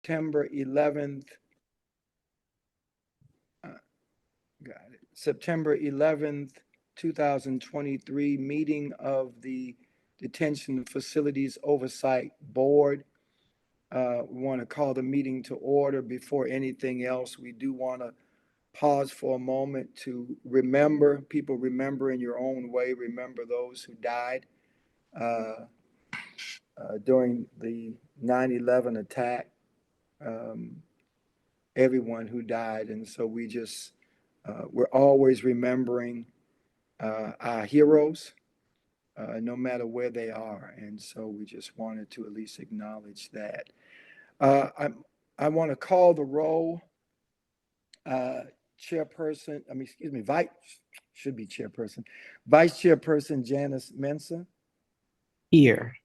September 11th, got it. September 11th, 2023 meeting of the Detention Facilities Oversight Board. We want to call the meeting to order. Before anything else, we do want to pause for a moment to remember people, remember in your own way, remember those who died uh, during the 9/11 attack, um, everyone who died. And so we're always remembering our heroes, no matter where they are. And so we just wanted to at least acknowledge that. Uh, I, I want to call the roll. Uh, Chairperson, excuse me, should be chairperson. Vice Chairperson Janice Mensa, Here.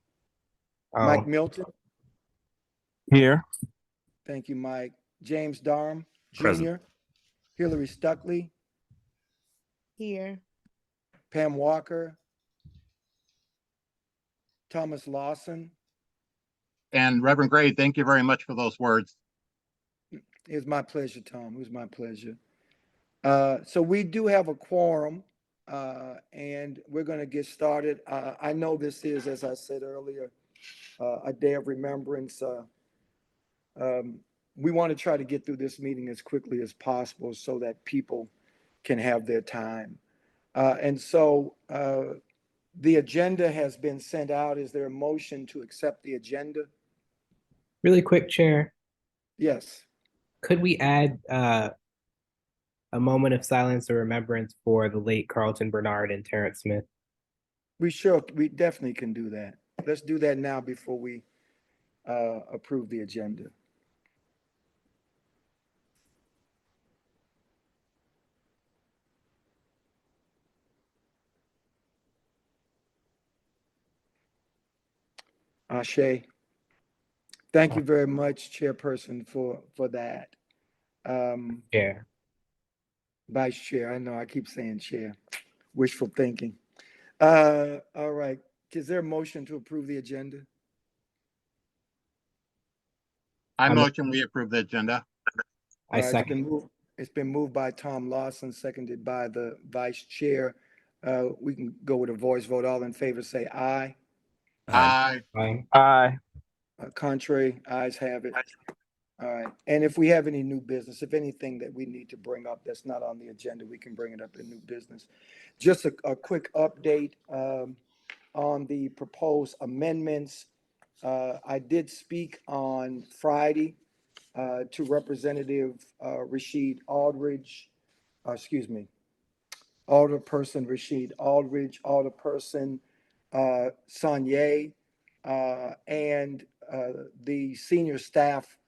Mike Milton. Here. Thank you, Mike. James Darm Present. Jr., Hillary Stuckley, Here. Pam Walker, Thomas Lawson. And Reverend Gray, thank you very much for those words. It was my pleasure, Tom. It was my pleasure. So we do have a quorum, and we're going to get started. I know this is, as I said earlier, a day of remembrance. We want to try to get through this meeting as quickly as possible so that people can have their time. And so the agenda has been sent out. Is there a motion to accept the agenda? Really quick, Chair. Yes. Could we add a moment of silence or remembrance for the late Carlton Bernard and Terrence Smith? We definitely can do that. Let's do that now before we approve the agenda. Ashe. Thank you very much, Chairperson, for that. Yeah. Vice Chair, I know I keep saying Chair. Wishful thinking. All right. Is there a motion to approve the agenda? I motion we approve the agenda. I second. It's been moved by Tom Lawson, seconded by the Vice Chair. We can go with a voice vote. All in favor say aye. Aye. Aye. Contrary, ayes have it. All right. And if we have any new business, if anything that we need to bring up that's not on the agenda, we can bring it up in new business. Just a quick update on the proposed amendments. I did speak on Friday to Representative Rashid Aldridge, Alderperson Rashid Aldridge, Alderperson Sonye, and the senior staff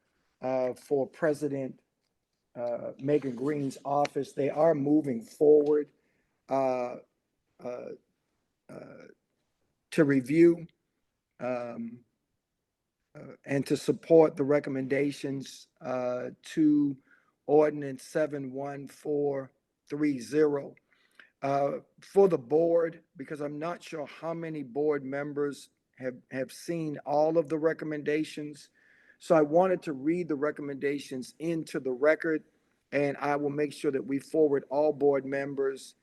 for President Megan Green's office. They are moving forward to review and to support the recommendations to Ordinance 71430 for the board, because I'm not sure how many board members have seen all of the recommendations. So I wanted to read the recommendations into the record, and I will make sure that we forward all board members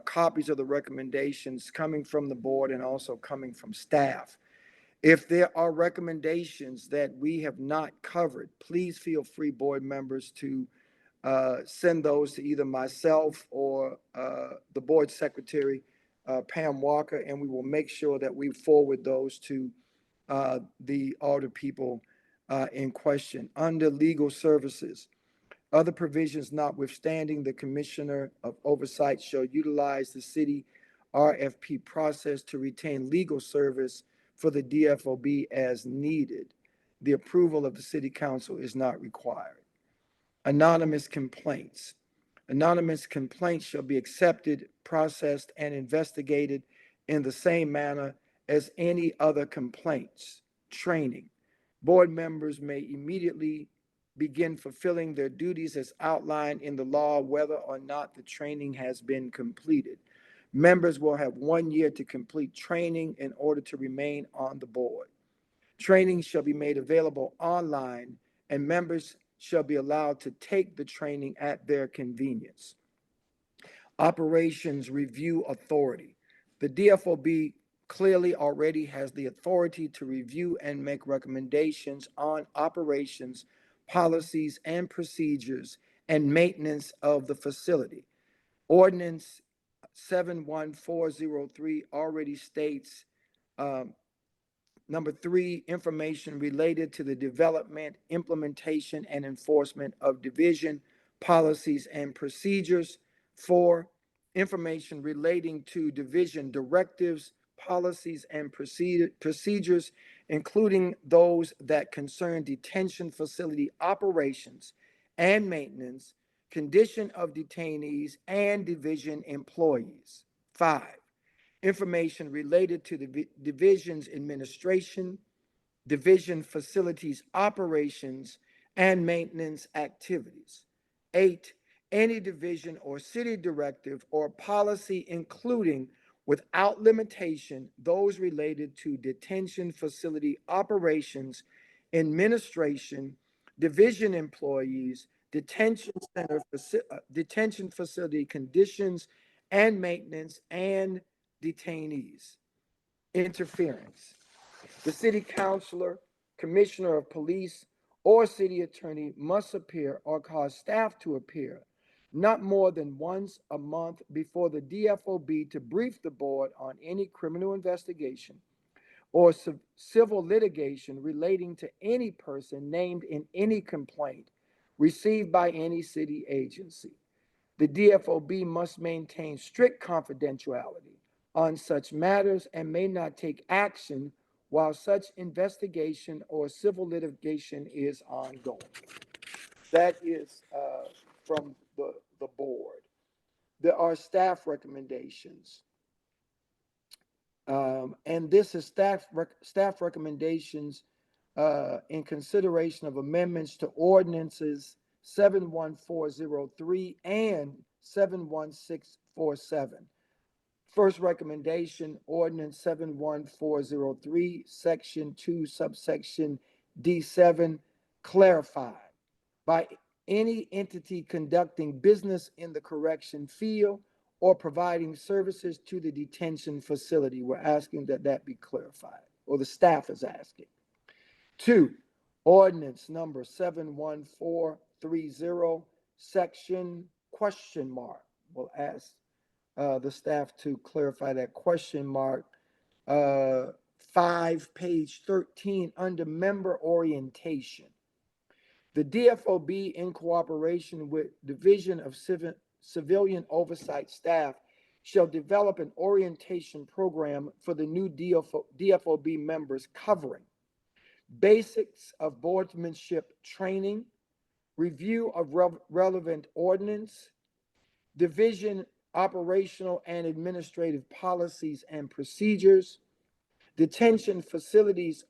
copies of the recommendations coming from the board and also coming from staff. If there are recommendations that we have not covered, please feel free, board members, to send those to either myself or the board secretary, Pam Walker, and we will make sure that we forward those to the alder people in question. Under legal services, other provisions notwithstanding, the Commissioner of Oversight shall utilize the city RFP process to retain legal service for the DFOB as needed. The approval of the City Council is not required. Anonymous complaints. Anonymous complaints shall be accepted, processed, and investigated in the same manner as any other complaints. Training. Board members may immediately begin fulfilling their duties as outlined in the law, whether or not the training has been completed. Members will have 1 year to complete training in order to remain on the board. Training shall be made available online and members shall be allowed to take the training at their convenience. Operations Review Authority. The DFOB clearly already has the authority to review and make recommendations on operations, policies, and procedures and maintenance of the facility. Ordinance 71403 already states um, Number three, information related to the development, implementation, and enforcement of division policies and procedures. Four, information relating to division directives, policies, and procedures, including those that concern detention facility operations and maintenance, condition of detainees, and division employees. Five, information related to the division's administration, division facilities operations, and maintenance activities. Eight, any division or city directive or policy, including without limitation those related to detention facility operations, administration, division employees, detention facility conditions and maintenance, and detainees. Interference. The city councilor, commissioner of police, or city attorney must appear or cause staff to appear not more than once a month before the DFOB to brief the board on any criminal investigation or civil litigation relating to any person named in any complaint received by any city agency. The DFOB must maintain strict confidentiality on such matters and may not take action while such investigation or civil litigation is ongoing. That is from the board. There are staff recommendations. And this is staff recommendations in consideration of amendments to ordinances 71403 and 71647. First recommendation, ordinance 71403, section 2, subsection D7, clarified. By any entity conducting business in the correction field or providing services to the detention facility. We're asking that that be clarified, or the staff is asking. Two, ordinance number 71430, section question mark. We'll ask the staff to clarify that question mark. 5, page 13, under member orientation. The DFOB, in cooperation with Division of Civilian Oversight staff, shall develop an orientation program for the new DFOB members covering basics of boardsmanship training, review of relevant ordinance, division operational and administrative policies and procedures, detention facilities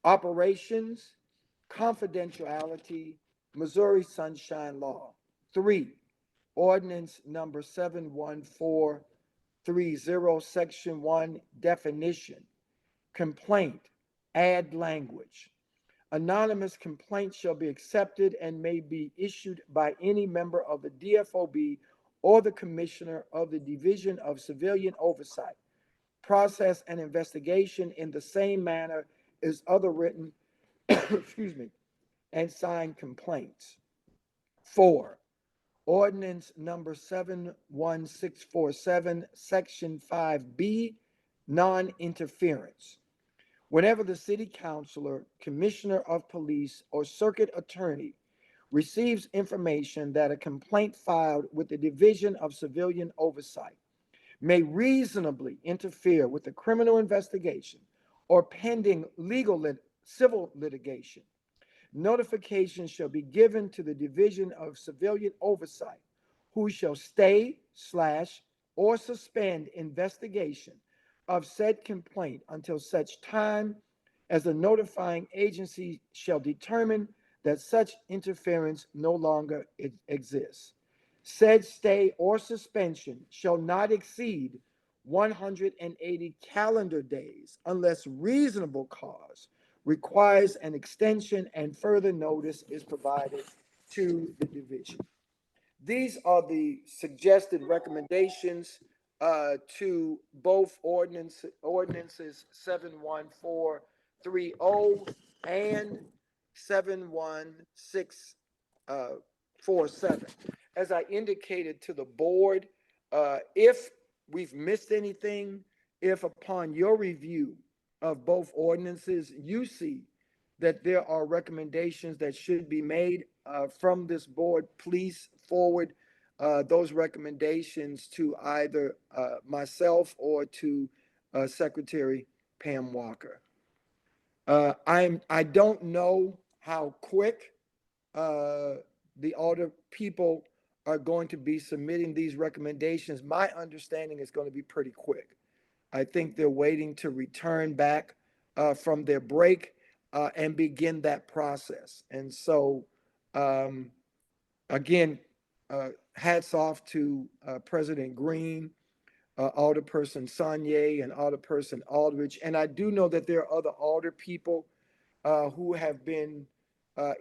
operations, confidentiality, Missouri Sunshine Law. 3, ordinance number 71430, section 1, definition, complaint, add language. Anonymous complaints shall be accepted and may be issued by any member of the DFOB or the commissioner of the Division of Civilian Oversight. Process and investigation in the same manner as other written, excuse me, and signed complaints. 4, ordinance number 71647, section 5B, non-interference. Whenever the city councilor, commissioner of police, or circuit attorney receives information that a complaint filed with the Division of Civilian Oversight may reasonably interfere with the criminal investigation or pending civil litigation, notification shall be given to the Division of Civilian Oversight, who shall stay / or suspend investigation of said complaint until such time as the notifying agency shall determine that such interference no longer exists. Said stay or suspension shall not exceed 180 calendar days unless reasonable cause requires an extension and further notice is provided to the division. These are the suggested recommendations to both ordinances 71430 and 71647. As I indicated to the board, if we've missed anything, if upon your review of both ordinances, you see that there are recommendations that should be made from this board, please forward those recommendations to either myself or to Secretary Pam Walker. I don't know how quick the older people are going to be submitting these recommendations. My understanding is going to be pretty quick. I think they're waiting to return back from their break and begin that process. And so, again, hats off to President Green, Alderperson Sanye, and Alderperson Aldridge. And I do know that there are other alder people who have been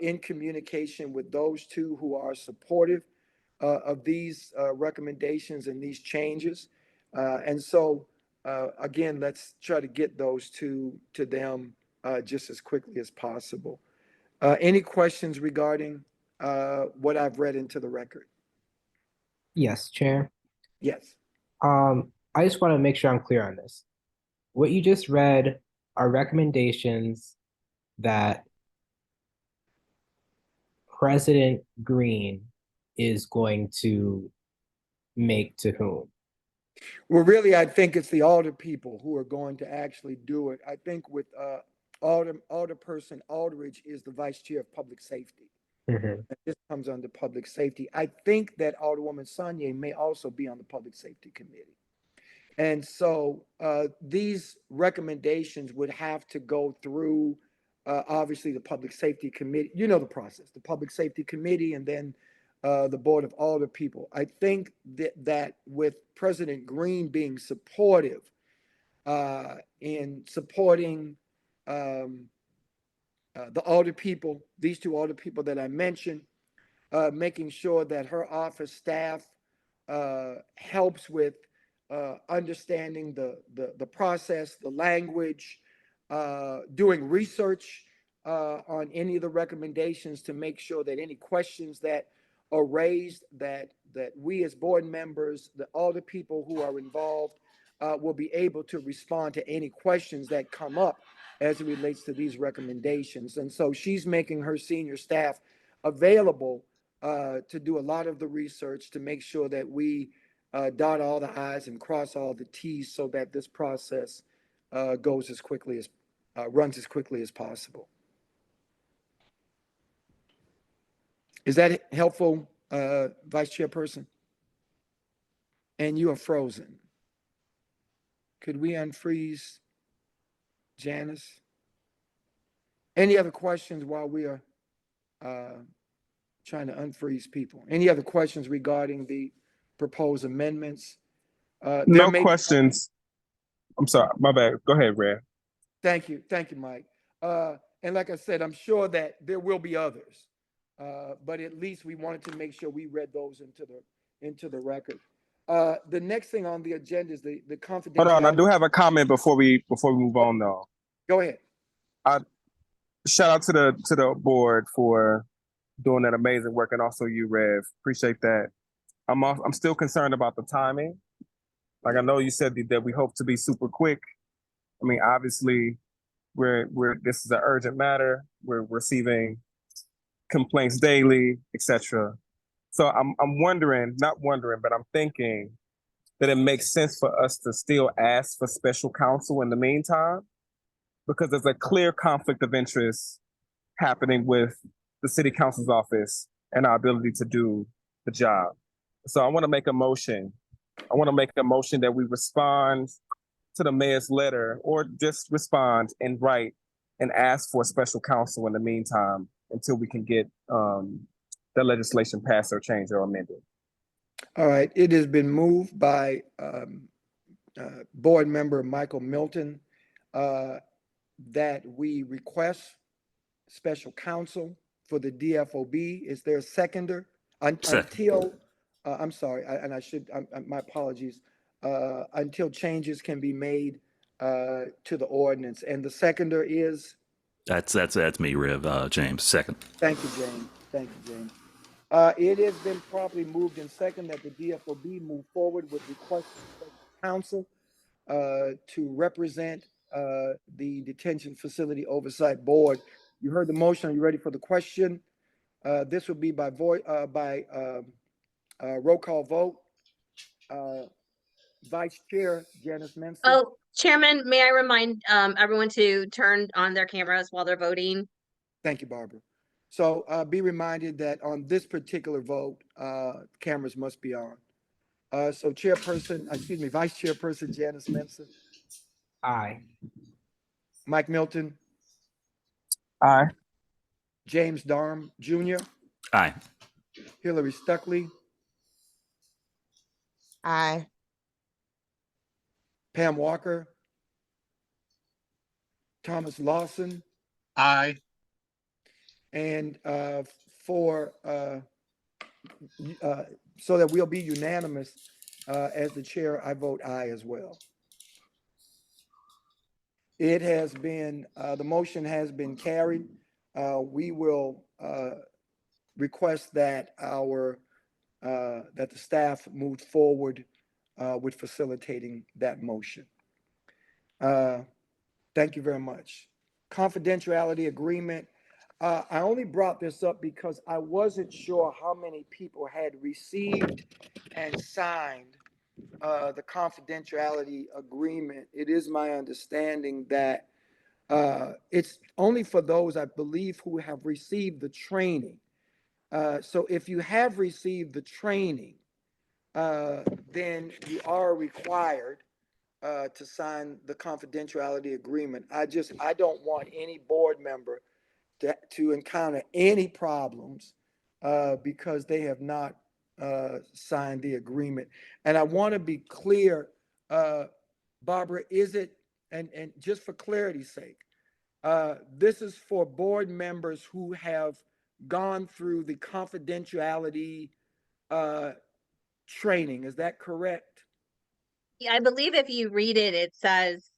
in communication with those two who are supportive of these recommendations and these changes. And so, again, let's try to get those to them just as quickly as possible. Any questions regarding what I've read into the record? Yes, Chair. Yes. I just want to make sure I'm clear on this. What you just read are recommendations that President Green is going to make to whom? Well, really, I think it's the alder people who are going to actually do it. I think with Alderperson Aldridge is the vice chair of public safety. Mhm. And this comes under public safety. I think that Alderwoman Sanye may also be on the public safety committee. And so these recommendations would have to go through, obviously, the Public Safety Committee. You know the process, the Public Safety Committee, and then the Board of Alder people. I think that with President Green being supportive in supporting the Alder people, these two Alder people that I mentioned, making sure that her office staff helps with understanding the process, the language, doing research on any of the recommendations to make sure that any questions that are raised, that we as board members, all the people who are involved, will be able to respond to any questions that come up as it relates to these recommendations. And so she's making her senior staff available to do a lot of the research to make sure that we dot all the I's and cross all the T's so that this process runs as quickly as possible. Is that helpful, Vice Chairperson? And you are frozen. Could we unfreeze Janice? Any other questions while we are trying to unfreeze people? Any other questions regarding the proposed amendments? No questions. I'm sorry, my bad. Go ahead, Red. Thank you, Mike. And like I said, I'm sure that there will be others, but at least we wanted to make sure we read those into the record. The next thing on the agenda is the confidentiality. Hold on, I do have a comment before we move on though. Go ahead. Shout out to the board for doing that amazing work, and also you, Rev. Appreciate that. I'm still concerned about the timing. Like I know you said that we hope to be super quick. I mean, obviously, this is an urgent matter. We're receiving complaints daily, etc. So I'm not wondering, but I'm thinking that it makes sense for us to still ask for special counsel in the meantime, because there's a clear conflict of interest happening with the city council's office and our ability to do the job. So I want to make a motion. That we respond to the mayor's letter, or just respond and write and ask for special counsel in the meantime until we can get the legislation passed or changed or amended. All right, it has been moved by board member Michael Milton that we request special counsel for the DFOB. Is there a seconder? Second. Until, I'm sorry, my apologies, until changes can be made to the ordinance. And the seconder is? That's me, Rev. James. Second. Thank you, James. Thank you, James. It has been properly moved and second that the DFOB move forward with request for counsel to represent the Detention Facility Oversight Board. You heard the motion. Are you ready for the question? This will be by roll call vote. Vice Chair Janice Menson. Oh, Chairman, may I remind everyone to turn on their cameras while they're voting? Thank you, Barbara. So be reminded that on this particular vote, cameras must be on. So Vice Chairperson Janice Menson. Aye. Mike Milton. Aye. James Darm Jr. Aye. Hillary Stuckley. Aye. Pam Walker. Thomas Lawson. Aye. And so that we'll be unanimous as the chair, I vote aye as well. It has been, the motion has been carried. We will request that that the staff move forward with facilitating that motion. Thank you very much. Confidentiality agreement. I only brought this up because I wasn't sure how many people had received and signed the confidentiality agreement. It is my understanding that it's only for those, I believe, who have received the training. So if you have received the training, then you are required to sign the confidentiality agreement. I don't want any board member to encounter any problems because they have not signed the agreement. And I want to be clear, Barbara, is it, and just for clarity's sake, this is for board members who have gone through the confidentiality training. Is that correct? Yeah, I believe if you read it, it says,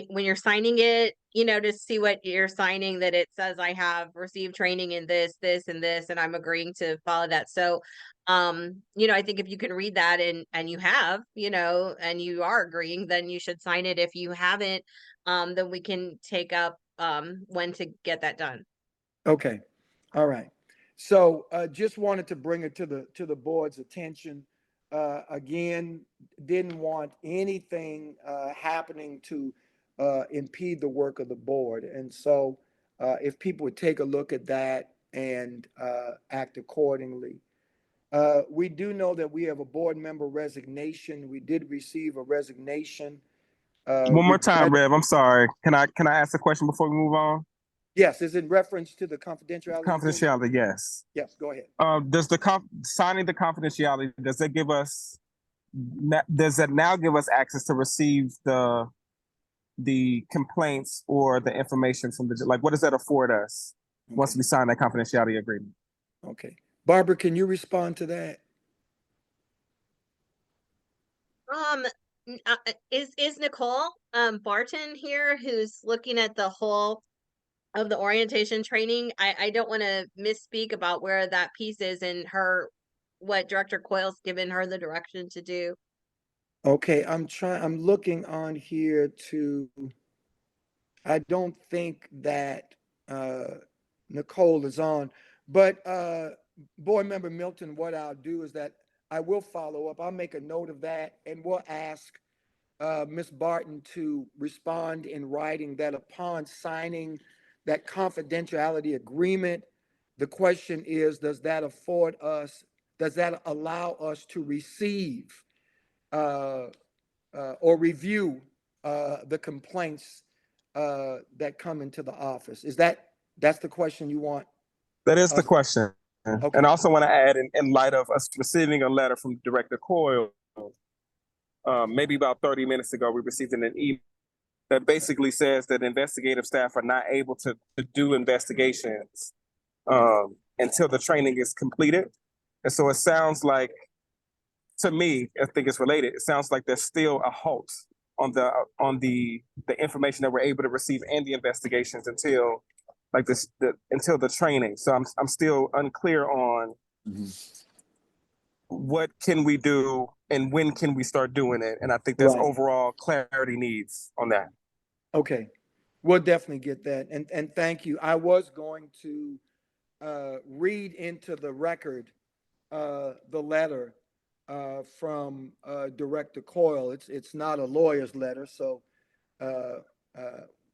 when you're signing it, to see what you're signing, that it says I have received training in this, this, and this, and I'm agreeing to follow that. So, I think if you can read that and you have, and you are agreeing, then you should sign it. If you haven't, then we can take up when to get that done. Okay. All right. So just wanted to bring it to the board's attention. Again, didn't want anything happening to impede the work of the board. And so if people would take a look at that and act accordingly. We do know that we have a board member resignation. We did receive a resignation. One more time, Rev. I'm sorry. Can I ask a question before we move on? Yes, is in reference to the confidentiality? Confidentiality, yes. Yes, go ahead. Does signing the confidentiality, does that now give us access to receive the complaints or the information from what does that afford us once we sign that confidentiality agreement? Okay. Barbara, can you respond to that? Is Nicole Barton here, who's looking at the whole of the orientation training? I don't want to misspeak about where that piece is in what Director Coyle's given her the direction to do. Okay, I'm looking on here I don't think that Nicole is on, but board member Milton, what I'll do is that I will follow up. I'll make a note of that and we'll ask Ms. Barton to respond in writing that upon signing that confidentiality agreement, the question is, does that allow us to receive or review the complaints that come into the office? That's the question you want? That is the question. Okay. And I also want to add, in light of us receiving a letter from Director Coyle, maybe about 30 minutes ago, we received an email that basically says that investigative staff are not able to do investigations until the training is completed. And so it sounds like, to me, I think it's related. It sounds like there's still a halt on the information that we're able to receive and the investigations until until the training. So I'm still unclear on what can we do and when can we start doing it. And I think there's Right. overall clarity needs on that. Okay, we'll definitely get that. And thank you. I was going to read into the record the letter from Director Coyle. It's not a lawyer's letter, so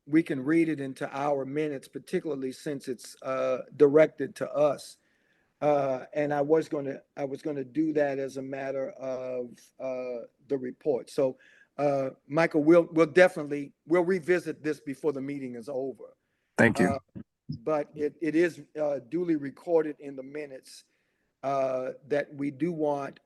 we can read it into our minutes, particularly since it's directed to us. And I was going to do that as a matter of the report. So, Michael, we'll revisit this before the meeting is over. Thank you. But it is duly recorded in the minutes that we do want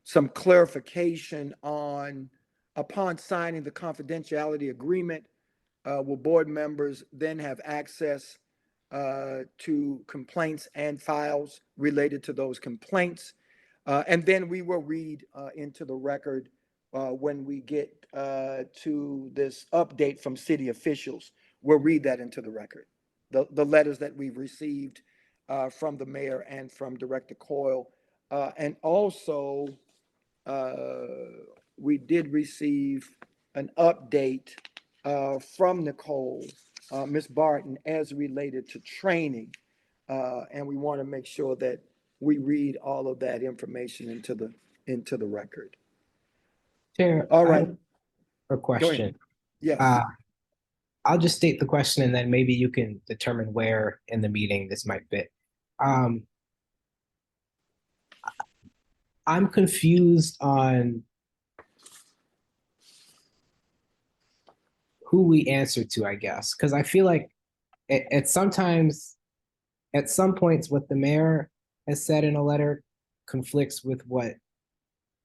some clarification on, upon signing the confidentiality agreement, will board members then have access to complaints and files related to those complaints. And then we will read into the record when we get to this update from city officials. We'll read that into the record. The letters that we've received from the mayor and from Director Coyle. And also, we did receive an update from Nicole, Ms. Barton, as related to training. And we want to make sure that we read all of that information into the record. Chair, All I right. have a Go question. ahead. Yes. I'll just state the question and then maybe you can determine where in the meeting this might fit. I'm confused on who we answer to, I guess, because I feel like at some points, what the mayor has said in a letter conflicts with what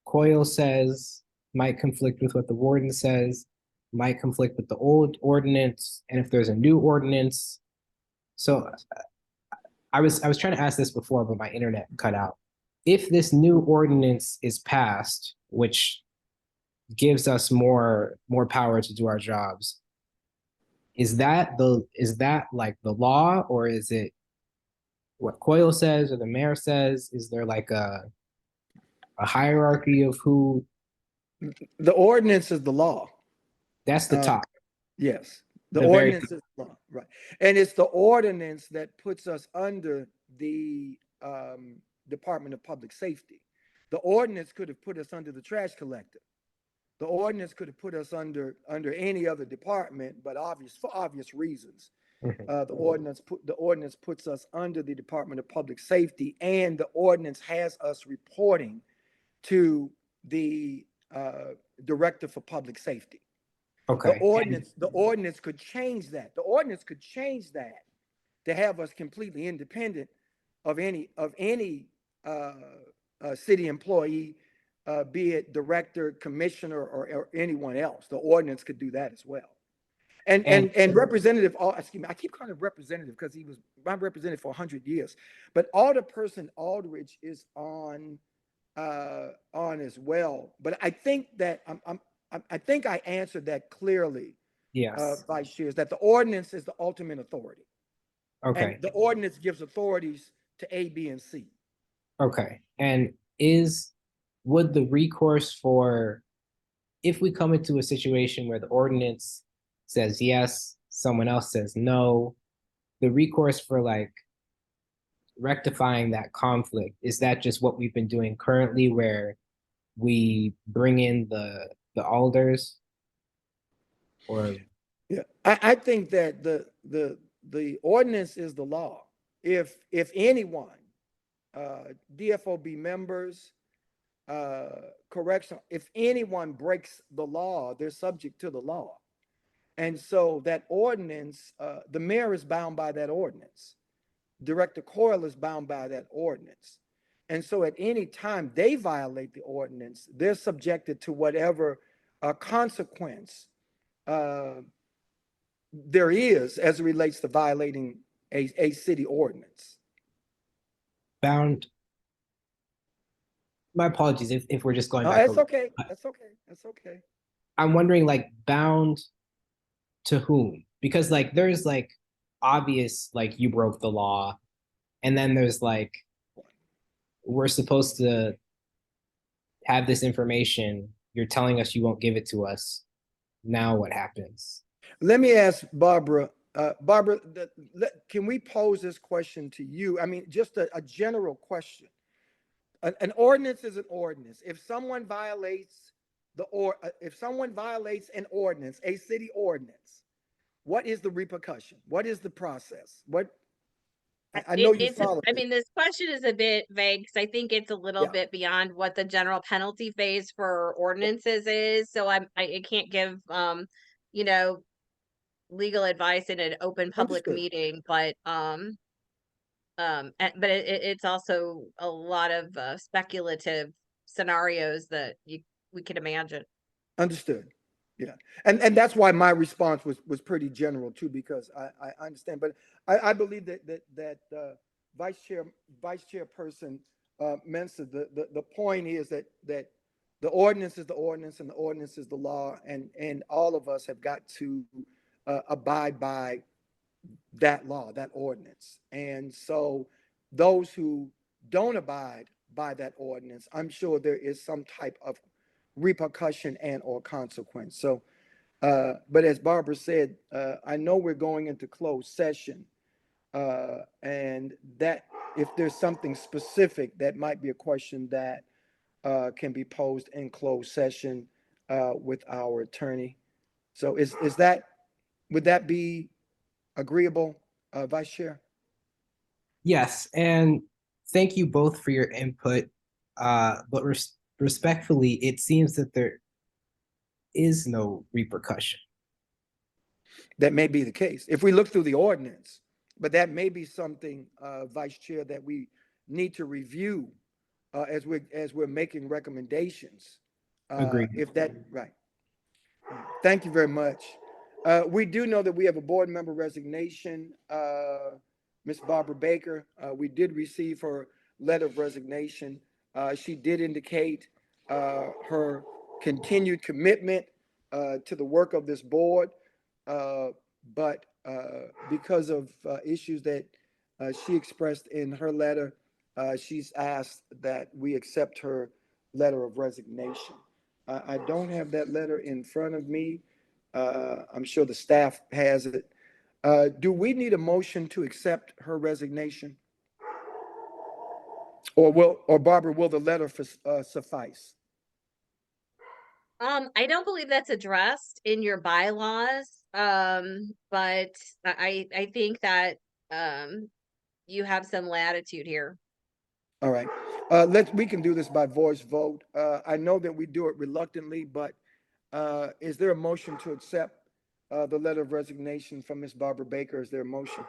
Coyle says, might conflict with what the warden says, might conflict with the old ordinance, and if there's a new ordinance. So I was trying to ask this before, but my internet cut out. If this new ordinance is passed, which gives us more power to do our jobs, is that like the law, or is it what Coyle says or the mayor says? Is there like a hierarchy of who? The ordinance is the law. That's the top. Yes, the The very ordinance is law, right? And it's the ordinance that puts us under the Department of Public Safety. The ordinance could have put us under the trash collector. The ordinance could have put us under any other department, but for obvious reasons. The ordinance puts us under the Department of Public Safety, and the ordinance has us reporting to the Director for Public Safety. Okay. The ordinance could change that. The ordinance could change that to have us completely independent of any city employee, be it director, commissioner, or anyone else. The ordinance could do that as well. And Representative, excuse me, I keep calling him representative because he was my representative for 100 years. But Alderperson Aldridge is on as well. But I think that I think I answered that clearly. Yes. Vice Chair, is that the ordinance is the ultimate authority. Okay. And the ordinance gives authorities to A, B, and C. Okay. And would the recourse for, if we come into a situation where the ordinance says yes, someone else says no, the recourse for like rectifying that conflict, is that just what we've been doing currently, where we bring in the alders? Or yeah, I think that the ordinance is the law. If anyone, DFOB members, correction, if anyone breaks the law, they're subject to the law. And so that ordinance, the mayor is bound by that ordinance. Director Coyle is bound by that ordinance. And so at any time they violate the ordinance, they're subjected to whatever consequence there is as it relates to violating a city ordinance. Bound. My apologies if we're just going No, back that's over. okay. That's okay. That's okay. I'm wondering, like, bound to whom? Because like there's like obvious, like, you broke the law, and then there's like, we're supposed to have this information. You're telling us you won't give it to us. Now what happens? Let me ask Barbara. Barbara, can we pose this question to you? I mean, just a general question. An ordinance is an ordinance. If someone violates if someone violates an ordinance, a city ordinance, what is the repercussion? What is the process? I know you follow I this. mean, this question is a bit vague because I think it's a little Yeah. bit beyond what the general penalty phase for ordinances is. So I can't give, you know, legal advice in an open public Understood. meeting, but it's also a lot of speculative scenarios that we could imagine. Understood. Yeah. And that's why my response was pretty general too, because I understand. But I believe that Vice Chairperson Mensa, the point is that the ordinance is the ordinance and the ordinance is the law, and all of us have got to abide by that law, that ordinance. And so those who don't abide by that ordinance, I'm sure there is some type of repercussion and or consequence. So, but as Barbara said, I know we're going into closed session, and that if there's something specific, that might be a question that can be posed in closed session with our attorney. So would that be agreeable, Vice Chair? Yes, and thank you both for your input. But respectfully, it seems that there is no repercussion. That may be the case if we look through the ordinance, but that may be something, Vice Chair, that we need to review as we're making recommendations. Agreed. If that right. Thank you very much. We do know that we have a board member resignation, Ms. Barbara Baker. We did receive her letter of resignation. She did indicate her continued commitment to the work of this board, but because of issues that she expressed in her letter, she's asked that we accept her letter of resignation. I don't have that letter in front of me. I'm sure the staff has it. Do we need a motion to accept her resignation? Or Barbara, will the letter suffice? I don't believe that's addressed in your bylaws. But I think that you have some latitude here. All right. We can do this by voice vote. I know that we do it reluctantly, but is there a motion to accept the letter of resignation from Ms. Barbara Baker? Is there a motion?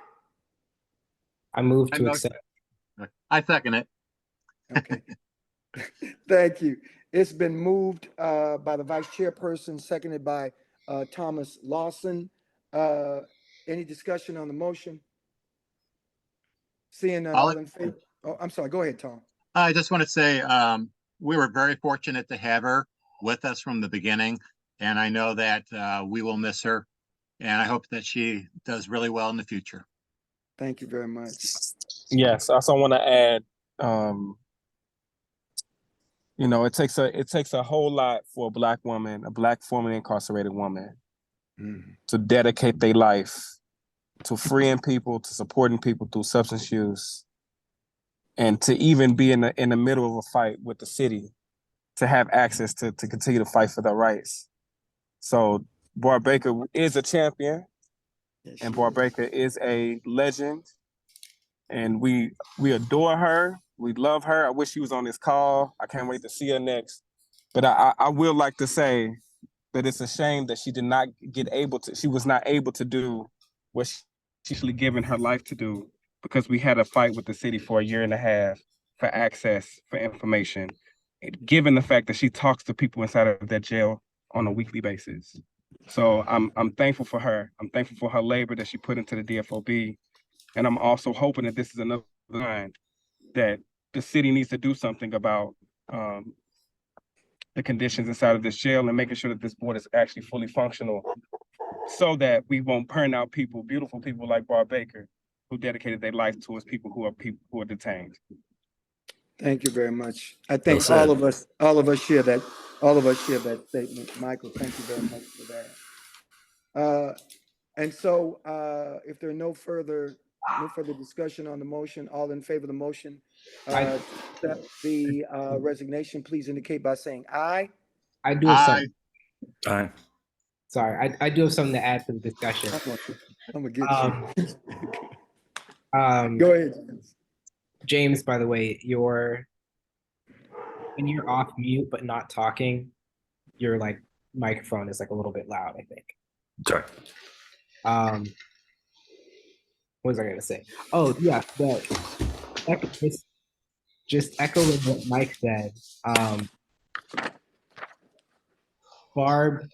I move I to motion- accept. I second it. Okay. Thank you. It's been moved by the Vice Chairperson, seconded by Thomas Lawson. Any discussion on the motion? Seeing none, all in favor? Oh, I'm sorry. Go ahead, Tom. I just want to say, we were very fortunate to have her with us from the beginning. And I know that we will miss her. And I hope that she does really well in the future. Thank you very much. Yes, I also want to add, it takes a whole lot for a Black woman, a Black formerly incarcerated woman, to dedicate their life to freeing people, to supporting people through substance use, and to even be in the middle of a fight with the city, to have access to continue to fight for their rights. So Barbara Baker is a champion, and Barbara Baker is a legend, and we adore her. We love her. I wish she was on this call. I can't wait to see her next. But I will like to say that it's a shame that she was not able to do what she's given her life to do, because we had a fight with the city for 1.5 years for access for information, given the fact that she talks to people inside of that jail on a weekly basis. So I'm thankful for her. I'm thankful for her labor that she put into the DFOB. And I'm also hoping that this is another sign that the city needs to do something about the conditions inside of this jail and making sure that this board is actually fully functional so that we won't burn out people, beautiful people like Barb Baker, who dedicated their life towards people who are detained. Thank you very much. I Well think said. all of us share that statement. Michael, thank you very much for that. And so, if there are no further discussion on the motion, all in favor of the motion, I- accept the resignation, please indicate by saying aye. I do have Aye. some, Aye. sorry, I do have something to add to the discussion. I'm gonna get Um, you. Go ahead. James, by the way, when you're off mute but not talking, your like microphone is like a little bit loud, I think. Sorry. What was I gonna say? Oh yeah, just echoing what Mike said. Barb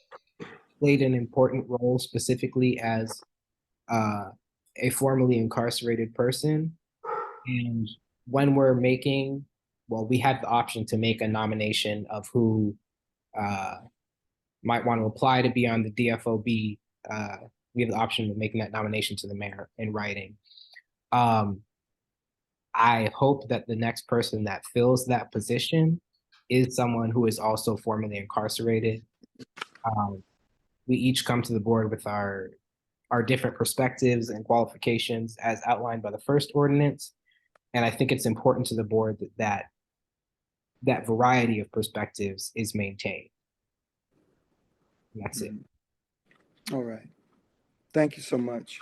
played an important role specifically as a formerly incarcerated person. And when we're making, well, we have the option to make a nomination of who might want to apply to be on the DFOB. We have the option of making that nomination to the mayor in writing. I hope that the next person that fills that position is someone who is also formerly incarcerated. We each come to the board with our different perspectives and qualifications as outlined by the first ordinance. And I think it's important to the board that variety of perspectives is maintained. And that's it. All right. Thank you so much.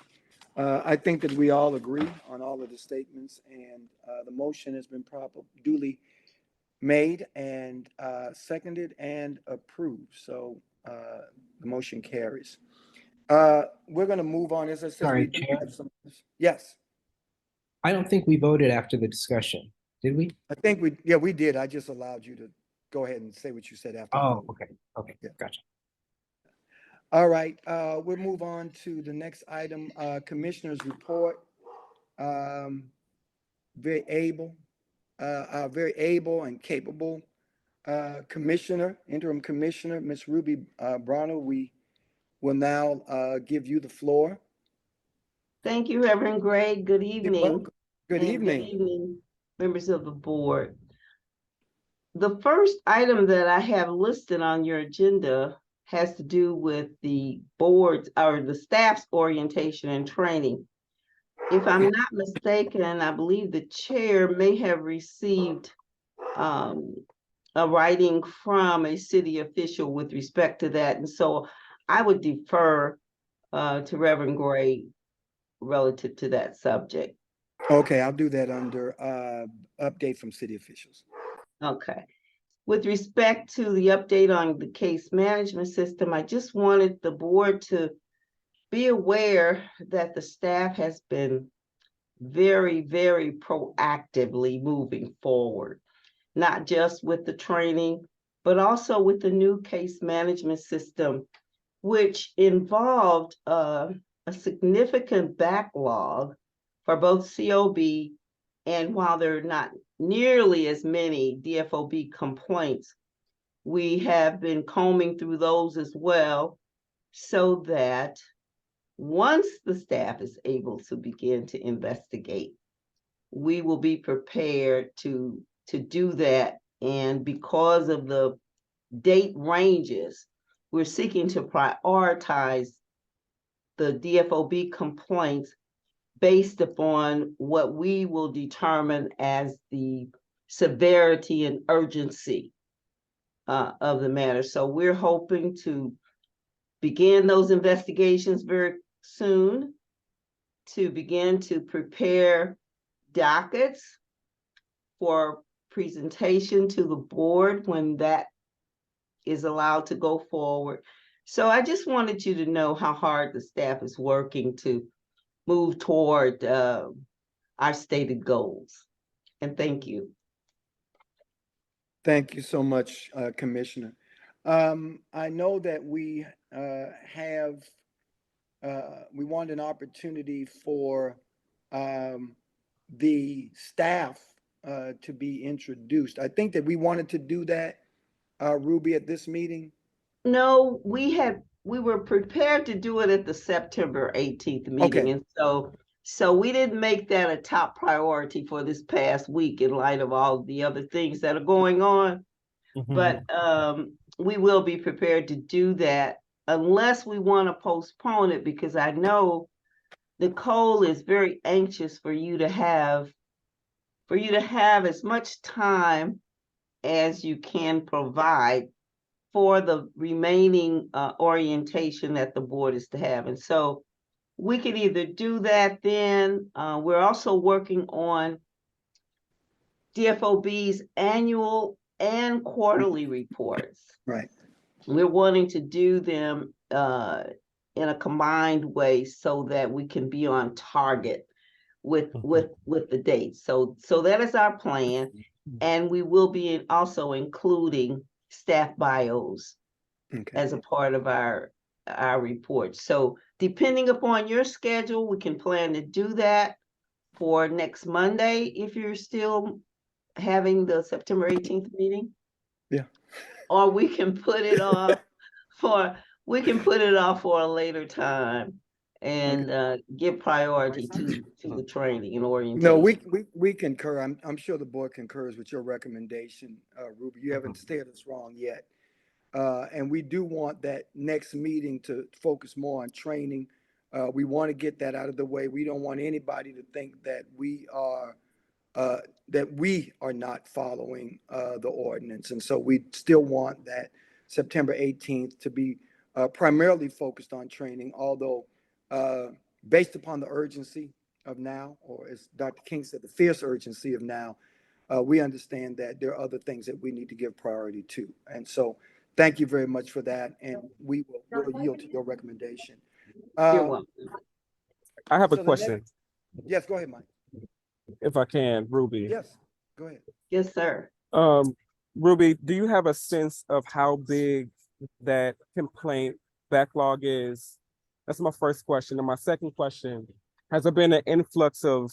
I think that we all agree on all of the statements, and the motion has been duly made and seconded and approved. So the motion carries. We're going to move on. As I said, Sorry, we do Chair. have some. Yes, I don't think we voted after the discussion, did we? I think we did. I just allowed you to go ahead and say what you said after. Oh, okay, Yeah. gotcha. All right, we'll move on to the next item, Commissioner's report. Very able and capable Commissioner, Interim Commissioner, Ms. Ruby Bronner. We will now give you the floor. Thank you, Reverend Gray. Good You're evening. welcome. Good And evening. Good evening, members of the board. The first item that I have listed on your agenda has to do with the board's or the staff's orientation and training. If I'm not mistaken, I believe the chair may have received a writing from a city official with respect to that. And so I would defer to Reverend Gray relative to that subject. Okay, I'll do that under update from city officials. Okay. With respect to the update on the case management system, I just wanted the board to be aware that the staff has been very, very proactively moving forward, not just with the training, but also with the new case management system, which involved a significant backlog for both COB, and while there are not nearly as many DFOB complaints, we have been combing through those as well, so that once the staff is able to begin to investigate, we will be prepared to do that. And because of the date ranges, we're seeking to prioritize the DFOB complaints based upon what we will determine as the severity and urgency of the matter. So we're hoping to begin those investigations very soon, to begin to prepare dockets for presentation to the board when that is allowed to go forward. So I just wanted you to know how hard the staff is working to move toward our stated goals. And thank you. Thank you so much, Commissioner. I know that we we want an opportunity for the staff to be introduced. I think that we wanted to do that, Ruby, at this meeting. No, we were prepared to do it at the September 18th meeting. Okay. And so we didn't make that a top priority for this past week in light of all the other things that are going on. But we will be prepared to do that unless we want to postpone it, because I know Nicole is very anxious for you to have as much time as you can provide for the remaining orientation that the board is to have. And so we could either do that then. We're also working on DFOB's annual and quarterly reports. Right. We're wanting to do them in a combined way so that we can be on target with the dates. So that is our plan. And we will be also including staff bios as a part of our report. So depending upon your schedule, we can plan to do that for next Monday if you're still having the September 18th meeting. Yeah. Or we can put it off for a later time and give priority to the training and orientation. No, we concur. I'm sure the board concurs with your recommendation, Ruby. You haven't steered us wrong yet. And we do want that next meeting to focus more on training. We want to get that out of the way. We don't want anybody to think that we are not following the ordinance. And so we still want that September 18th to be primarily focused on training, although based upon the urgency of now, or as Dr. King said, the fierce urgency of now, we understand that there are other things that we need to give priority to. And so thank you very much for that. And we'll yield to your recommendation. You're welcome. I have a So question, Yes, go ahead, Mike. if I can, Ruby. Yes, go ahead. Yes, sir. Ruby, do you have a sense of how big that complaint backlog is? That's my first question. And my second question, has there been an influx of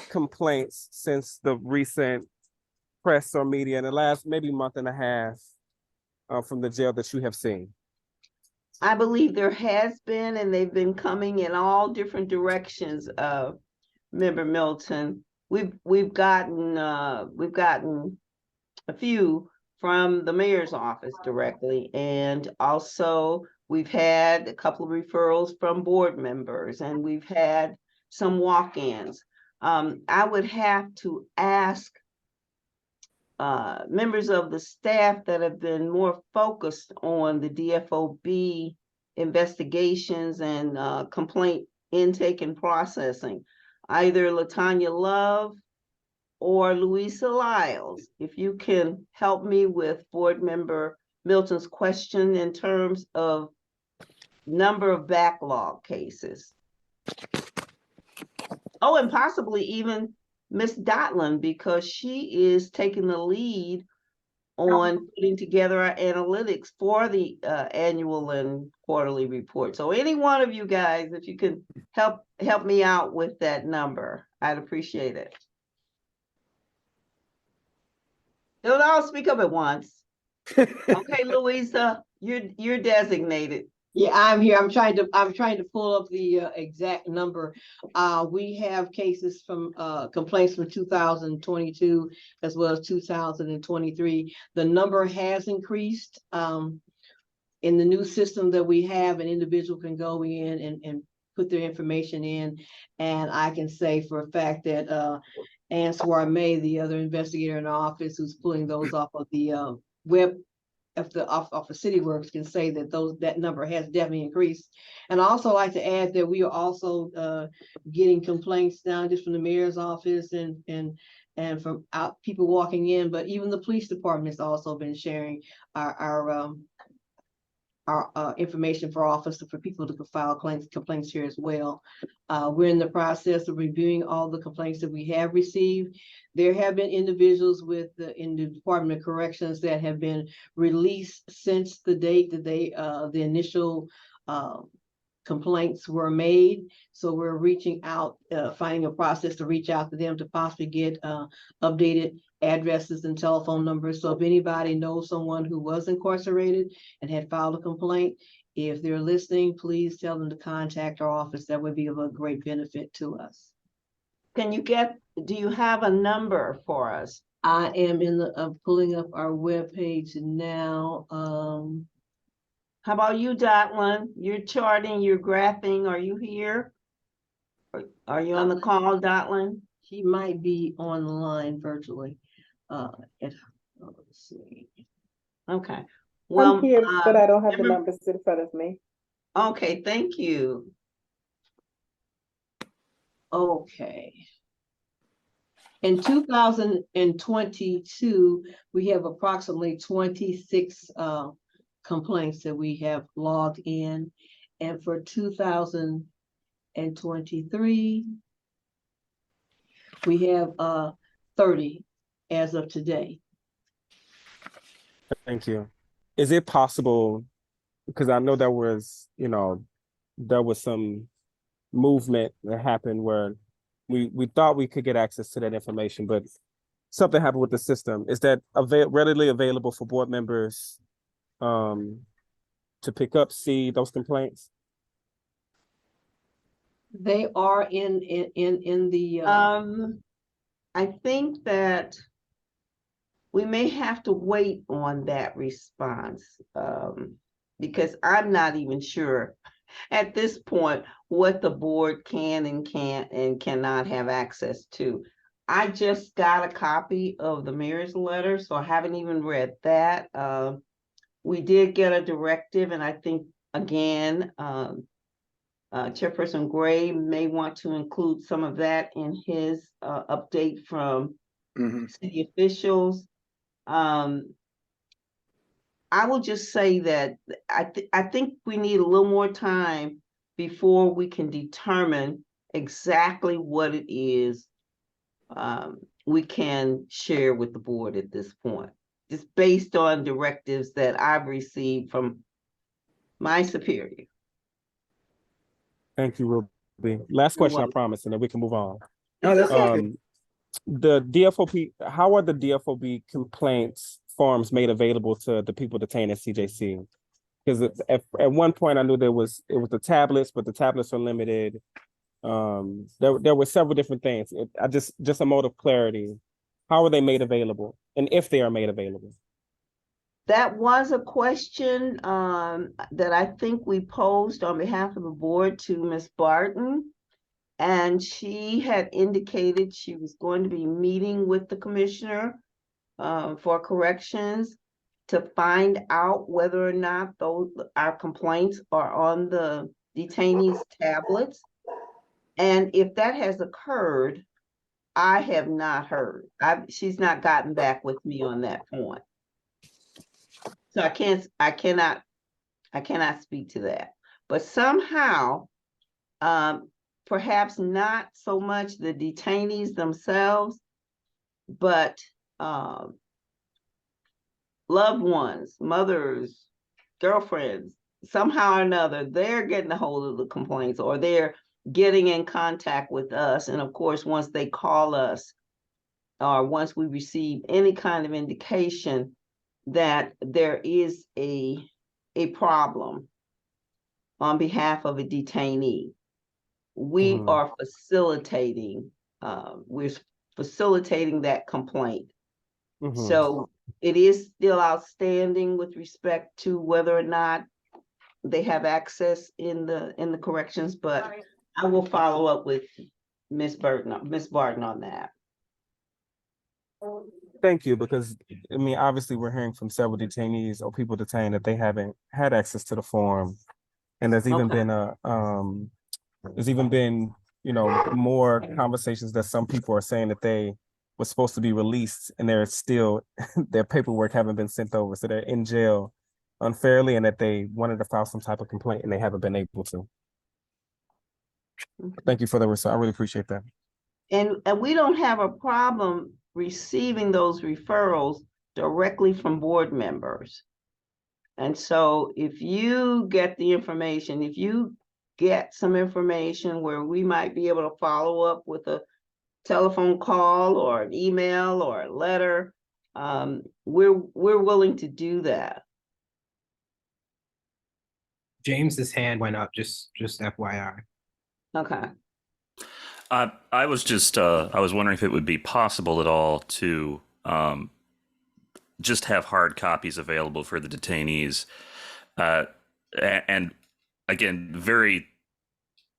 complaints since the recent press or media in the last maybe month and a half from the jail that you have seen? I believe there has been, and they've been coming in all different directions. Member Milton, we've gotten a few from the mayor's office directly, and also we've had a couple of referrals from board members, and we've had some walk-ins. I would have to ask members of the staff that have been more focused on the DFOB investigations and complaint intake and processing, either LaTanya Love or Louisa Lyles. If you can help me with board member Milton's question in terms of number of backlog cases. Oh, and possibly even Miss Dotland, because she is taking the lead on putting together our analytics for the annual and quarterly report. So any one of you guys, if you can help me out with that number, I'd appreciate it. Don't all speak up at once. Okay, Louisa, you're designated. Yeah, I'm here. I'm trying to pull up the exact number. We have cases from complaints from 2022 as well as 2023. The number has increased. In the new system that we have, an individual can go in and put their information in, and I can say for a fact that Ann May, the other investigator in the office who's pulling those off of the web off of CityWorks, can say that that number has definitely increased. And I also like to add that we are also getting complaints now just from the mayor's office and from people walking in, but even the police department has also been sharing our our information for office for people to file complaints here as well. We're in the process of reviewing all the complaints that we have received. There have been individuals in the Department of Corrections that have been released since the date that the initial complaints were made. So we're reaching out, finding a process to reach out to them to possibly get updated addresses and telephone numbers. So if anybody knows someone who was incarcerated and had filed a complaint, if they're listening, please tell them to contact our office. That would be of a great benefit to us. Do you have a number for us? I am pulling up our webpage now. How about you, Dotlin? You're charting, you're graphing. Are you here? Are you on the call, Dotlin? She might be online virtually. Let's see. Okay. Well, I'm here, but I don't have the remember- numbers in front of me. Okay, thank you. Okay. In 2022, we have approximately 26 complaints that we have logged in. And for 2023, we have 30 as of today. Thank you. Is it possible, because I know there was some movement that happened where we thought we could get access to that information, but something happened with the system. Is that readily available for board members to pick up, see those complaints? They are in the I think that we may have to wait on that response, because I'm not even sure at this point what the board can and can't and cannot have access to. I just got a copy of the mayor's letter, so I haven't even read that. We did get a directive, and I think, again, Chairperson Gray may want to include some of that in his update from city officials. I will just say that I think we need a little more time before we can determine exactly what it is we can share with the board at this point, just based on directives that I've received from my superior. Thank you, Ruby. Last question, I welcome. promise, and then we can move on. No, that's okay. The DFOP, how are the DFOB complaints forms made available to the people detained at CJC? Because at one point I knew it was the tablets, but the tablets are limited. There were several different things. Just a mode of clarity. How are they made available, and if they are made available? That was a question that I think we posed on behalf of the board to Ms. Barton. And she had indicated she was going to be meeting with the commissioner for corrections to find out whether or not our complaints are on the detainees' tablets. And if that has occurred, I have not heard. She's not gotten back with me on that point. So I cannot speak to that. But somehow, perhaps not so much the detainees themselves, but loved ones, mothers, girlfriends, somehow or another, they're getting a hold of the complaints, or they're getting in contact with us. And of course, once they call us, or once we receive any kind of indication that there is a problem on behalf of a detainee, we are facilitating, we're facilitating that complaint. So it is still outstanding with respect to whether or not they have access in the corrections, but I will follow up with Ms. Barton on that. Thank you, because I mean, obviously we're hearing from several detainees or people detained that they haven't had access to the form. And there's even been more conversations that some people are saying that they were supposed to be released and they're still, their paperwork haven't been sent over. So they're in jail unfairly and that they wanted to file some type of complaint and they haven't been able to. Thank you for the response. I really appreciate that. And we don't have a problem receiving those referrals directly from board members. And so if you get the information, if you get some information where we might be able to follow up with a telephone call or an email or a letter, we're willing to do that. James's hand went up, just FYI. Okay. I was just I was wondering if it would be possible at all to just have hard copies available for the detainees, and again, very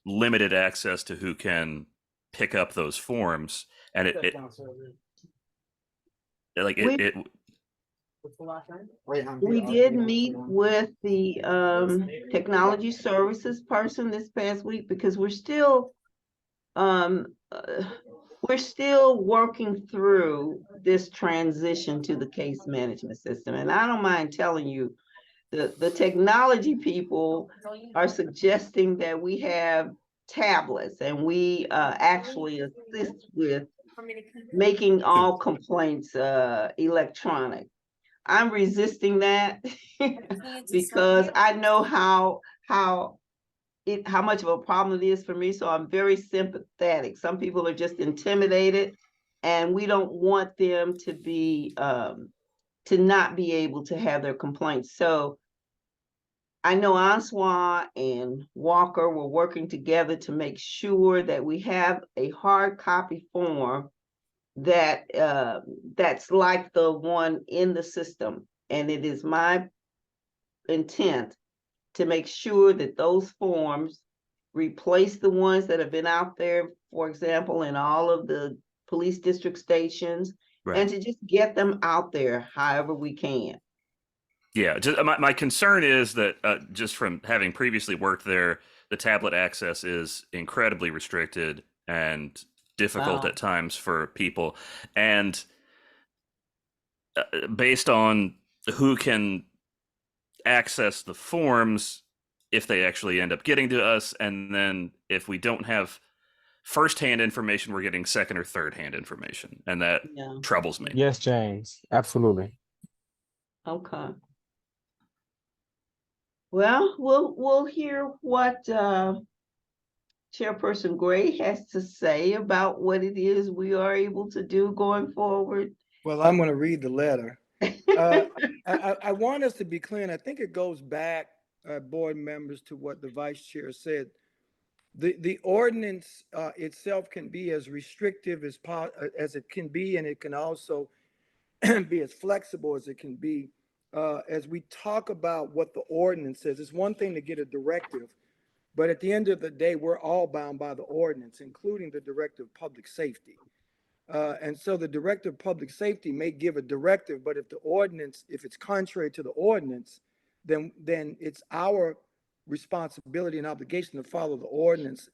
limited access to who can pick up those forms, and we did meet with the technology services person this past week because we're still working through this transition to the case management system. And I don't mind telling you, the technology people are suggesting that we have tablets and we actually assist with making all complaints electronic. I'm resisting that because I know how much of a problem it is for me. So I'm very sympathetic. Some people are just intimidated and we don't want them to be, to not be able to have their complaints. So I know Answa and Walker were working together to make sure that we have a hard copy form that that's like the one in the system. And it is my intent to make sure that those forms replace the ones that have been out there, for example, in all of the police district stations, right. and to just get them out there however we can. Yeah, just my concern is that just from having previously worked there, the tablet access is incredibly restricted and difficult at times for people. And based on who can access the forms, if they actually end up getting to us, and then if we don't have first-hand information, we're getting second or third-hand information, and that troubles me. Yes, James, absolutely. Okay. Well, we'll hear what Chairperson Gray has to say about what it is we are able to do going forward. Well, I'm going to read the letter. I want us to be clear, and I think it goes back, board members, to what the vice chair said. The ordinance itself can be as restrictive as it can be, and it can also be as flexible as it can be. As we talk about what the ordinance says, it's one thing to get a directive, but at the end of the day, we're all bound by the ordinance, including the Director of Public Safety. And so the Director of Public Safety may give a directive, but if the ordinance, if it's contrary to the ordinance, then it's our responsibility and obligation to follow the ordinance.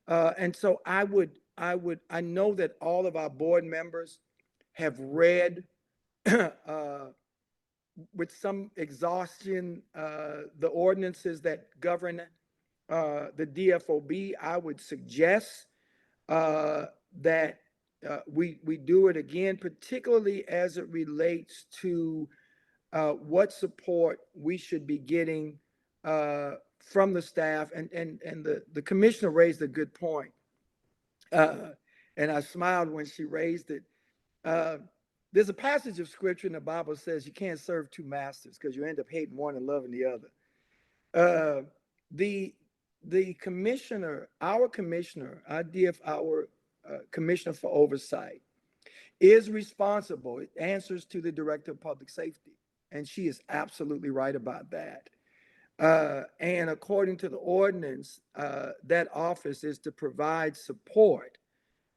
And so I know that all of our board members have read with some exhaustion the ordinances that govern the DFOB. I would suggest that we do it again, particularly as it relates to what support we should be getting from the staff. And the commissioner raised a good point. And I smiled when she raised it. There's a passage of scripture in the Bible that says you can't serve two masters because you end up hating one and loving the other. The commissioner, our commissioner, our commissioner for oversight, is responsible. It answers to the Director of Public Safety, and she is absolutely right about that. And according to the ordinance, that office is to provide support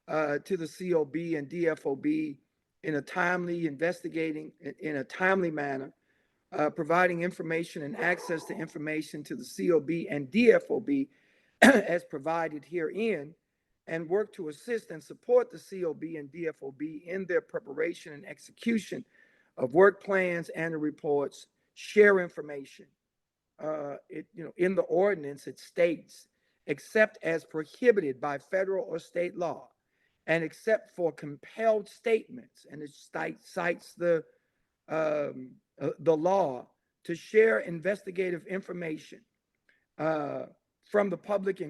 to the COB and DFOB in a timely in a timely manner, providing information and access to information to the COB and DFOB as provided herein, and work to assist and support the COB and DFOB in their preparation and execution of work plans and reports, share information. In the ordinance, it states, except as prohibited by federal or state law, and except for compelled statements, and it cites the law to share investigative information from the Public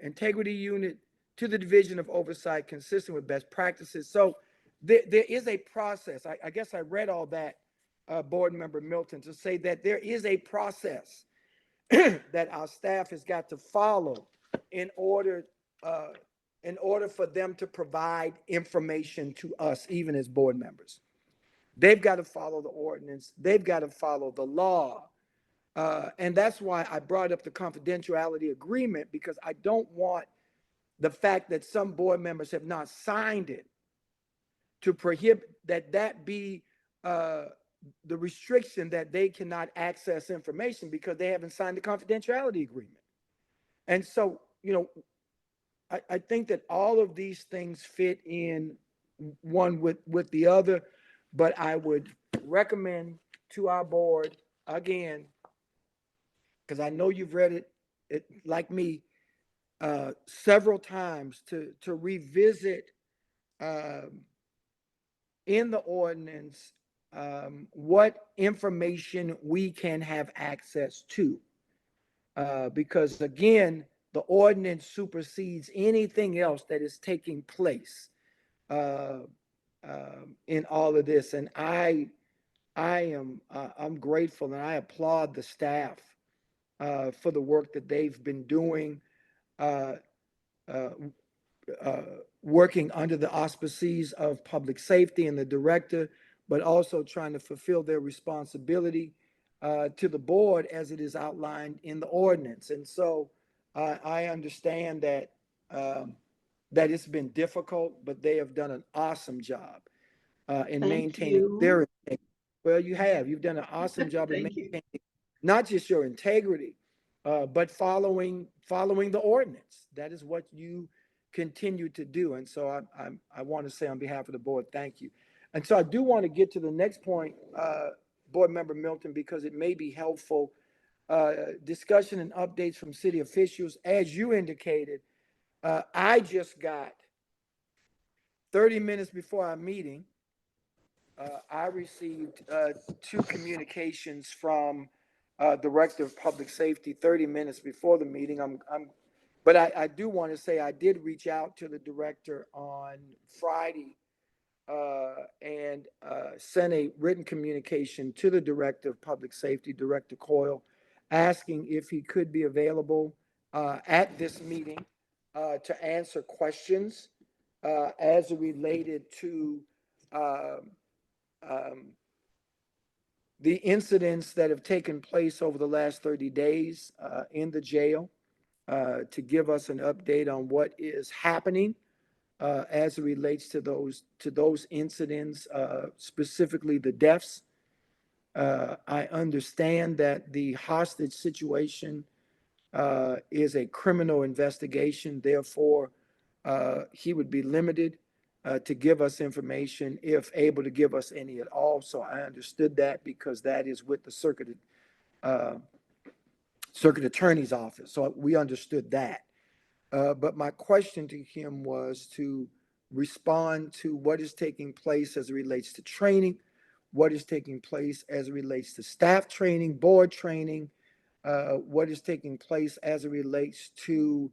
Integrity Unit to the Division of Oversight, consistent with best practices. So there is a process. I guess I read all that, Board Member Milton, to say that there is a process that our staff has got to follow in order for them to provide information to us, even as board members. They've got to follow the ordinance. They've got to follow the law. And that's why I brought up the confidentiality agreement, because I don't want the fact that some board members have not signed it to prohibit that be the restriction that they cannot access information because they haven't signed the confidentiality agreement. And so, I think that all of these things fit in one with the other, but I would recommend to our board, again, because I know you've read it like me, several times, to revisit in the ordinance what information we can have access to. Because again, the ordinance supersedes anything else that is taking place in all of this. And I'm grateful, and I applaud the staff for the work that they've been doing, working under the auspices of public safety and the director, but also trying to fulfill their responsibility to the board as it is outlined in the ordinance. And so I understand that it's been difficult, but they have done an awesome job in Thank maintaining you. their integrity. Well, you've done an awesome job in Thank you. maintaining not just your integrity, but following the ordinance. That is what you continue to do. And so I want to say on behalf of the board, thank you. And so I do want to get to the next point, Board Member Milton, because it may be helpful. Discussion and updates from city officials. As you indicated, I just got 30 minutes before our meeting, I received 2 communications from Director of Public Safety 30 minutes before the meeting. But I do want to say I did reach out to the director on Friday and sent a written communication to the Director of Public Safety, Director Coyle, asking if he could be available at this meeting to answer questions as it related to the incidents that have taken place over the last 30 days in the jail, to give us an update on what is happening as it relates to those incidents, specifically the deaths. I understand that the hostage situation is a criminal investigation. Therefore, he would be limited to give us information, if able to give us any at all. So I understood that, because that is with the circuit attorney's office. So we understood that. But my question to him was to respond to what is taking place as it relates to training, what is taking place as it relates to staff training, board training, what is taking place as it relates to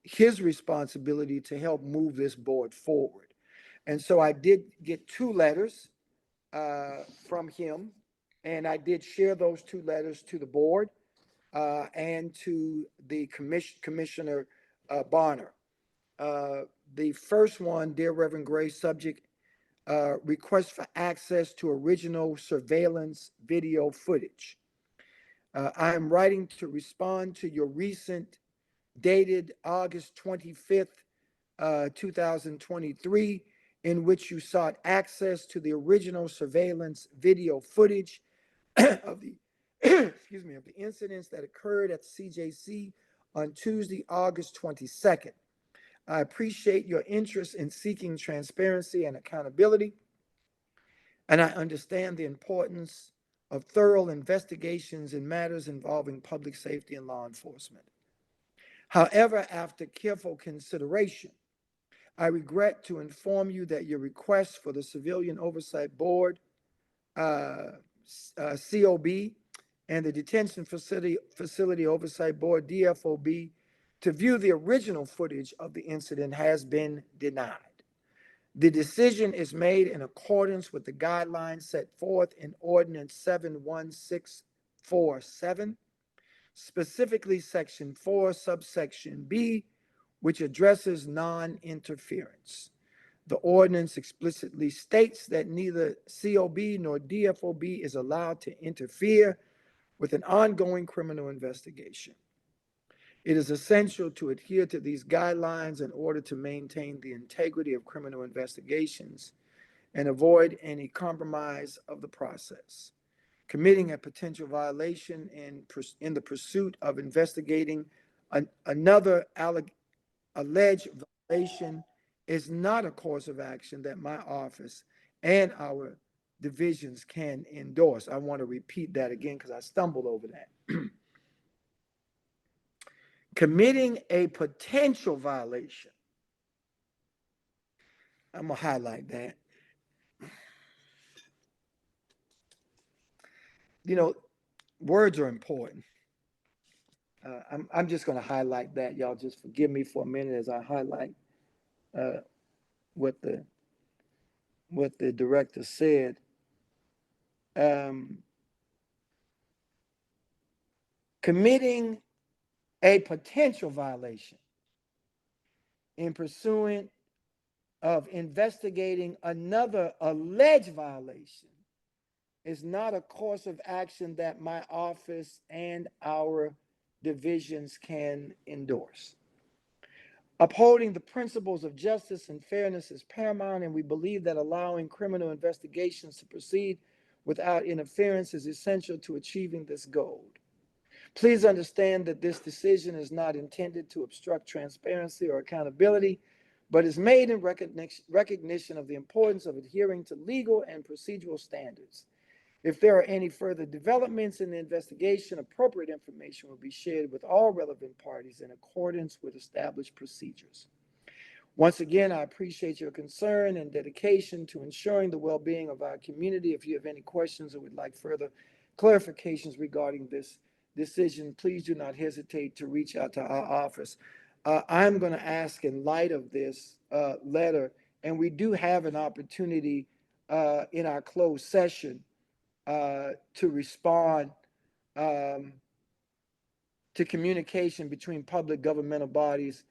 his responsibility to help move this board forward. And so I did get 2 letters from him, and I did share those 2 letters to the board and to the Commissioner Bonner. The first one, dear Reverend Gray, subject, request for access to original surveillance video footage. I am writing to respond to your recent, dated August 25th, 2023, in which you sought access to the original surveillance video footage of the excuse me, of the incidents that occurred at the CJC on Tuesday, August 22nd. I appreciate your interest in seeking transparency and accountability. and I understand the importance of thorough investigations in matters involving public safety and law enforcement. However, after careful consideration, I regret to inform you that your request for the Civilian Oversight Board, COB, and the Detention Facility Oversight Board, DFOB, to view the original footage of the incident has been denied. The decision is made in accordance with the guidelines set forth in Ordinance 71647, specifically Section 4, subsection B, which addresses non-interference. The ordinance explicitly states that neither COB nor DFOB is allowed to interfere with an ongoing criminal investigation. It is essential to adhere to these guidelines in order to maintain the integrity of criminal investigations and avoid any compromise of the process. Committing a potential violation in the pursuit of investigating another alleged violation is not a course of action that my office and our divisions can endorse. I want to repeat that again because I stumbled over that. Committing a potential violation. I'm going to highlight that. You know, words are important. I'm just going to highlight that. Y'all just forgive me for a minute as I highlight what the director said. Committing a potential violation in pursuit of investigating another alleged violation is not a course of action that my office and our divisions can endorse. Upholding the principles of justice and fairness is paramount, and we believe that allowing criminal investigations to proceed without interference is essential to achieving this goal. Please understand that this decision is not intended to obstruct transparency or accountability, but is made in recognition of the importance of adhering to legal and procedural standards. If there are any further developments in the investigation, appropriate information will be shared with all relevant parties in accordance with established procedures. Once again, I appreciate your concern and dedication to ensuring the well-being of our community. If you have any questions or would like further clarifications regarding this decision, please do not hesitate to reach out to our office. I'm going to ask, in light of this letter, and we do have an opportunity in our closed session to respond to communication between public governmental bodies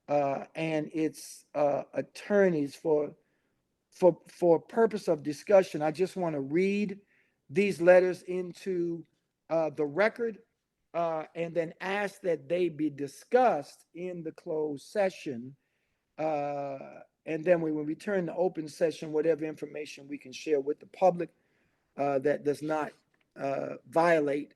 and its attorneys for purpose of discussion. I just want to read these letters into the record and then ask that they be discussed in the closed session. And then when we return to open session, whatever information we can share with the public that does not violate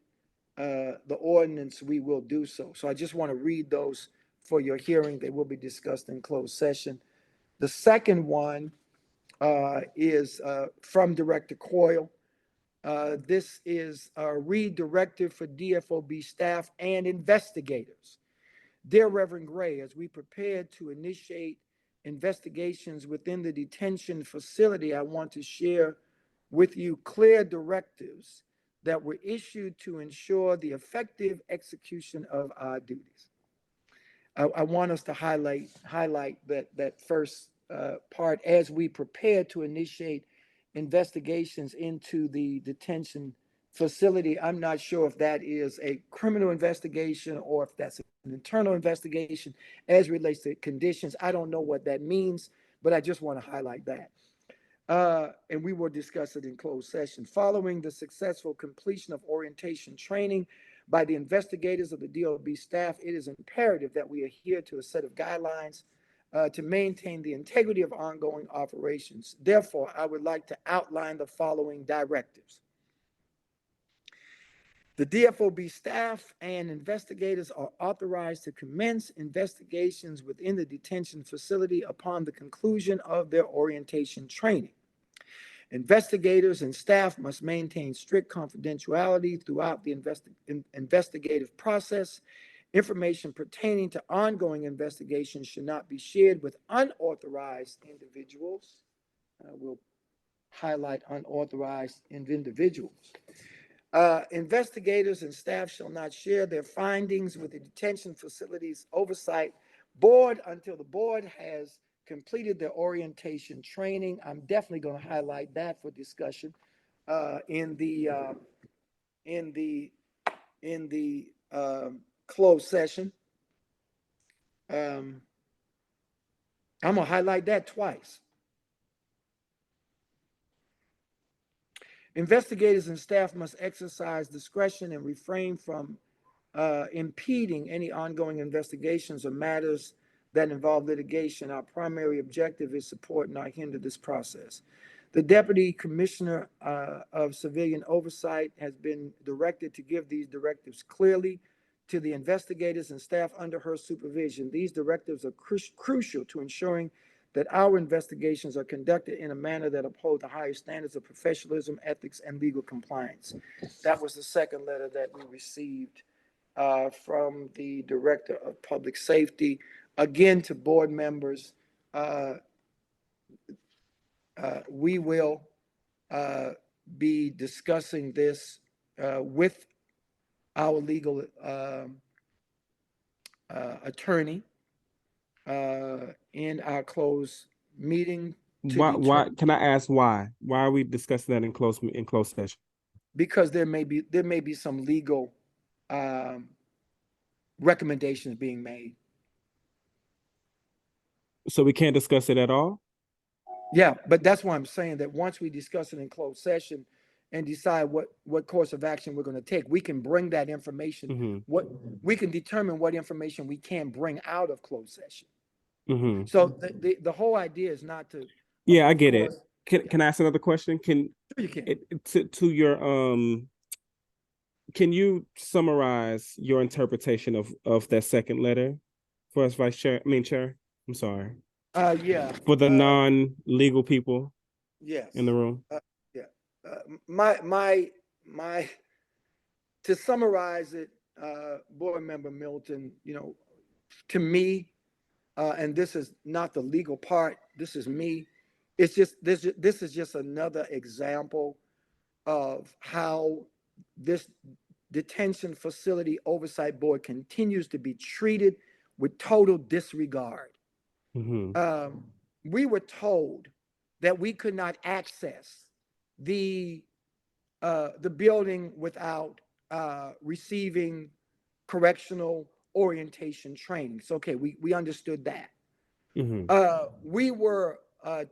the ordinance, we will do so. So I just want to read those for your hearing. They will be discussed in closed session. The second one is from Director Coyle. This is a read directive for DFOB staff and investigators. Dear Reverend Gray, as we prepare to initiate investigations within the detention facility, I want to share with you clear directives that were issued to ensure the effective execution of our duties. I want us to highlight that first part as we prepare to initiate investigations into the detention facility. I'm not sure if that is a criminal investigation or if that's an internal investigation as relates to conditions. I don't know what that means, but I just want to highlight that. And we will discuss it in closed session. Following the successful completion of orientation training by the investigators of the DOB staff, it is imperative that we adhere to a set of guidelines to maintain the integrity of ongoing operations. Therefore, I would like to outline the following directives. The DFOB staff and investigators are authorized to commence investigations within the detention facility upon the conclusion of their orientation training. Investigators and staff must maintain strict confidentiality throughout the investigative process. Information pertaining to ongoing investigations should not be shared with unauthorized individuals. We'll highlight unauthorized individuals. Investigators and staff shall not share their findings with the detention facilities oversight board until the board has completed their orientation training. I'm definitely going to highlight that for discussion in the closed session. I'm going to highlight that twice. Investigators and staff must exercise discretion and refrain from impeding any ongoing investigations or matters that involve litigation. Our primary objective is support, not hinder this process. The Deputy Commissioner of Civilian Oversight has been directed to give these directives clearly to the investigators and staff under her supervision. These directives are crucial to ensuring that our investigations are conducted in a manner that uphold the highest standards of professionalism, ethics, and legal compliance. That was the second letter that we received from the Director of Public Safety. Again, to board members, we will be discussing this with our legal attorney in our closed meeting. Why can I ask why? Why are we discussing that in closed session? Because there may be some legal recommendations being made. So we can't discuss it at all? Yeah, but that's why I'm saying that once we discuss it in closed session and decide what course of action we're going to take, we can bring that information. Mm-hmm. We can determine what information we can bring out of closed session. Mm-hmm. So the whole idea is not to. Yeah, I get it. Can I ask another question? Sure you can. To your can you summarize your interpretation of that second letter for us, Chair? I'm sorry. Yeah. For the non-legal people. Yes. In the room. My to summarize it, Board Member Milton, to me, and this is not the legal part, this is me. It's just this is just another example of how this detention facility oversight board continues to be treated with total disregard. Mm-hmm. We were told that we could not access the building without receiving correctional orientation training. So, okay, we understood that. Mm-hmm. We were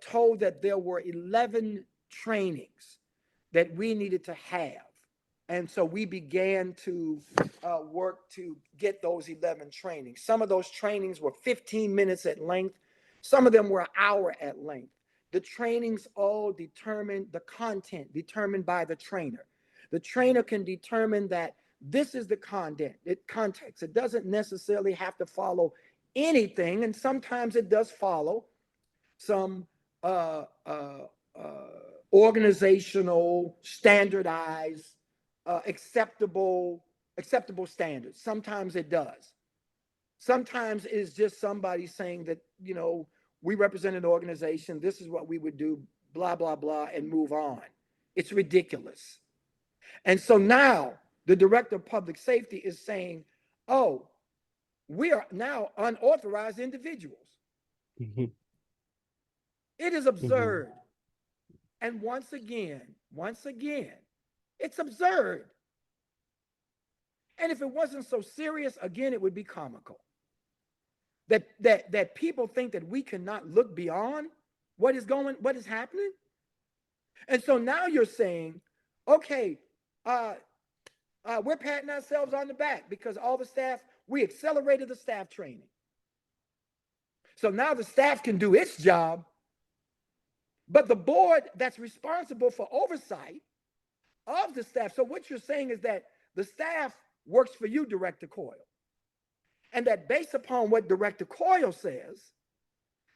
told that there were 11 trainings that we needed to have. And so we began to work to get those 11 trainings. Some of those trainings were 15 minutes at length. Some of them were an hour at length. The trainings all determine the content determined by the trainer. The trainer can determine that this is the context. It doesn't necessarily have to follow anything, and sometimes it does follow some organizational, standardized, acceptable standards. Sometimes it does. Sometimes it's just somebody saying that, we represent an organization, this is what we would do, blah, blah, blah, and move on. It's ridiculous. And so now the Director of Public Safety is saying, oh, we are now unauthorized individuals. Mm-hmm. It is absurd. Mm-hmm. And once again, it's absurd. And if it wasn't so serious, again, it would be comical. That people think that we cannot look beyond what is happening. And so now you're saying, okay, we're patting ourselves on the back because all the staff, we accelerated the staff training. So now the staff can do its job, but the board that's responsible for oversight of the staff. So what you're saying is that the staff works for you, Director Coyle. And that based upon what Director Coyle says,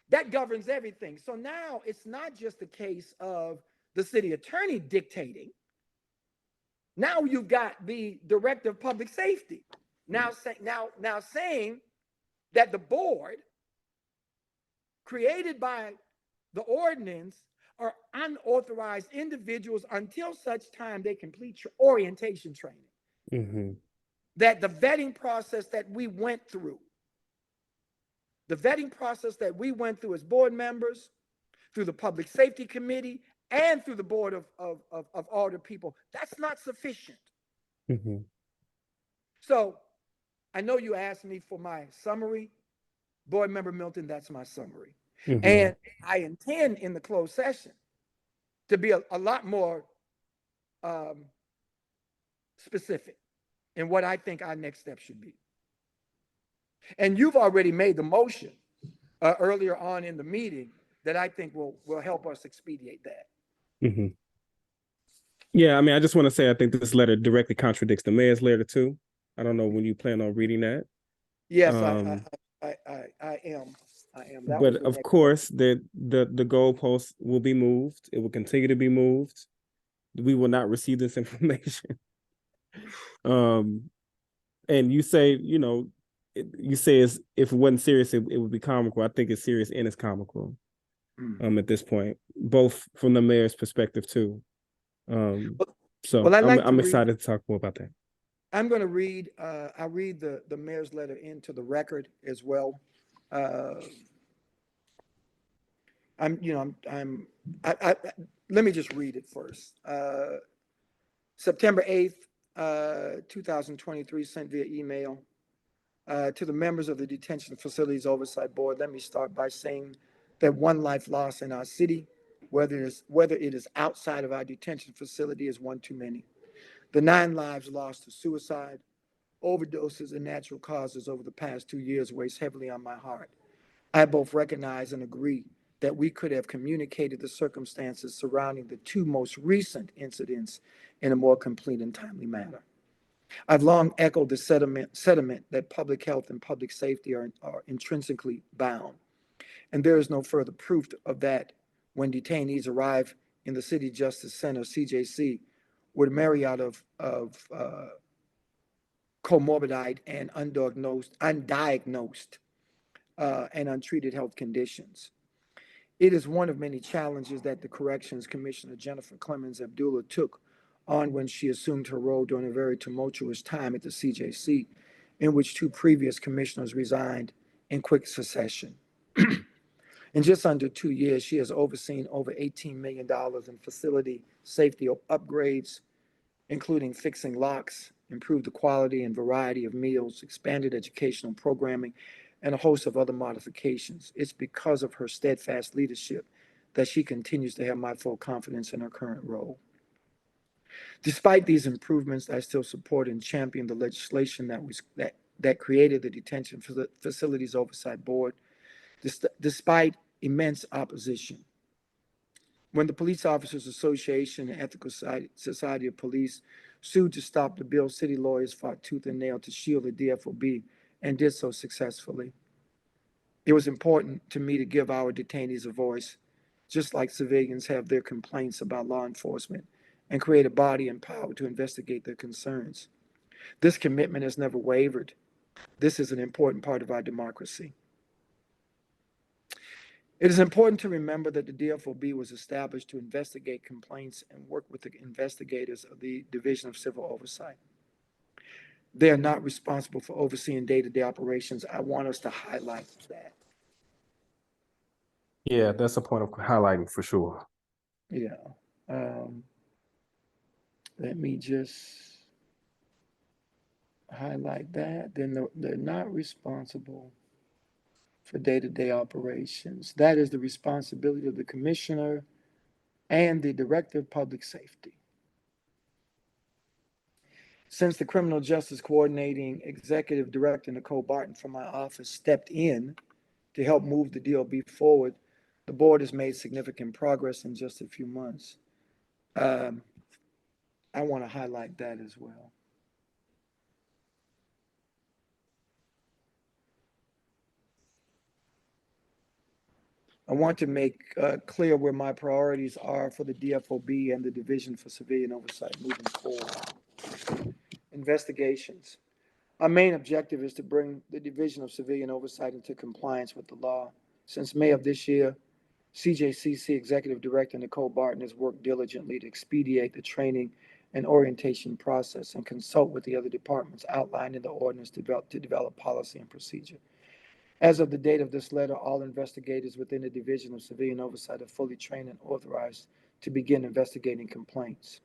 that governs everything. So now it's not just a case of the city attorney dictating. Now you've got the director of public safety now saying that the board created by the ordinance are unauthorized individuals until such time they complete orientation training. Mm-hmm. That the vetting process that we went through as board members, through the public safety committee, and through the board of alder people, that's not sufficient. Mm-hmm. So I know you asked me for my summary. Board Member Milton, that's my summary. Mm-hmm. And I intend in the closed session to be a lot more specific in what I think our next step should be. And you've already made the motion earlier on in the meeting that I think will help us expedite that. Mm-hmm. Yeah, I mean, I just want to say I think this letter directly contradicts the mayor's letter too. I don't know when you plan on reading that. Yes, I am. That but of course, the goalposts will be moved. It will continue to be moved. We will not receive this information. And you say, you say if it wasn't serious, it would be comical. I think it's serious and it's comical. At this point, both from the mayor's perspective too. So I'm excited to talk more about that. I'm going to read. I'll read the mayor's letter into the record as well. Let me just read it first. September 8th, 2023, sent via email to the members of the Detention Facilities Oversight Board. Let me start by saying that one life lost in our city, whether it is outside of our detention facility, is one too many. The 9 lives lost to suicide, overdoses, and natural causes over the past 2 years weighs heavily on my heart. I both recognize and agree that we could have communicated the circumstances surrounding the 2 most recent incidents in a more complete and timely manner. I've long echoed the sentiment that public health and public safety are intrinsically bound, and there is no further proof of that when detainees arrive in the City Justice Center, CJC, with a myriad of comorbid and undiagnosed and untreated health conditions. It is one of many challenges that the Corrections Commissioner, Jennifer Clemens Abdullah, took on when she assumed her role during a very tumultuous time at the CJC, in which 2 previous commissioners resigned in quick succession. In just under 2 years, she has overseen over $18 million in facility safety upgrades, including fixing locks, improved the quality and variety of meals, expanded educational programming, and a host of other modifications. It's because of her steadfast leadership that she continues to have my full confidence in her current role. Despite these improvements, I still support and champion the legislation that created the Detention Facilities Oversight Board, despite immense opposition. When the Police Officers Association and Ethical Society of Police sued to stop the bill, city lawyers fought tooth and nail to shield the DFOB and did so successfully. It was important to me to give our detainees a voice, just like civilians have their complaints about law enforcement, and create a body empowered to investigate their concerns. This commitment has never wavered. This is an important part of our democracy. It is important to remember that the DFOB was established to investigate complaints and work with the investigators of the Division of Civil Oversight. They are not responsible for overseeing day-to-day operations. I want us to highlight that. Yeah, that's a point of highlighting for sure. Yeah. Let me just highlight that. They're not responsible for day-to-day operations. That is the responsibility of the commissioner and the director of public safety. Since the criminal justice coordinating executive director, Nicole Barton from my office, stepped in to help move the DOB forward, the board has made significant progress in just a few months. I want to highlight that as well. I want to make clear where my priorities are for the DFOB and the Division for Civilian Oversight moving forward. Investigations. Our main objective is to bring the Division of Civilian Oversight into compliance with the law. Since May of this year, CJCC Executive Director Nicole Barton has worked diligently to expedite the training and orientation process and consult with the other departments outlined in the ordinance to develop policy and procedure. As of the date of this letter, all investigators within the Division of Civilian Oversight are fully trained and authorized to begin investigating complaints.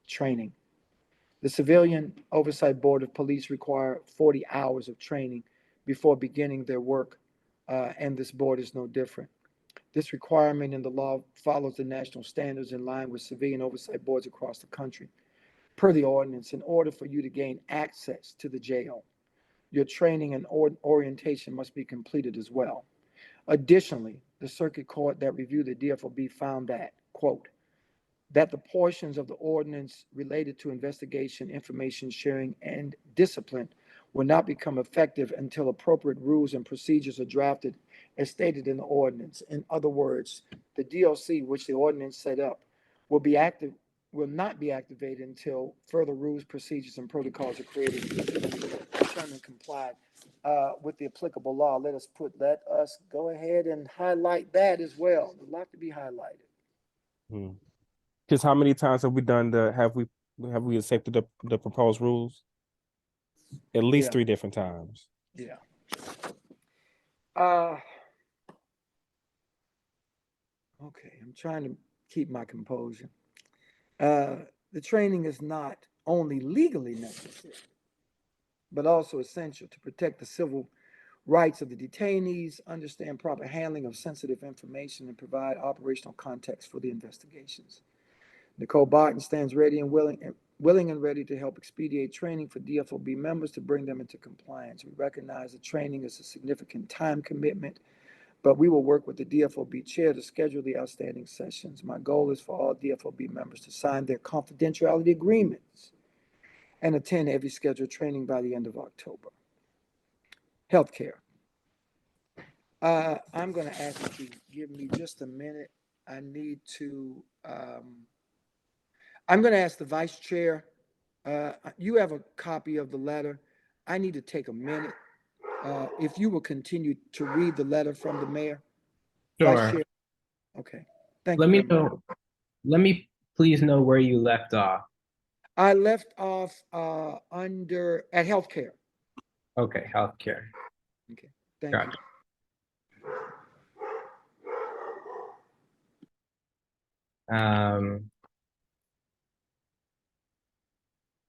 Training. The Civilian Oversight Board of Police require 40 hours of training before beginning their work, and this board is no different. This requirement in the law follows the national standards in line with civilian oversight boards across the country. Per the ordinance, in order for you to gain access to the jail, your training and orientation must be completed as well. Additionally, the circuit court that reviewed the DFOB found that, quote, that the portions of the ordinance related to investigation, information sharing, and discipline will not become effective until appropriate rules and procedures are drafted as stated in the ordinance. In other words, the DOC, which the ordinance set up, will not be activated until further rules, procedures, and protocols are created, determined, and complied with the applicable law. Let us go ahead and highlight that as well. There's a lot to be highlighted. Just how many times have we done have we accepted the proposed rules? At least 3 different times. Yeah. Okay, I'm trying to keep my composure. The training is not only legally necessary, but also essential to protect the civil rights of the detainees, understand proper handling of sensitive information, and provide operational context for the investigations. Nicole Barton stands ready and willing and ready to help expedite training for DFOB members to bring them into compliance. We recognize that training is a significant time commitment, but we will work with the DFOB chair to schedule the outstanding sessions. My goal is for all DFOB members to sign their confidentiality agreements and attend every scheduled training by the end of October. Healthcare. I'm going to ask you to give me just a minute. I need to, I'm going to ask the vice chair. You have a copy of the letter. I need to take a minute. If you will continue to read the letter from the mayor. Vice Sure. chair. Okay. Thank Let you me very much. know. Let me please know where you left off. I left off at healthcare. Okay, healthcare. Okay. Thank Gotcha.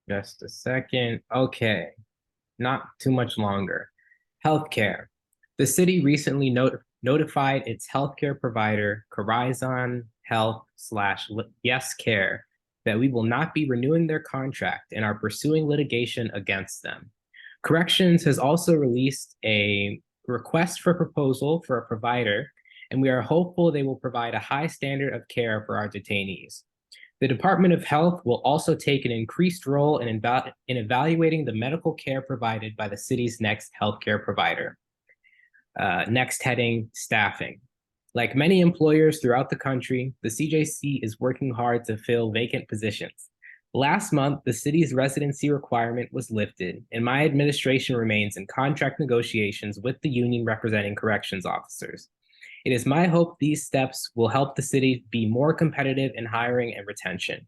Just a second. Okay, not too much longer. Healthcare. The city recently notified its healthcare provider, Corizon Health / Yes Care, that we will not be renewing their contract and are pursuing litigation against them. Corrections has also released a request for proposal for a provider, and we are hopeful they will provide a high standard of care for our detainees. The Department of Health will also take an increased role in evaluating the medical care provided by the city's next healthcare provider. Next heading, staffing. Like many employers throughout the country, the CJC is working hard to fill vacant positions. Last month, the city's residency requirement was lifted, and my administration remains in contract negotiations with the union representing corrections officers. It is my hope these steps will help the city be more competitive in hiring and retention.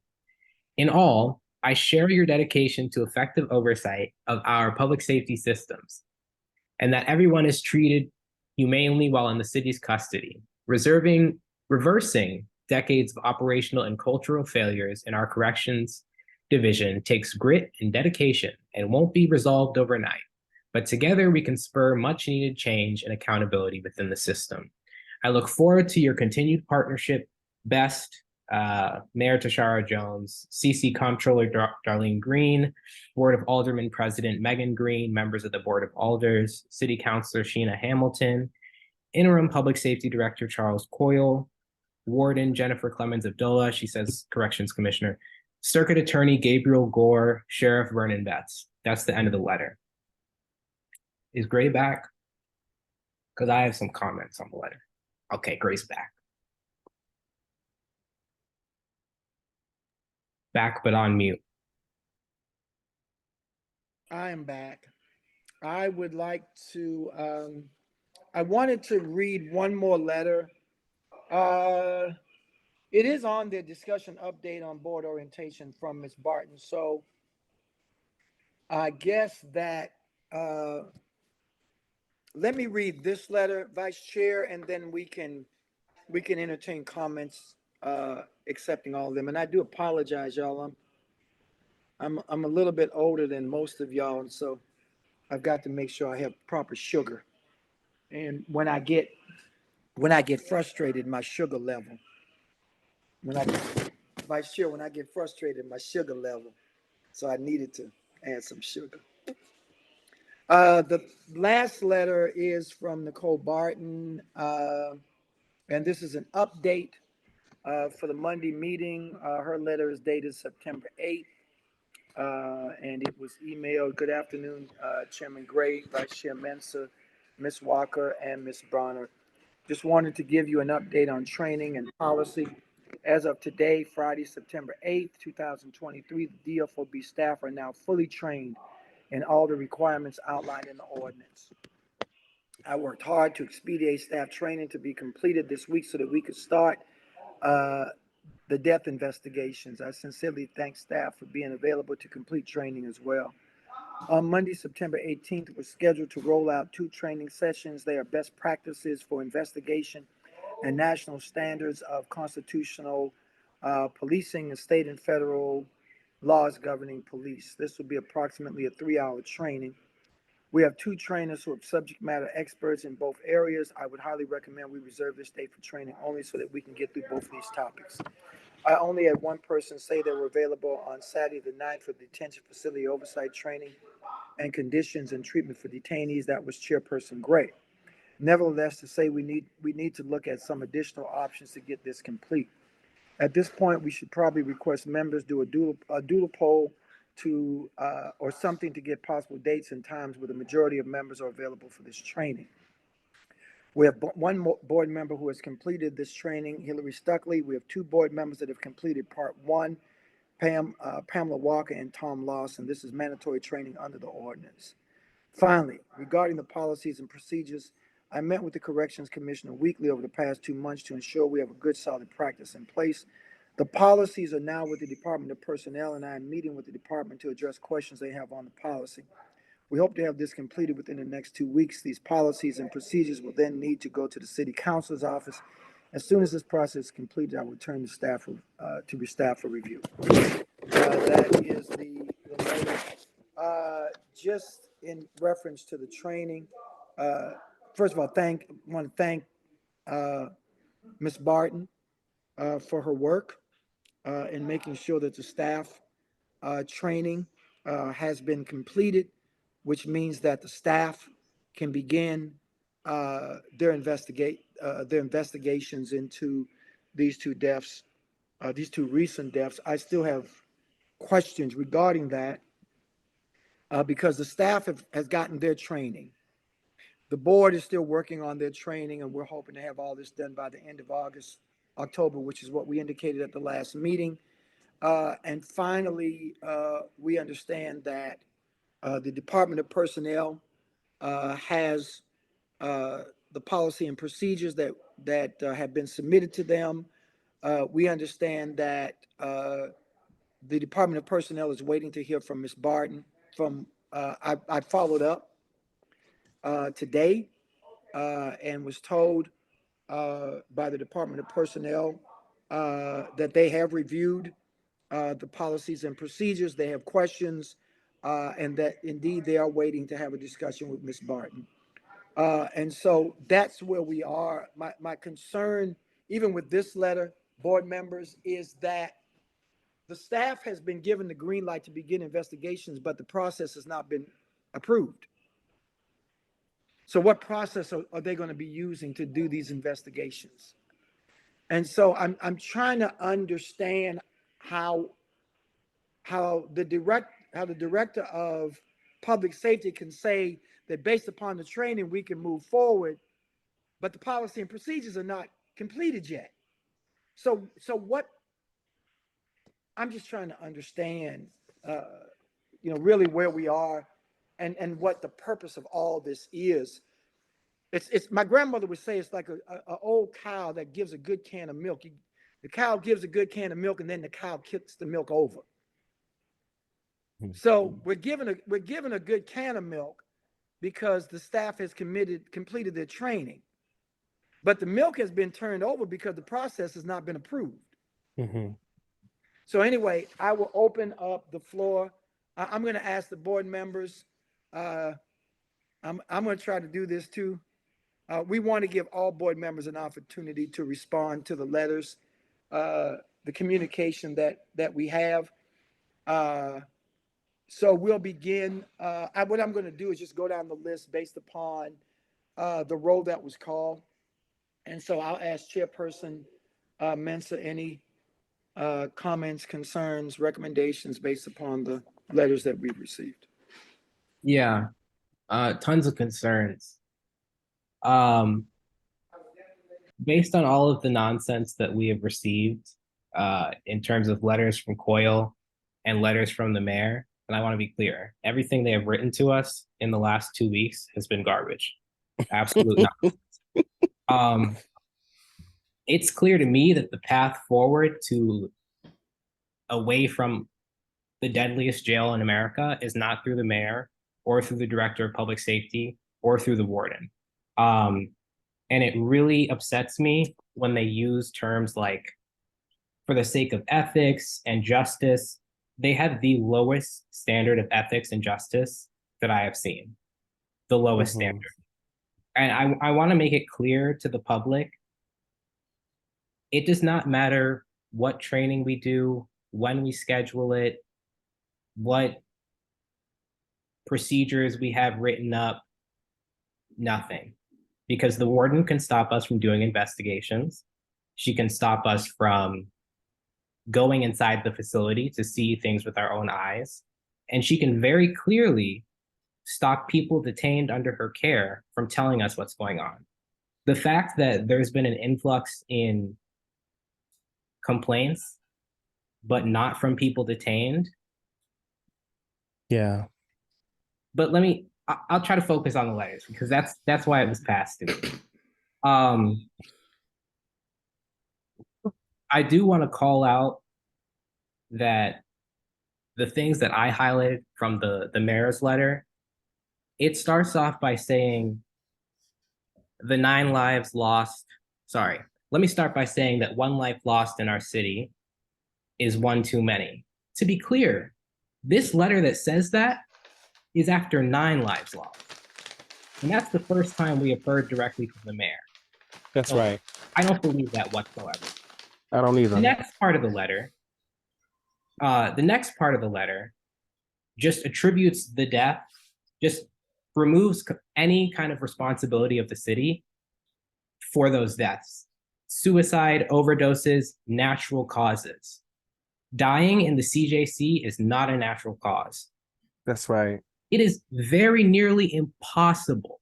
In all, I share your dedication to effective oversight of our public safety systems, and that everyone is treated humanely while in the city's custody. Reversing decades of operational and cultural failures in our corrections division takes grit and dedication and won't be resolved overnight. But together we can spur much needed change and accountability within the system. I look forward to your continued partnership. Best, Mayor Tashara Jones, CC Comptroller Darlene Green, Board of Aldermen President Megan Green, members of the Board of Alders, City Councilor Sheena Hamilton, Interim Public Safety Director Charles Coyle, Warden Jennifer Clemens Abdullah, she says Corrections Commissioner, Circuit Attorney Gabriel Gore, Sheriff Vernon Betts. That's the end of the letter. Is Gray back? Because I have some comments on the letter. Okay, Grace back. Back, but on mute. I am back. I would like to, I wanted to read one more letter. It is on the discussion update on board orientation from Ms. Barton. So I guess that, let me read this letter, Vice Chair, and then we can entertain comments, accepting all of them. And I do apologize, y'all. I'm a little bit older than most of y'all, and so I've got to make sure I have proper sugar. And when I get frustrated, my sugar level, when I Vice Chair, when I get frustrated, my sugar level. So I needed to add some sugar. The last letter is from Nicole Barton, and this is an update for the Monday meeting. Her letter is dated September 8th, and it was emailed. Good afternoon, Chairman Gray, Vice Chair Mensa, Ms. Walker, and Ms. Bronner. Just wanted to give you an update on training and policy. As of today, Friday, September 8th, 2023, the DFOB staff are now fully trained in all the requirements outlined in the ordinance. I worked hard to expedite staff training to be completed this week so that we could start the death investigations. I sincerely thank staff for being available to complete training as well. On Monday, September 18th, we're scheduled to roll out 2 training sessions. They are best practices for investigation and national standards of constitutional policing and state and federal laws governing police. This will be approximately a 3-hour training. We have 2 trainers who are subject matter experts in both areas. I would highly recommend we reserve this date for training only so that we can get through both of these topics. I only had one person say they were available on Saturday the 9th for detention facility oversight training and conditions and treatment for detainees. That was Chairperson Gray. Nevertheless, to say we need to look at some additional options to get this complete. At this point, we should probably request members do a doodle poll to or something to get possible dates and times where the majority of members are available for this training. We have one board member who has completed this training, Hillary Stuckley. We have 2 board members that have completed part 1, Pamela Walker and Tom Lawson. This is mandatory training under the ordinance. Finally, regarding the policies and procedures, I met with the Corrections Commissioner weekly over the past 2 months to ensure we have a good, solid practice in place. The policies are now with the Department of Personnel, and I am meeting with the department to address questions they have on the policy. We hope to have this completed within the next 2 weeks. These policies and procedures will then need to go to the City Council's office. As soon as this process is completed, I will return to staff for review. That is the letter. Just in reference to the training, first of all, I want to thank Ms. Barton for her work in making sure that the staff training has been completed, which means that the staff can begin their investigations into these 2 deaths, these 2 recent deaths. I still have questions regarding that because the staff has gotten their training. The board is still working on their training, and we're hoping to have all this done by the end of October, which is what we indicated at the last meeting. And finally, we understand that the Department of Personnel has the policy and procedures that have been submitted to them. We understand that the Department of Personnel is waiting to hear from Ms. Barton. I followed up today and was told by the Department of Personnel that they have reviewed the policies and procedures. They have questions, and that indeed they are waiting to have a discussion with Ms. Barton. And so that's where we are. My concern, even with this letter, board members, is that the staff has been given the green light to begin investigations, but the process has not been approved. So what process are they going to be using to do these investigations? And so I'm trying to understand how the director of public safety can say that based upon the training we can move forward, but the policy and procedures are not completed yet. So what, I'm just trying to understand, really where we are and what the purpose of all this is. It's my grandmother would say it's like a old cow that gives a good can of milk. The cow gives a good can of milk, and then the cow kicks the milk over. So we're given a good can of milk because the staff has completed their training, but the milk has been turned over because the process has not been approved. Mm-hmm. So anyway, I will open up the floor. I'm going to ask the board members. I'm going to try to do this too. We want to give all board members an opportunity to respond to the letters, the communication that we have. So we'll begin. What I'm going to do is just go down the list based upon the roll that was called. And so I'll ask Chairperson Mensah any comments, concerns, recommendations based upon the letters that we've received. Yeah, tons of concerns. Based on all of the nonsense that we have received, in terms of letters from Coyle and letters from the mayor, and I want to be clear, everything they have written to us in the last 2 weeks has been garbage. Absolute nonsense. It's clear to me that the path forward to away from the deadliest jail in America is not through the mayor or through the director of public safety or through the warden. And it really upsets me when they use terms like, for the sake of ethics and justice. They have the lowest standard of ethics and justice that I have seen, the lowest standard. And I want to make it clear to the public, it does not matter what training we do, when we schedule it, what procedures we have written up, nothing. Because the warden can stop us from doing investigations. She can stop us from going inside the facility to see things with our own eyes. And she can very clearly stop people detained under her care from telling us what's going on. The fact that there's been an influx in complaints, but not from people detained. Yeah. But I'll try to focus on the letters because that's why it was passed to me. I do want to call out that the things that I highlighted from the mayor's letter, it starts off by saying the 9 lives lost. Sorry, let me start by saying that 1 life lost in our city is 1 too many. To be clear, this letter that says that is after 9 lives lost. And that's the first time we have heard directly from the mayor. That's right. I don't believe that whatsoever. I don't either. The next part of the letter just attributes the death, just removes any kind of responsibility of the city for those deaths. Suicide, overdoses, natural causes. Dying in the CJC is not a natural cause. That's right. It is very nearly impossible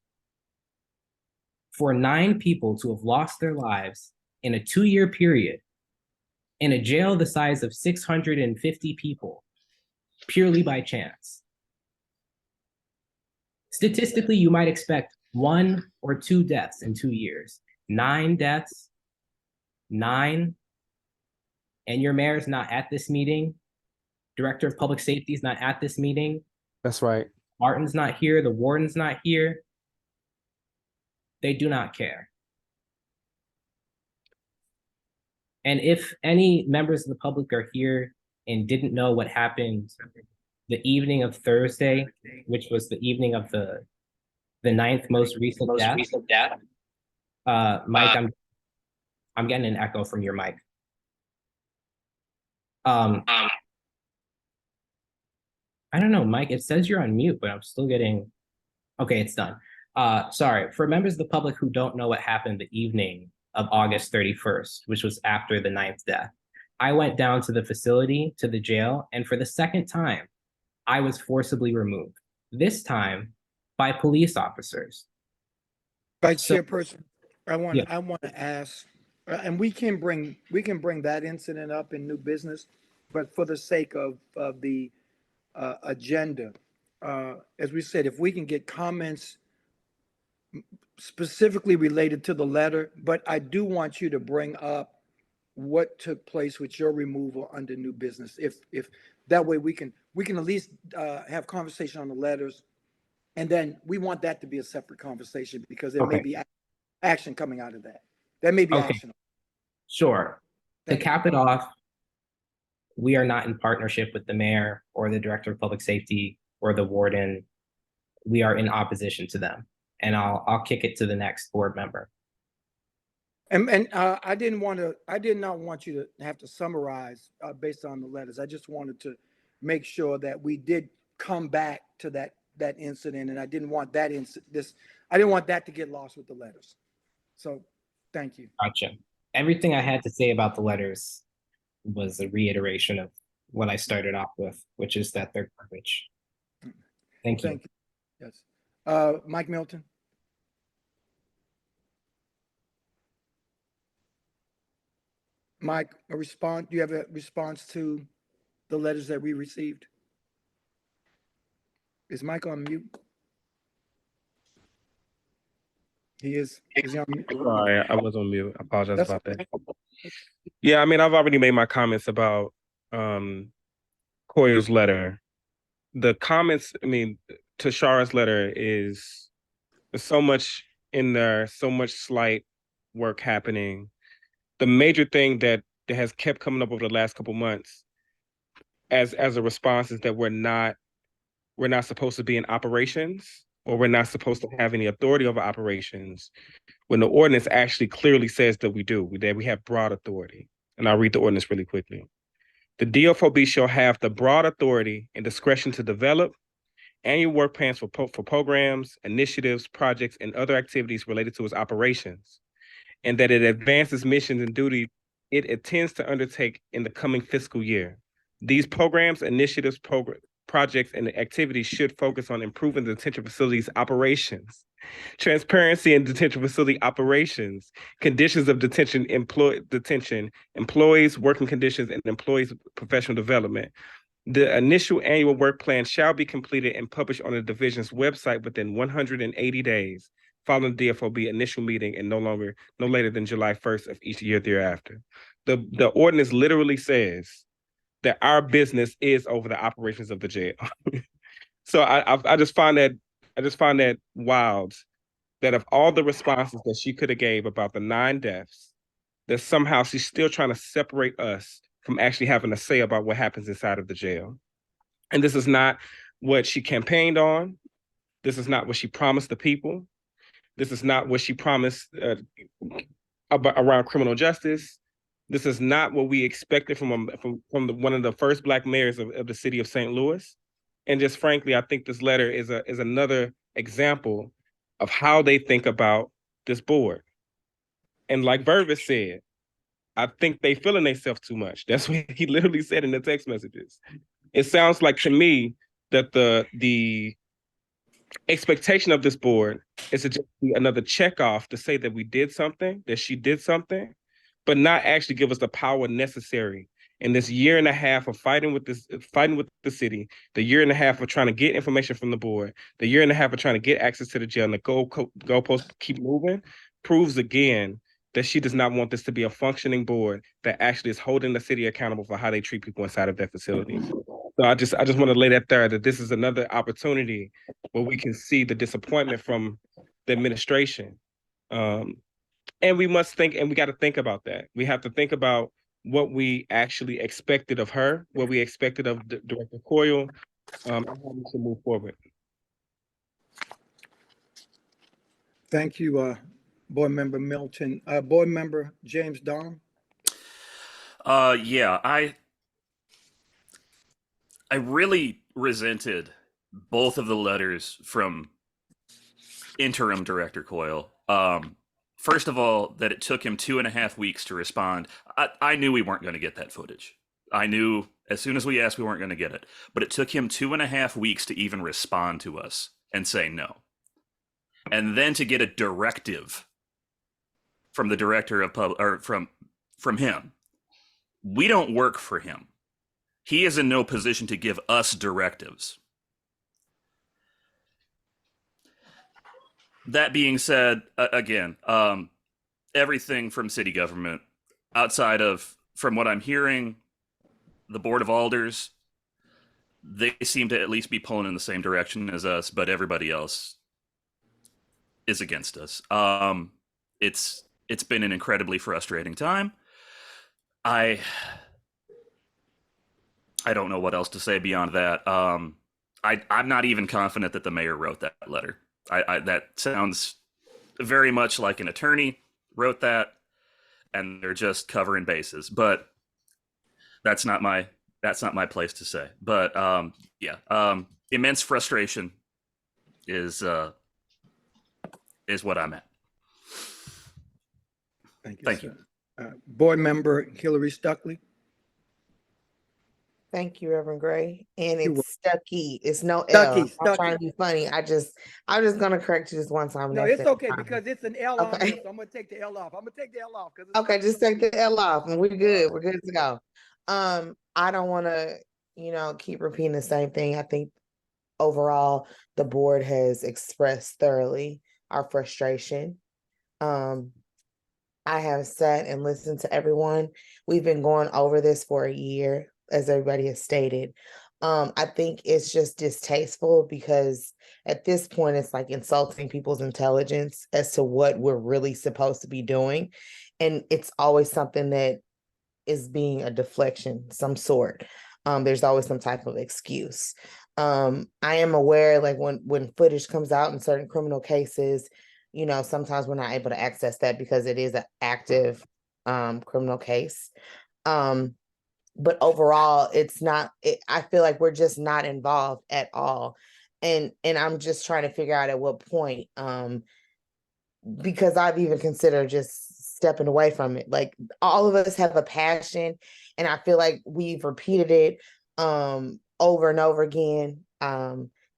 for 9 people to have lost their lives in a 2-year period in a jail the size of 650 people purely by chance. Statistically, you might expect 1 or 2 deaths in 2 years. 9 deaths, 9, and your mayor's not at this meeting. Director of Public Safety is not at this meeting. That's right. Martin's not here. The warden's not here. They do not care. And if any members of the public are here and didn't know what happened the evening of Thursday, which was the evening of the 9th most recent death, Mike, I'm getting an echo from your mic. I don't know, Mike, it says you're on mute, but I'm still getting, okay, it's done. Sorry, for members of the public who don't know what happened the evening of August 31st, which was after the 9th death, I went down to the facility, to the jail, and for the second time, I was forcibly removed. This time by police officers. By Chairperson. Yeah. I want to ask, and we can bring that incident up in new business, but for the sake of the agenda, as we said, if we can get comments specifically related to the letter, but I do want you to bring up what took place with your removal under new business. If that way we can at least have conversation on the letters, and then we want that to be a separate conversation because there may Okay. be action coming out of that. That may be Okay. actionable. Sure. To Thank you. cap it off, we are not in partnership with the mayor or the director of public safety or the warden. We are in opposition to them. And I'll kick it to the next board member. And I did not want you to have to summarize based on the letters. I just wanted to make sure that we did come back to that incident, and I didn't want that I didn't want that to get lost with the letters. So, thank you. Gotcha. Everything I had to say about the letters was a reiteration of what I started off with, which is that they're garbage. Thank you. Thank you. Yes. Mike Milton. Mike, a response? Do you have a response to the letters that we received? Is Mike on mute? He is. Is he on mute? Sorry, I was on mute. I apologize That's about okay. that. Yeah, I mean, I've already made my comments about Koya's letter. The comments, I mean, to Shara's letter is there's so much in there, so much slight work happening. The major thing that has kept coming up over the last couple months as a response is that we're not supposed to be in operations, or we're not supposed to have any authority over operations, when the ordinance actually clearly says that we do, that we have broad authority. And I'll read the ordinance really quickly. The DFOB shall have the broad authority and discretion to develop annual work plans for programs, initiatives, projects, and other activities related to its operations, and that it advances missions and duty it intends to undertake in the coming fiscal year. These programs, initiatives, projects, and activities should focus on improving the detention facilities operations, transparency in detention facility operations, conditions of detention, employees, working conditions, and employees' professional development. The initial annual work plan shall be completed and published on the division's website within 180 days following the DFOB initial meeting and no later than July 1st of each year thereafter. The ordinance literally says that our business is over the operations of the jail. So I just find that wild, that of all the responses that she could have gave about the 9 deaths, that somehow she's still trying to separate us from actually having a say about what happens inside of the jail. And this is not what she campaigned on. This is not what she promised the people. This is not what she promised around criminal justice. This is not what we expected from one of the first Black mayors of the city of St. Louis. And just frankly, I think this letter is another example of how they think about this board. And like Vervis said, I think they feeling themselves too much. That's what he literally said in the text messages. It sounds like to me that the expectation of this board is to just be another check off to say that we did something, that she did something, but not actually give us the power necessary in this year and a half of fighting with the city, the year and a half of trying to get information from the board, the year and a half of trying to get access to the jail, and the goalposts keep moving, proves again that she does not want this to be a functioning board that actually is holding the city accountable for how they treat people inside of their facilities. So I just want to lay that there, that this is another opportunity where we can see the disappointment from the administration. And we must think, and we got to think about that. We have to think about what we actually expected of her, what we expected of Director Coyle, and how we should move forward. Thank you, Board Member Milton. Board Member James Dom. Yeah, I really resented both of the letters from interim Director Coyle. First of all, that it took him 2.5 weeks to respond. I knew we weren't going to get that footage. I knew as soon as we asked, we weren't going to get it. But it took him 2.5 weeks to even respond to us and say no. And then to get a directive from the director of or from him. We don't work for him. He is in no position to give us directives. That being said, again, everything from city government, outside of, from what I'm hearing, the Board of Alders, they seem to at least be pulling in the same direction as us, but everybody else is against us. It's been an incredibly frustrating time. I don't know what else to say beyond that. I'm not even confident that the mayor wrote that letter. That sounds very much like an attorney wrote that, and they're just covering bases. But that's not my place to say. But immense frustration is what I'm at. Thank you. Thank sir. Board Member Hillary Stuckley. Thank you, Reverend Gray. And You're it's Stucky. It's no L. Stucky, I'm trying to Stucky. be funny. I'm just gonna correct you just one time. No, that's it's it. okay because it's an L on Okay. there, so I'm gonna take the L off. I'm gonna take the L off because Okay, just take the L off and we're good. We're good to go. I don't want to, keep repeating the same thing. I think overall the board has expressed thoroughly our frustration. I have sat and listened to everyone. We've been going over this for a year, as everybody has stated. I think it's just distasteful because at this point it's like insulting people's intelligence as to what we're really supposed to be doing. And it's always something that is being a deflection, some sort. There's always some type of excuse. I am aware, like when footage comes out in certain criminal cases, sometimes we're not able to access that because it is an active criminal case. But overall, it's not. I feel like we're just not involved at all, and I'm just trying to figure out at what point. Because I've even considered just stepping away from it. Like all of us have a passion, and I feel like we've repeated it over and over again.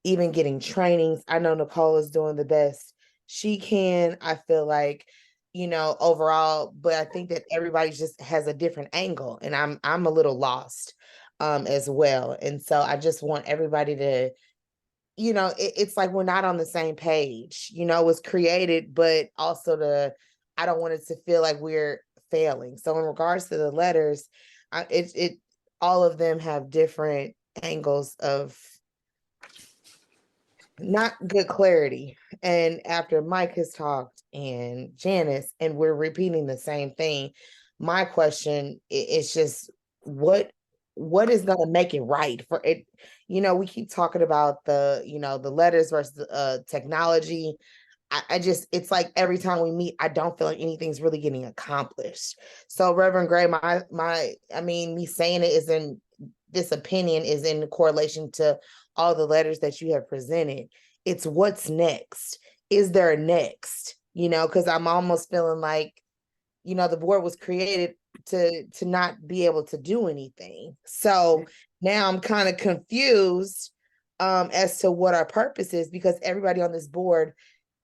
Even getting trainings. I know Nicole is doing the best she can. I feel like, overall, but I think that everybody just has a different angle, and I'm a little lost as well. And so I just want everybody to, it's like we're not on the same page. It was created, but also I don't want it to feel like we're failing. So in regards to the letters, all of them have different angles of not good clarity. And after Mike has talked and Janice, and we're repeating the same thing, my question is just what is going to make it right for it? We keep talking about the letters versus technology. I just, it's like every time we meet, I don't feel like anything's really getting accomplished. So Reverend Gray, me saying it is in this opinion is in correlation to all the letters that you have presented. It's what's next. Is there a next? Because I'm almost feeling like, the board was created to not be able to do anything. So now I'm kind of confused as to what our purpose is, because everybody on this board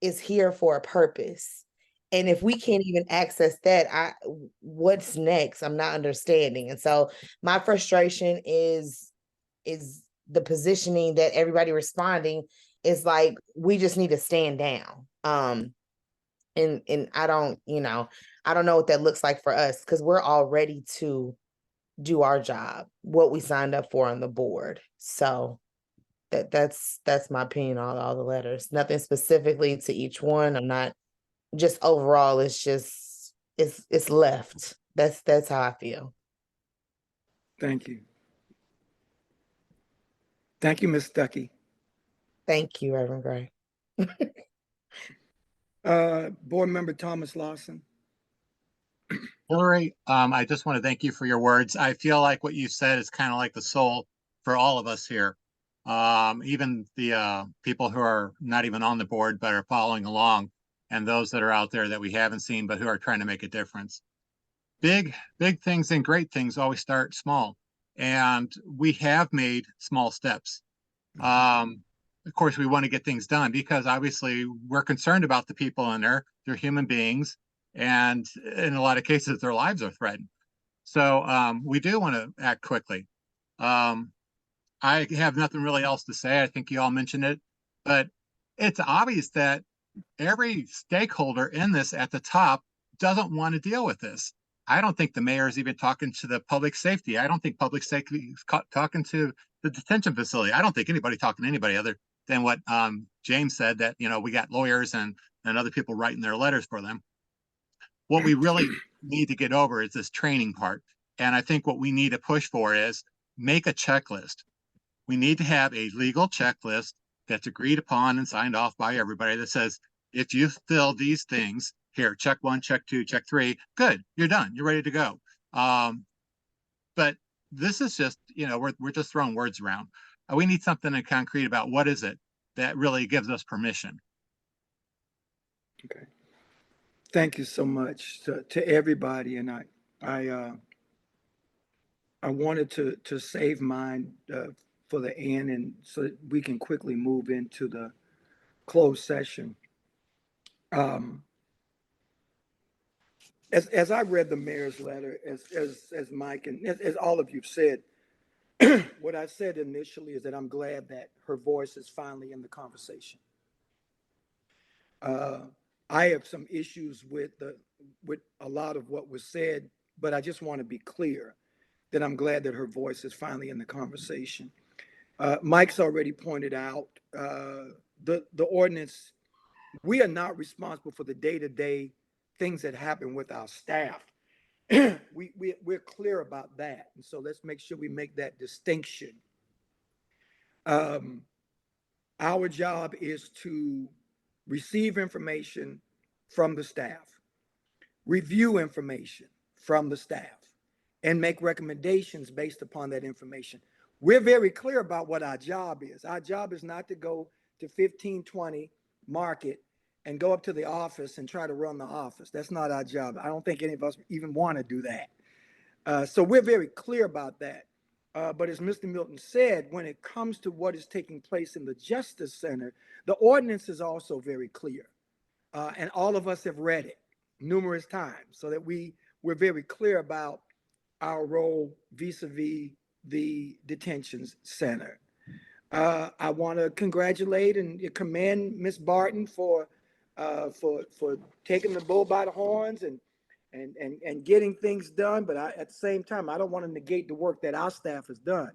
is here for a purpose. And if we can't even access that, what's next? I'm not understanding. And so my frustration is the positioning that everybody responding is like, we just need to stand down. And I don't know what that looks like for us, because we're all ready to do our job, what we signed up for on the board. So that's my opinion on all the letters. Nothing specifically to each one. I'm not, just overall, it's just it's left. That's how I feel. Thank you. Thank you, Ms. Stuckey. Thank you, Reverend Gray. Board Member Thomas Lawson. Hillary, I just want to thank you for your words. I feel like what you said is kind of like the soul for all of us here. Even the people who are not even on the board but are following along, and those that are out there that we haven't seen but who are trying to make a difference. Big things and great things always start small, and we have made small steps. Of course, we want to get things done because obviously we're concerned about the people in there. They're human beings, and in a lot of cases, their lives are threatened. So we do want to act quickly. I have nothing really else to say. I think you all mentioned it, but it's obvious that every stakeholder in this at the top doesn't want to deal with this. I don't think the mayor is even talking to the public safety. I don't think public safety is talking to the detention facility. I don't think anybody talking to anybody other than what James said, that, you know, we got lawyers and other people writing their letters for them. What we really need to get over is this training part. And I think what we need to push for is make a checklist. We need to have a legal checklist that's agreed upon and signed off by everybody that says, if you fill these things, here, check 1, check 2, check 3, good, you're done, you're ready to go. But this is just, you know, we're just throwing words around. We need something in concrete about what is it that really gives us permission. Okay. Thank you so much to everybody. And I wanted to save mine for the end, and so that we can quickly move into the closed session. As I read the mayor's letter, as Mike and as all of you've said, what I said initially is that I'm glad that her voice is finally in the conversation. I have some issues with a lot of what was said, but I just want to be clear that I'm glad that her voice is finally in the conversation. Mike's already pointed out the ordinance. We are not responsible for the day-to-day things that happen with our staff. We're clear about that, and so let's make sure we make that distinction. Our job is to receive information from the staff, review information from the staff, and make recommendations based upon that information. We're very clear about what our job is. Our job is not to go to 1520 Market and go up to the office and try to run the office. That's not our job. I don't think any of us even want to do that. So we're very clear about that. But as Mr. Milton said, when it comes to what is taking place in the Justice Center, the ordinance is also very clear. And all of us have read it numerous times, so that we're very clear about our role vis-a-vis the detention center. I want to congratulate and commend Ms. Barton for taking the bull by the horns and getting things done. But at the same time, I don't want to negate the work that our staff has done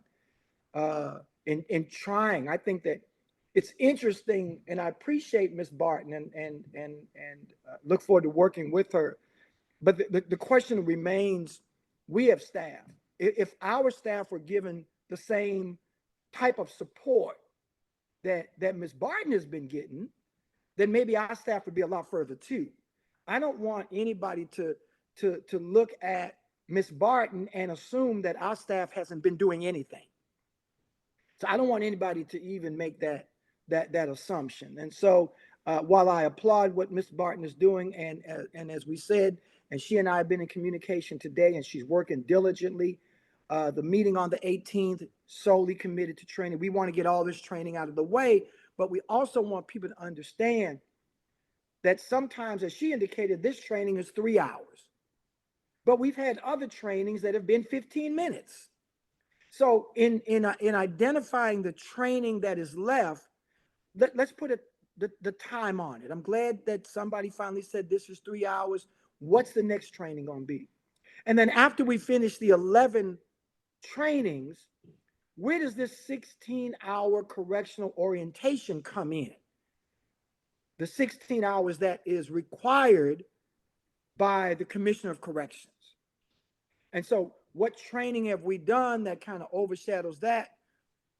in trying. I think that it's interesting, and I appreciate Ms. Barton and look forward to working with her. But the question remains: we have staff. If our staff were given the same type of support that Ms. Barton has been getting, then maybe our staff would be a lot further too. I don't want anybody to look at Ms. Barton and assume that our staff hasn't been doing anything. So I don't want anybody to even make that assumption. And so while I applaud what Ms. Barton is doing, and as we said, and she and I have been in communication today, and she's working diligently. The meeting on the 18th, solely committed to training. We want to get all this training out of the way, but we also want people to understand that sometimes, as she indicated, this training is 3 hours. But we've had other trainings that have been 15 minutes. So in identifying the training that is left, let's put the time on it. I'm glad that somebody finally said this is 3 hours. What's the next training going to be? And then after we finish the 11 trainings, where does this 16-hour correctional orientation come in? The 16 hours that is required by the Commissioner of Corrections. And so what training have we done that kind of overshadows that?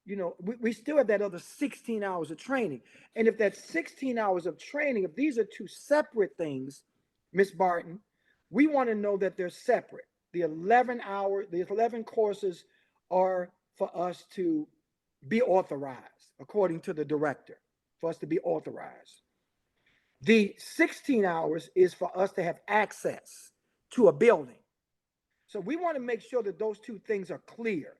You know, we still have that other 16 hours of training. And if that's 16 hours of training, if these are two separate things, Ms. Barton, we want to know that they're separate. The 11 courses are for us to be authorized, according to the director, for us to be authorized. The 16 hours is for us to have access to a building. So we want to make sure that those two things are clear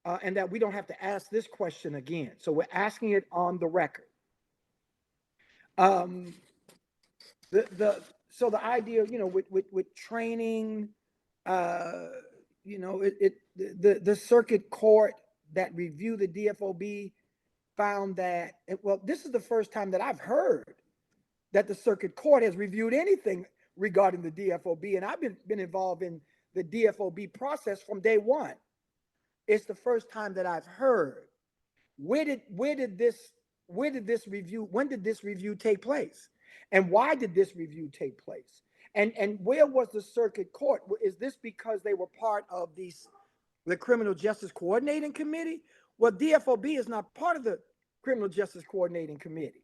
and that we don't have to ask this question again. So we're asking it on the record. The so the idea, with training, the circuit court that reviewed the DFOB found that, well, this is the first time that I've heard that the circuit court has reviewed anything regarding the DFOB, and I've been involved in the DFOB process from day one. It's the first time that I've heard. When did this review take place? And why did this review take place? And where was the circuit court? Is this because they were part of the Criminal Justice Coordinating Committee? Well, DFOB is not part of the Criminal Justice Coordinating Committee,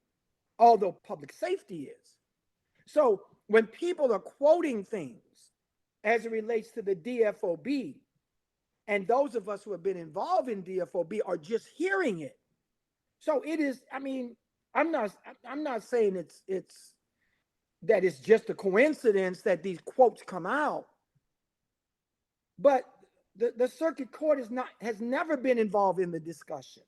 although public safety is. So when people are quoting things as it relates to the DFOB, and those of us who have been involved in DFOB are just hearing it. So it is, I'm not saying it's that it's just a coincidence that these quotes come out, but the circuit court has never been involved in the discussion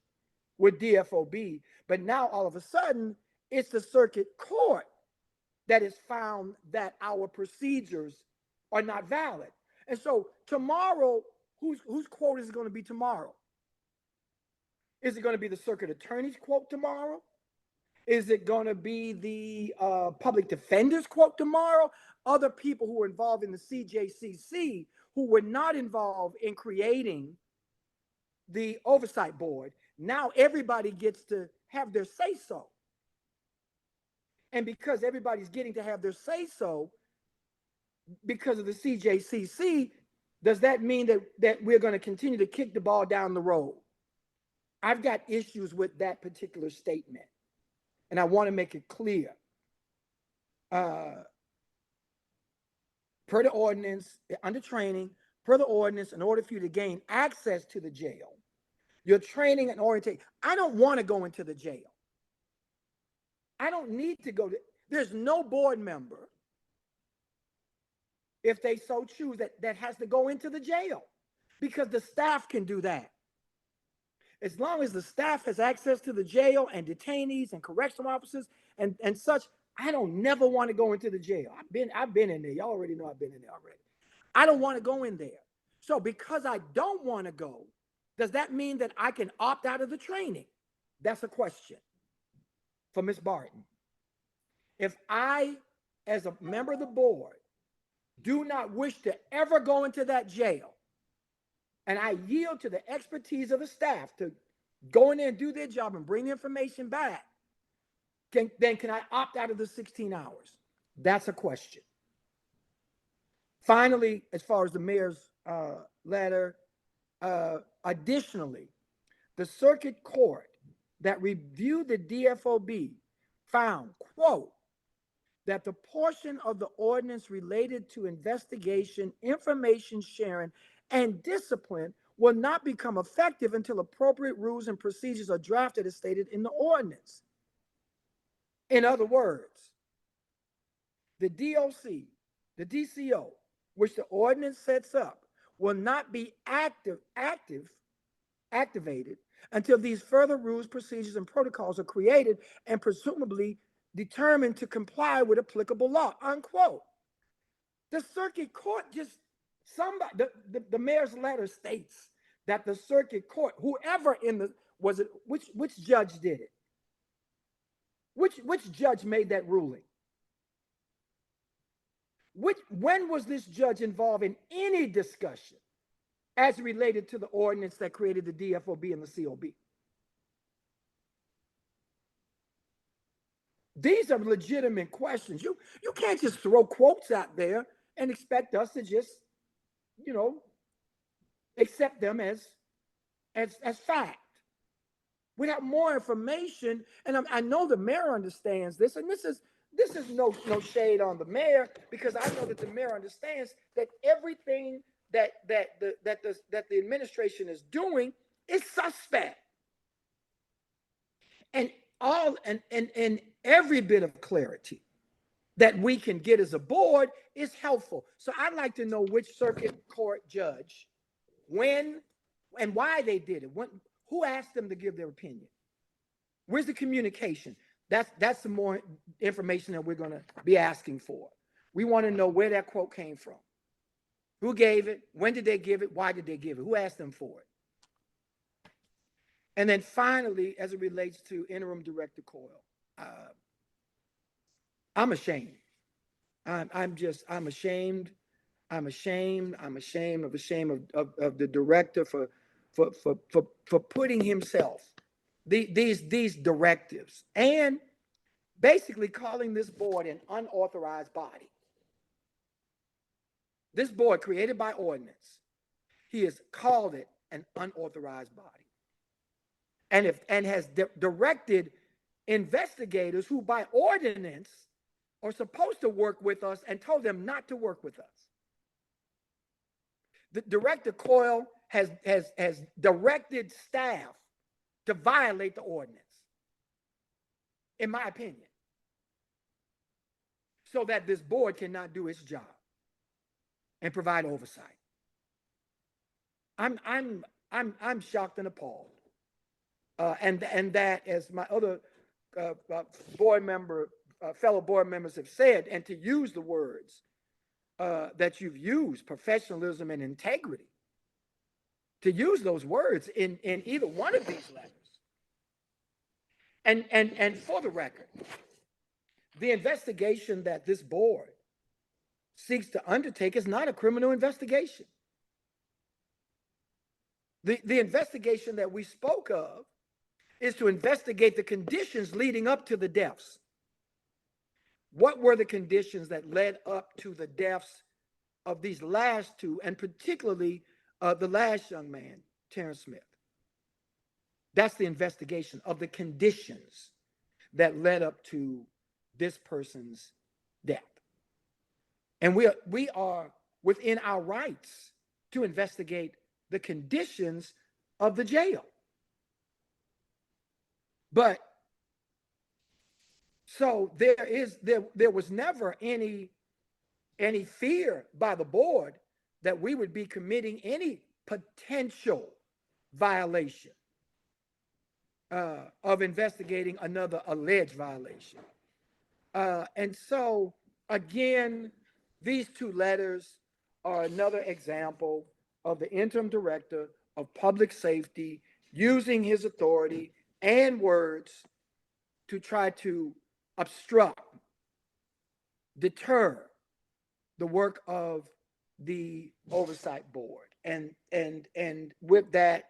with DFOB, but now all of a sudden it's the circuit court that has found that our procedures are not valid. And so tomorrow, whose quote is it going to be tomorrow? Is it going to be the circuit attorney's quote tomorrow? Is it going to be the public defender's quote tomorrow? Other people who were involved in the CJCC who were not involved in creating the oversight board, now everybody gets to have their say-so. And because everybody's getting to have their say-so because of the CJCC, does that mean that we're going to continue to kick the ball down the road? I've got issues with that particular statement, and I want to make it clear. Per the ordinance, under training, per the ordinance, in order for you to gain access to the jail, your training and orientation. I don't want to go into the jail. I don't need to go. There's no board member, if they so choose, that has to go into the jail, because the staff can do that. As long as the staff has access to the jail and detainees and correctional officers and such, I don't never want to go into the jail. I've been in there. Y'all already know I've been in there already. I don't want to go in there. So because I don't want to go, does that mean that I can opt out of the training? That's a question for Ms. Barton. If I, as a member of the board, do not wish to ever go into that jail, and I yield to the expertise of the staff to go in there and do their job and bring the information back, then can I opt out of the 16 hours? That's a question. Finally, as far as the mayor's letter, additionally, the circuit court that reviewed the DFOB found, quote, that the portion of the ordinance related to investigation, information sharing, and discipline will not become effective until appropriate rules and procedures are drafted as stated in the ordinance. In other words, the DOC, the DCO, which the ordinance sets up, will not be activated until these further rules, procedures, and protocols are created and presumably determined to comply with applicable law, unquote. The circuit court the mayor's letter states that the circuit court, whoever which judge did it? Which judge made that ruling? When was this judge involved in any discussion as related to the ordinance that created the DFOB and the COB? These are legitimate questions. You can't just throw quotes out there and expect us to just, accept them as fact. Without more information, and I know the mayor understands this, and this is no shade on the mayor, because I know that the mayor understands that everything that the administration is doing is suspect. And every bit of clarity that we can get as a board is helpful. So I'd like to know which circuit court judge, when and why they did it. Who asked them to give their opinion? Where's the communication? That's some more information that we're going to be asking for. We want to know where that quote came from. Who gave it? When did they give it? Why did they give it? Who asked them for it? And then finally, as it relates to Interim Director Coyle, I'm ashamed. I'm ashamed. I'm ashamed of the director for putting himself these directives and basically calling this board an unauthorized body. This board created by ordinance, he has called it an unauthorized body. And has directed investigators who by ordinance are supposed to work with us and told them not to work with us. The Director Coyle has directed staff to violate the ordinance, in my opinion, so that this board cannot do its job and provide oversight. I'm shocked and appalled. And that, as my other fellow board members have said, and to use the words that you've used, professionalism and integrity, to use those words in either one of these letters. And for the record, the investigation that this board seeks to undertake is not a criminal investigation. The investigation that we spoke of is to investigate the conditions leading up to the deaths. What were the conditions that led up to the deaths of these last two, and particularly the last young man, Terrence Smith? That's the investigation of the conditions that led up to this person's death. And we are within our rights to investigate the conditions of the jail. But so there was never any fear by the board that we would be committing any potential violation of investigating another alleged violation. And so again, these two letters are another example of the interim director of public safety using his authority and words to try to obstruct, deter the work of the oversight board. And with that,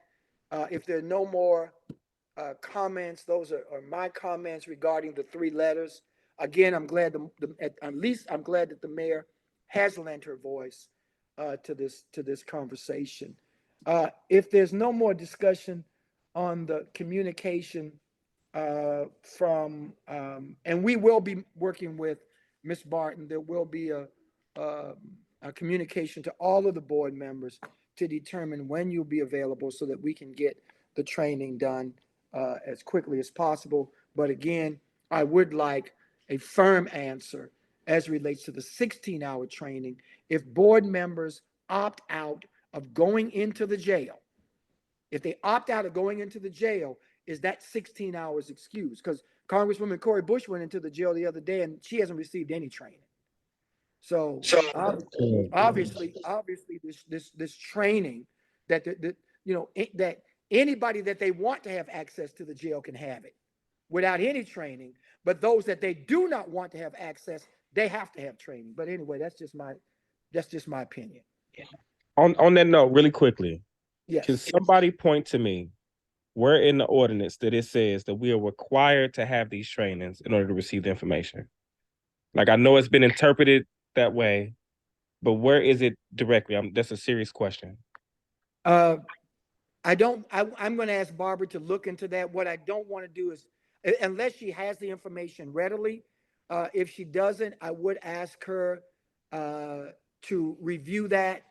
if there are no more comments, those are my comments regarding the three letters. Again, I'm glad at least I'm glad that the mayor has lent her voice to this conversation. If there's no more discussion on the communication from, and we will be working with Ms. Barton, there will be a communication to all of the board members to determine when you'll be available so that we can get the training done as quickly as possible. But again, I would like a firm answer as relates to the 16-hour training. If board members opt out of going into the jail, if they opt out of going into the jail, is that 16 hours excused? Because Congresswoman Cori Bush went into the jail the other day and she hasn't received any training. So obviously this training that that anybody that they want to have access to the jail can have it without any training, but those that they do not want to have access, they have to have training. But anyway, that's just my opinion. On that note, really quickly, Yes. can somebody point to me where in the ordinance that it says that we are required to have these trainings in order to receive the information? Like, I know it's been interpreted that way, but where is it directly? That's a serious question. I'm going to ask Barbara to look into that. What I don't want to do is, unless she has the information readily, if she doesn't, I would ask her to review that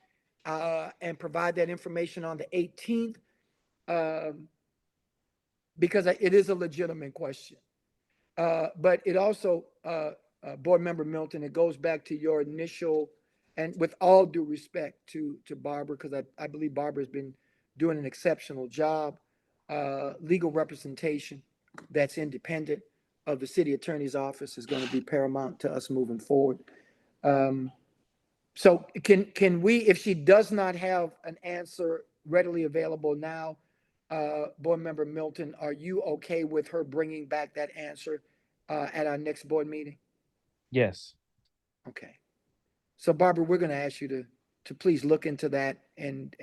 and provide that information on the 18th, because it is a legitimate question. But it also, Board Member Milton, it goes back to your initial, and with all due respect to Barbara, because I believe Barbara has been doing an exceptional job, legal representation that's independent of the city attorney's office is going to be paramount to us moving forward. So can we, if she does not have an answer readily available now, Board Member Milton, are you okay with her bringing back that answer at our next board meeting? Yes. Okay. So Barbara, we're going to ask you to please look into that and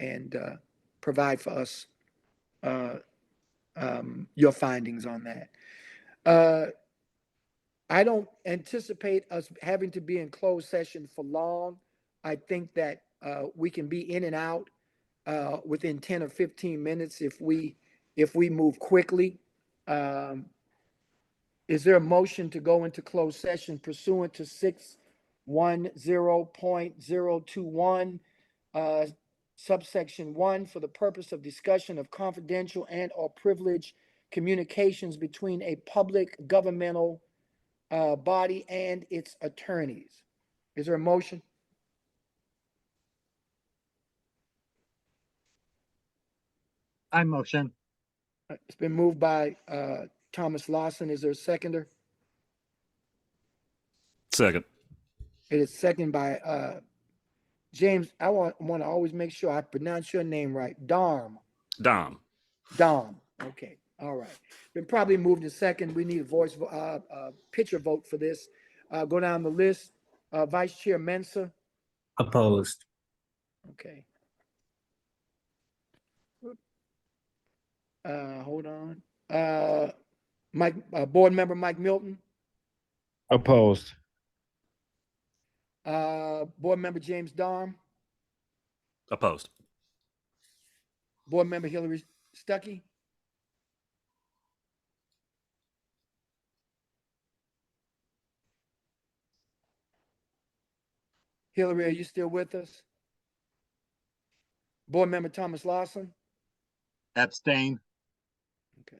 provide for us your findings on that. I don't anticipate us having to be in closed session for long. I think that we can be in and out within 10 or 15 minutes if we move quickly. Is there a motion to go into closed session pursuant to 610.021 subsection 1 for the purpose of discussion of confidential and or privileged communications between a public governmental body and its attorneys? Is there a motion? I motion. It's been moved by Thomas Lawson. Is there a seconder? Second. It is second by James. I want to always make sure I pronounce your name right. Dom. Okay. All right. Been probably moved to second. We need a voice, picture vote for this. Go down the list. Vice Chair Mensa. Opposed. Okay. Hold on. Mike, Board Member Mike Milton. Opposed. Board Member James Darm. Opposed. Board Member Hillary Stuckey. Hillary, are you still with us? Board Member Thomas Lawson. Abstain. Okay.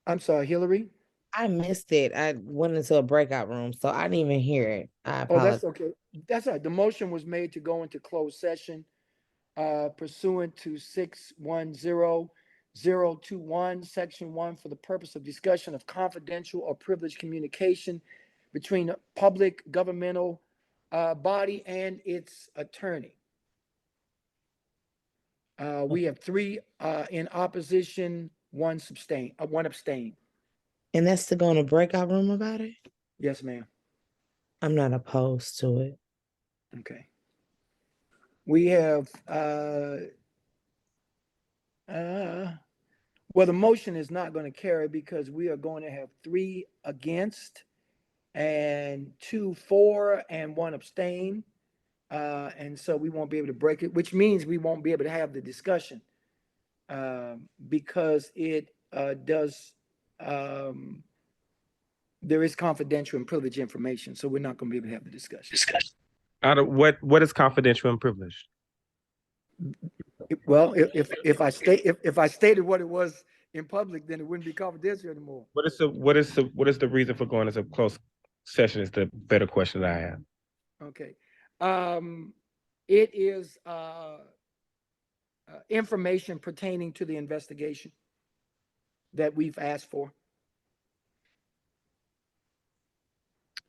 I'm sorry, Hillary. I missed it. I went into a breakout room, so I didn't even hear it. I Oh, that's apologize. okay. That's all right. The motion was made to go into closed session pursuant to 610.021, section 1, for the purpose of discussion of confidential or privileged communication between a public governmental body and its attorney. We have 3 in opposition, 1 abstain. And that's to go in a breakout room about it? Yes, ma'am. I'm not opposed to it. Okay. We have, well, the motion is not going to carry because we are going to have 3 against and 2 for and 1 abstain. And so we won't be able to break it, which means we won't be able to have the discussion because it does, there is confidential and privileged information. So we're not going to be able to have the discussion. What is confidential and privileged? Well, if I stated what it was in public, then it wouldn't be confidential anymore. What is the reason for going into closed session is the better question that I have. Okay. It is information pertaining to the investigation that we've asked for.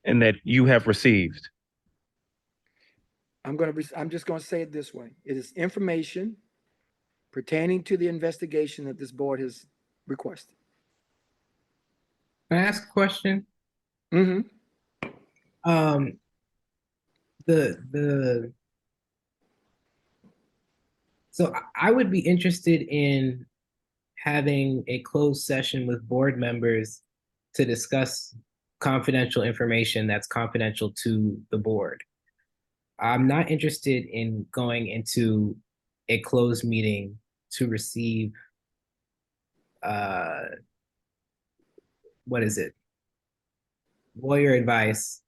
And that you have received. I'm just going to say it this way. It is information pertaining to the investigation that this board has requested. Can I ask a question? Mm-hmm. So I would be interested in having a closed session with board members to discuss confidential information that's confidential to the board. I'm not interested in going into a closed meeting to receive lawyer advice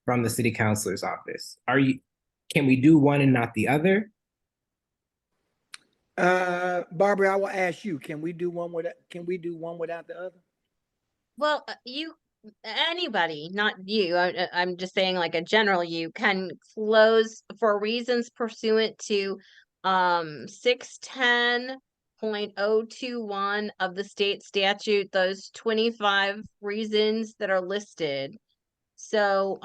from the city councilor's office. Can we do one and not the other? Barbara, I will ask you, can we do one without the other? Well, anybody, not you, I'm just saying like a general, you can close for reasons pursuant to 610.021 of the state statute, those 25 reasons that are listed. So,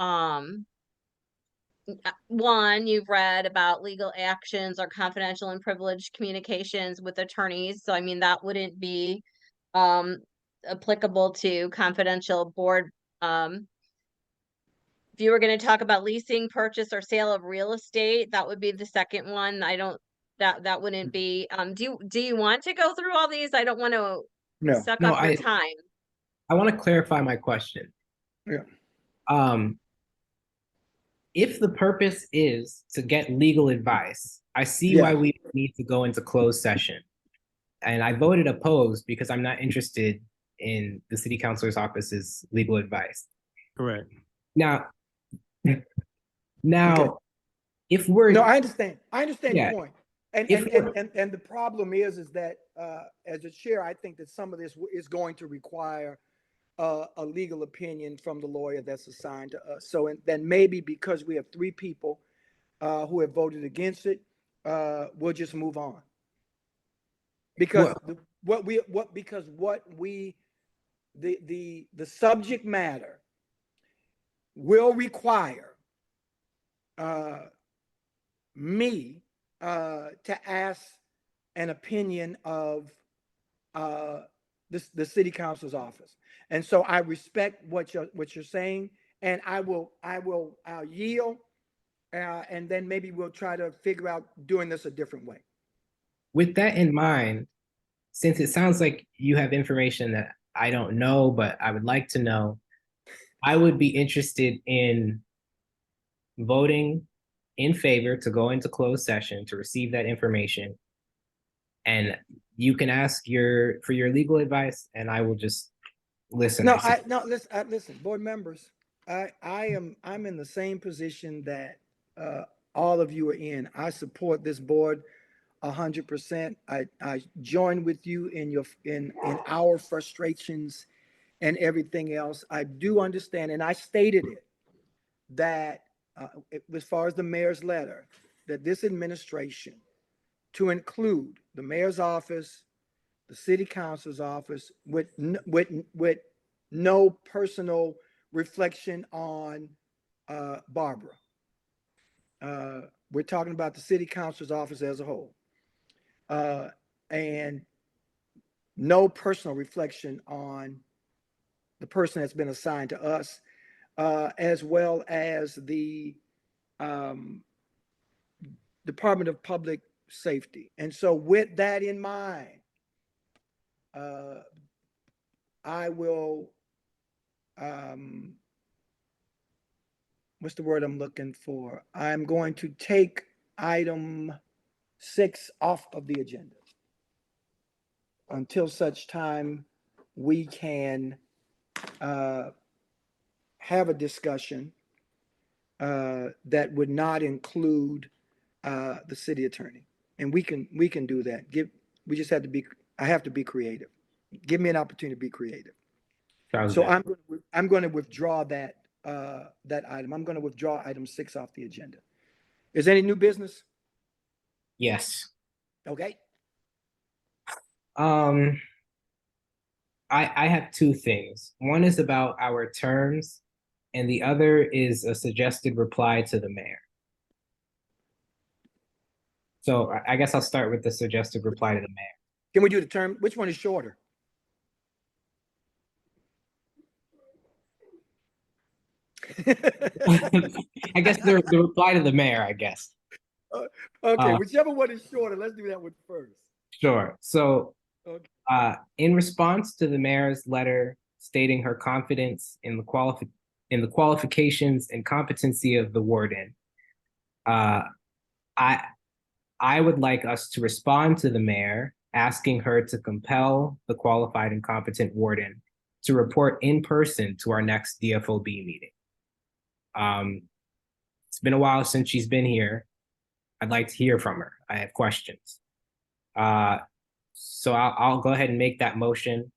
one, you've read about legal actions or confidential and privileged communications with attorneys. So, I mean, that wouldn't be applicable to confidential board. If you were going to talk about leasing, purchase, or sale of real estate, that would be the second one. I don't, that wouldn't be, do you want to go through all these? I don't want to No. suck No, up your time. I want to clarify my question. Yeah. If the purpose is to get legal advice, I see Yeah. why we need to go into closed session. And I voted opposed because I'm not interested in the city councilor's office's legal advice. Correct. Now, Okay. if we're No, I understand. I understand Yeah. your point. And If and the problem is that as a chair, I think that some of this is going to require a legal opinion from the lawyer that's assigned to us. So then maybe because we have three people who have voted against it, we'll just move on. Because the subject matter will require me to ask an opinion of the city council's office. And so I respect what you're saying, and I'll yield, and then maybe we'll try to figure out doing this a different way. with that in mind, since it sounds like you have information that I don't know, but I would like to know, I would be interested in voting in favor to go into closed session to receive that information. And you can ask for your legal advice, and I will just listen. Listen, board members, I'm in the same position that all of you are in. I support this board 100%. I join with you in our frustrations and everything else. I do understand, and I stated it, that as far as the mayor's letter, that this administration, to include the mayor's office, the city council's office, with no personal reflection on Barbara. We're talking about the city council's office as a whole. And no personal reflection on the person that's been assigned to us, as well as the Department of Public Safety. And so with that in mind, I will, what's the word I'm looking for? I'm going to take item 6 off of the agenda until such time we can have a discussion that would not include the city attorney. And we can do that. We just have to be, I have to be creative. Give me an opportunity to be creative. So I'm going to withdraw that item. I'm going to withdraw item 6 off the agenda. Is there any new business? Yes. Okay. I have two things. One is about our terms, and the other is a suggested reply to the mayor. So I guess I'll start with the suggested reply to the mayor. Can we do the term? Which one is shorter? I guess the reply to the mayor, I guess. Okay, whichever one is shorter, let's do that one first. Sure. So Okay. in response to the mayor's letter stating her confidence in the qualifications and competency of the warden, I would like us to respond to the mayor asking her to compel the qualified and competent warden to report in person to our next DFOB meeting. It's been a while since she's been here. I'd like to hear from her. I have questions. So I'll go ahead and make that motion.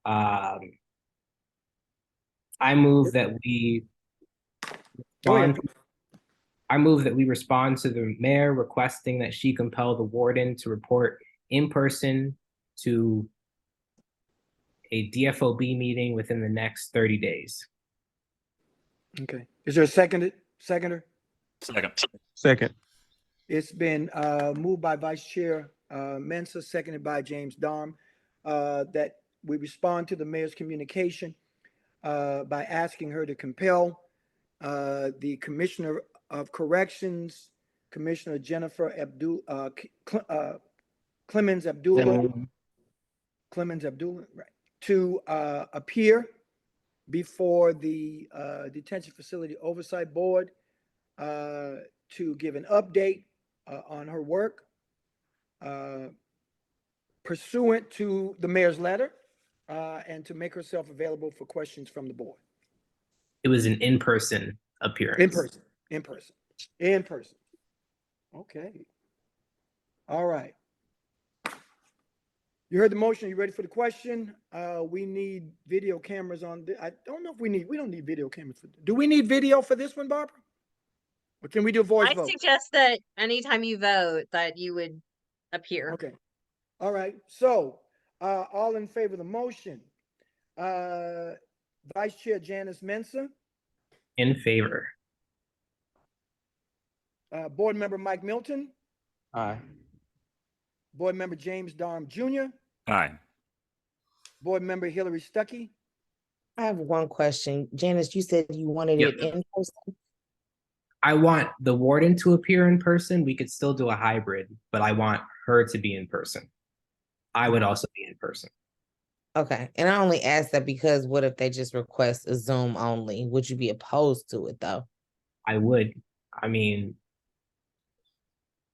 I move that we respond to the mayor requesting that she compel the warden to report in person to a DFOB meeting within the next 30 days. Okay. Is there a seconder? Second. Second. It's been moved by Vice Chair Mensa, seconded by James Darm, that we respond to the mayor's communication by asking her to compel the Commissioner of Corrections, Commissioner Jennifer Clemens Abdullah, right, to appear before the Detention Facility Oversight Board to give an update on her work pursuant to the mayor's letter and to make herself available for questions from the board. It was an in-person appearance. In person. Okay. All right. You heard the motion. You ready for the question? We need video cameras on. I don't know if we don't need video cameras. Do we need video for this one, Barbara? Or can we do voice I vote? suggest that anytime you vote that you would appear. Okay. All right. So, all in favor of the motion? Vice Chair Janice Mensa, In favor. Board Member Mike Milton, Aye. Board Member James Darm Jr., Aye. Board Member Hillary Stuckey. I have one question. Janice, you said you wanted Yep. it in person? I want the warden to appear in person. We could still do a hybrid, but I want her to be in person. I would also be in person. Okay, and I only asked that because what if they just request a Zoom only? Would you be opposed to it though? I would. I mean,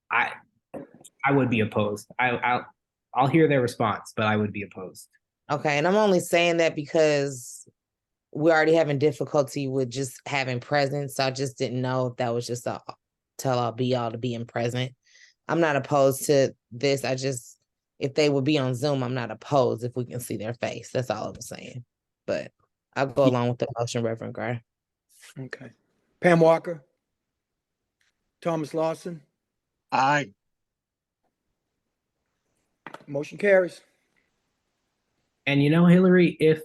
I would be opposed. I'll hear their response, but I would be opposed. Okay, and I'm only saying that because we're already having difficulty with just having presence. So I just didn't know if that was just a tell all be all to being present. I'm not opposed to this. I just, if they would be on Zoom, I'm not opposed if we can see their face. That's all I was saying. But I'll go along with the motion, Reverend Gray. Okay. Pam Walker, Thomas Lawson, Aye. motion carries. And you know, Hillary, if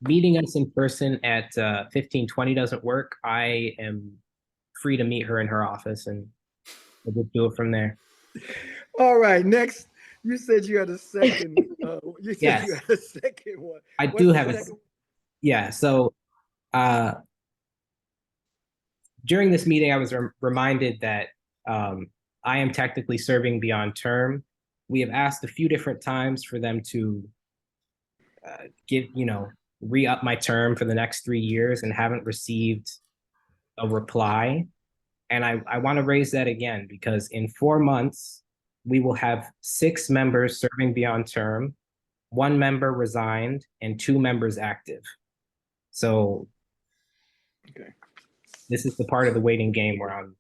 meeting us in person at 1520 doesn't work, I am free to meet her in her office and we'll do it from there. All right, next, you said you had a second. You said Yes. you had a second one. I What's do the have a, second? yeah, so during this meeting, I was reminded that I am technically serving beyond term. We have asked a few different times for them to re-up my term for the next 3 years and haven't received a reply. And I want to raise that again because in 4 months, we will have 6 members serving beyond term, 1 member resigned, and 2 members active. So Okay. this is the part of the waiting game where I'm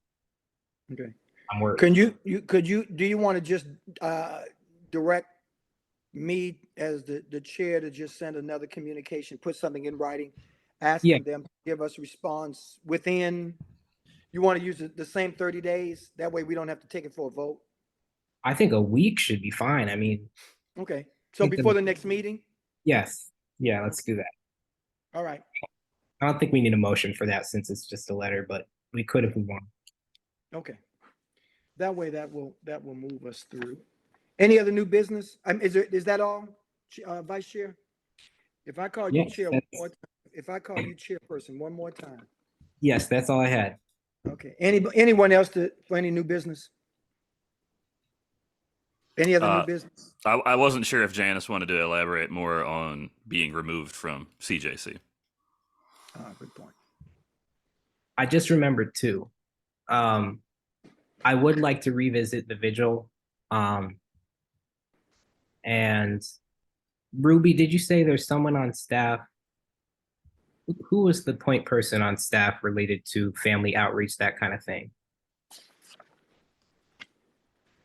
worried. Do you want to just direct me as the chair to just send another communication, put something in writing, asking them to give us response within, you want to use the same 30 days? That way we don't have to take it for a vote. I think a week should be fine. I mean, Okay, so before the next meeting? yes. Yeah, let's do that. All right. I don't think we need a motion for that since it's just a letter, but we could if we want. Okay. That way that will move us through. Any other new business? Is that all, Vice Chair? If I call you Yes, chair one more time, if I call you chairperson one more time. Yes, that's all I had. Okay. Anyone else for any new business? Any other new business? I wasn't sure if Janice wanted to elaborate more on being removed from CJC. Good point. I just remembered too. I would like to revisit the vigil. And Ruby, did you say there's someone on staff? Who was the point person on staff related to family outreach, that kind of thing?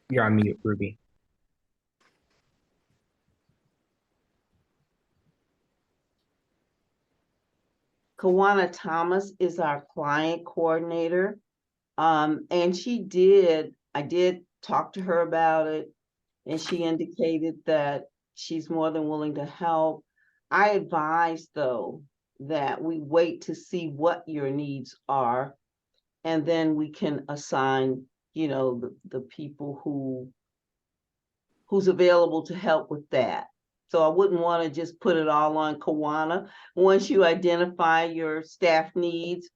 You're on mute, Ruby. Kawana Thomas is our client coordinator. And I did talk to her about it, and she indicated that she's more than willing to help. I advise though that we wait to see what your needs are, and then we can assign, the people who's available to help with that. So I wouldn't want to just put it all on Kawana. Once you identify your staff needs,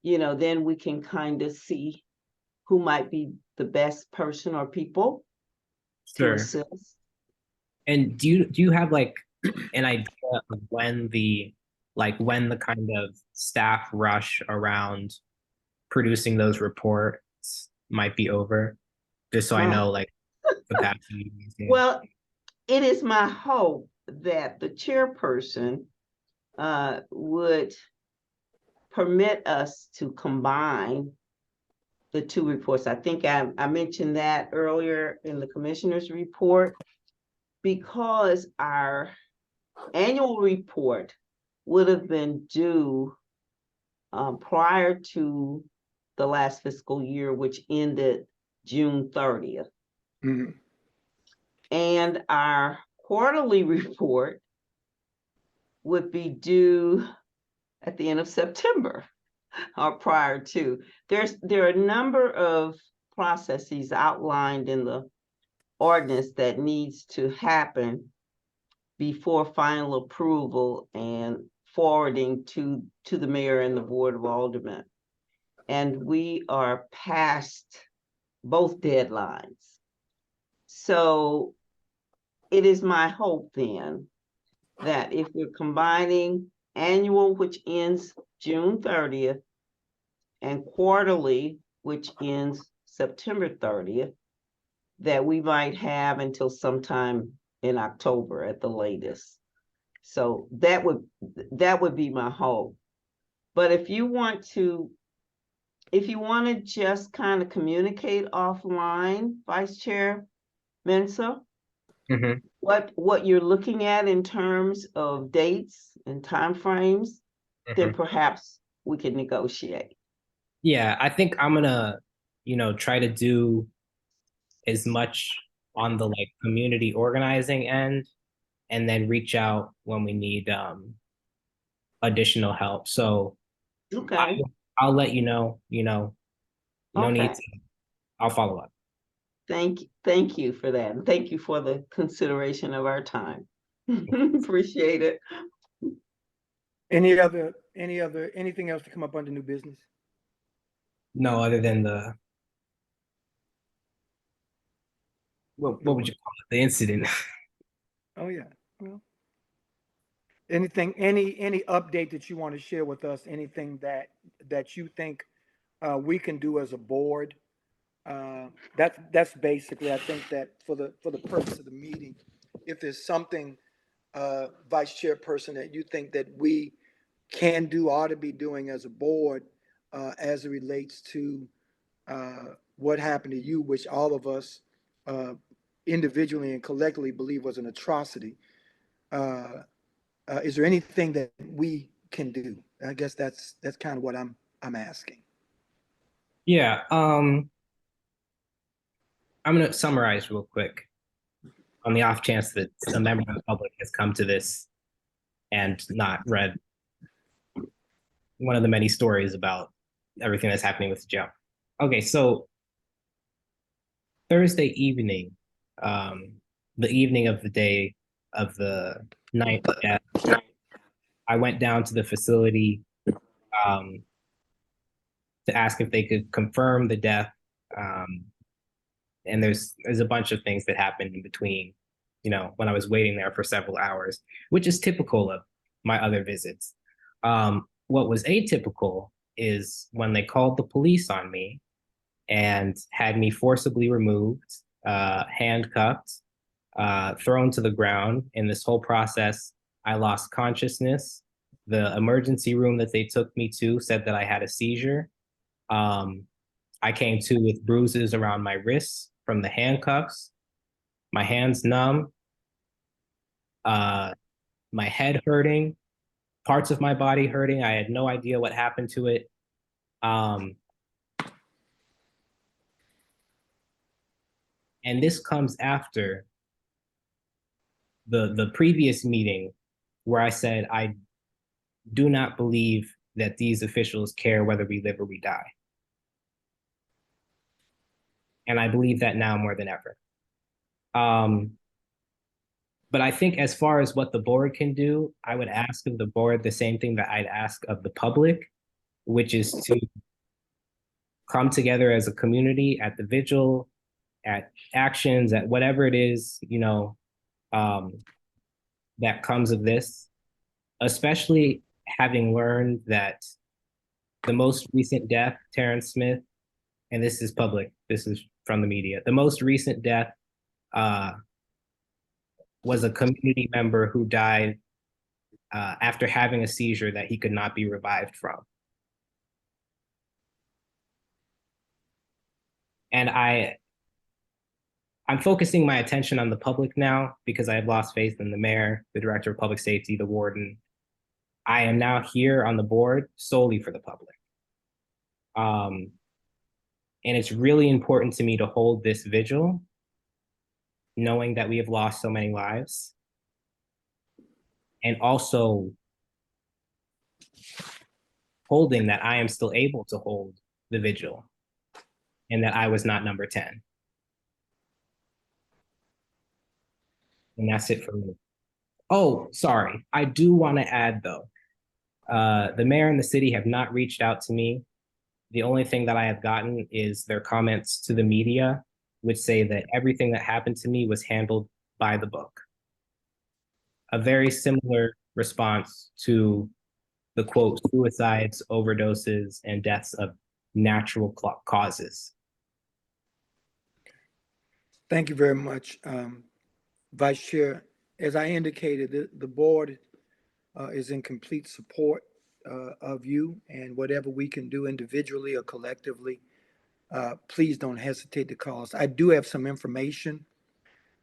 then we can kind of see who might be the best person or people to Sure. assist. And do you have like an idea of when the kind of staff rush around producing those reports might be over? Just so I My- know like capacity. Well, it is my hope that the chairperson would permit us to combine the two reports. I think I mentioned that earlier in the commissioner's report, because our annual report would have been due prior to the last fiscal year, which ended June 30th. Mhm. And our quarterly report would be due at the end of September or prior to. There are a number of processes outlined in the ordinance that needs to happen before final approval and forwarding to the mayor and the board of aldermen. And we are past both deadlines. So it is my hope then that if we're combining annual, which ends June 30th, and quarterly, which ends September 30th, that we might have until sometime in October at the latest. So that would be my hope. But if you want to just kind of communicate offline, Vice Chair Mensa, Mhm. what you're looking at in terms of dates and timeframes, then perhaps we can negotiate. Yeah, I think I'm gonna, try to do as much on the like community organizing end, and then reach out when we need additional help. So Okay. I'll let you know, no Okay. need to, I'll follow up. Thank you for that. And thank you for the consideration of our time. Appreciate it. Anything else to come up under new business? No, other than what would you call it? The incident. Oh, yeah. Well, any update that you want to share with us? Anything that you think we can do as a board? That's basically, I think that for the purpose of the meeting, if there's something, Vice Chairperson, that you think that we can do, ought to be doing as a board, as it relates to what happened to you, which all of us individually and collectively believe was an atrocity. Is there anything that we can do? I guess that's kind of what I'm asking. Yeah, I'm gonna summarize real quick on the off chance that a member of the public has come to this and not read one of the many stories about everything that's happening with the jail. Okay, so Thursday evening, the evening of the day of the night of death, I went down to the facility to ask if they could confirm the death. And there's a bunch of things that happened in between, when I was waiting there for several hours, which is typical of my other visits. What was atypical is when they called the police on me and had me forcibly removed, handcuffed, thrown to the ground. In this whole process, I lost consciousness. The emergency room that they took me to said that I had a seizure. I came to with bruises around my wrists from the handcuffs, my hands numb, my head hurting, parts of my body hurting. I had no idea what happened to it. And this comes after the previous meeting where I said do not believe that these officials care whether we live or we die. And I believe that now more than ever. But I think as far as what the board can do, I would ask of the board the same thing that I'd ask of the public, which is to come together as a community at the vigil, at actions, at whatever it is, that comes of this, especially having learned that the most recent death, Terrence Smith, and this is public, this is from the media, the most recent death was a community member who died after having a seizure that he could not be revived from. And I'm focusing my attention on the public now because I have lost faith in the mayor, the director of public safety, the warden. I am now here on the board solely for the public. And it's really important to me to hold this vigil, knowing that we have lost so many lives. And also holding that I am still able to hold the vigil and that I was not number 10. And that's it for me. Oh, sorry. I do want to add though, the mayor and the city have not reached out to me. The only thing that I have gotten is their comments to the media, which say that everything that happened to me was handled by the book. A very similar response to the quote, suicides, overdoses, and deaths of natural causes. Thank you very much, Vice Chair. As I indicated, the board is in complete support of you, and whatever we can do individually or collectively, please don't hesitate to call us. I do have some information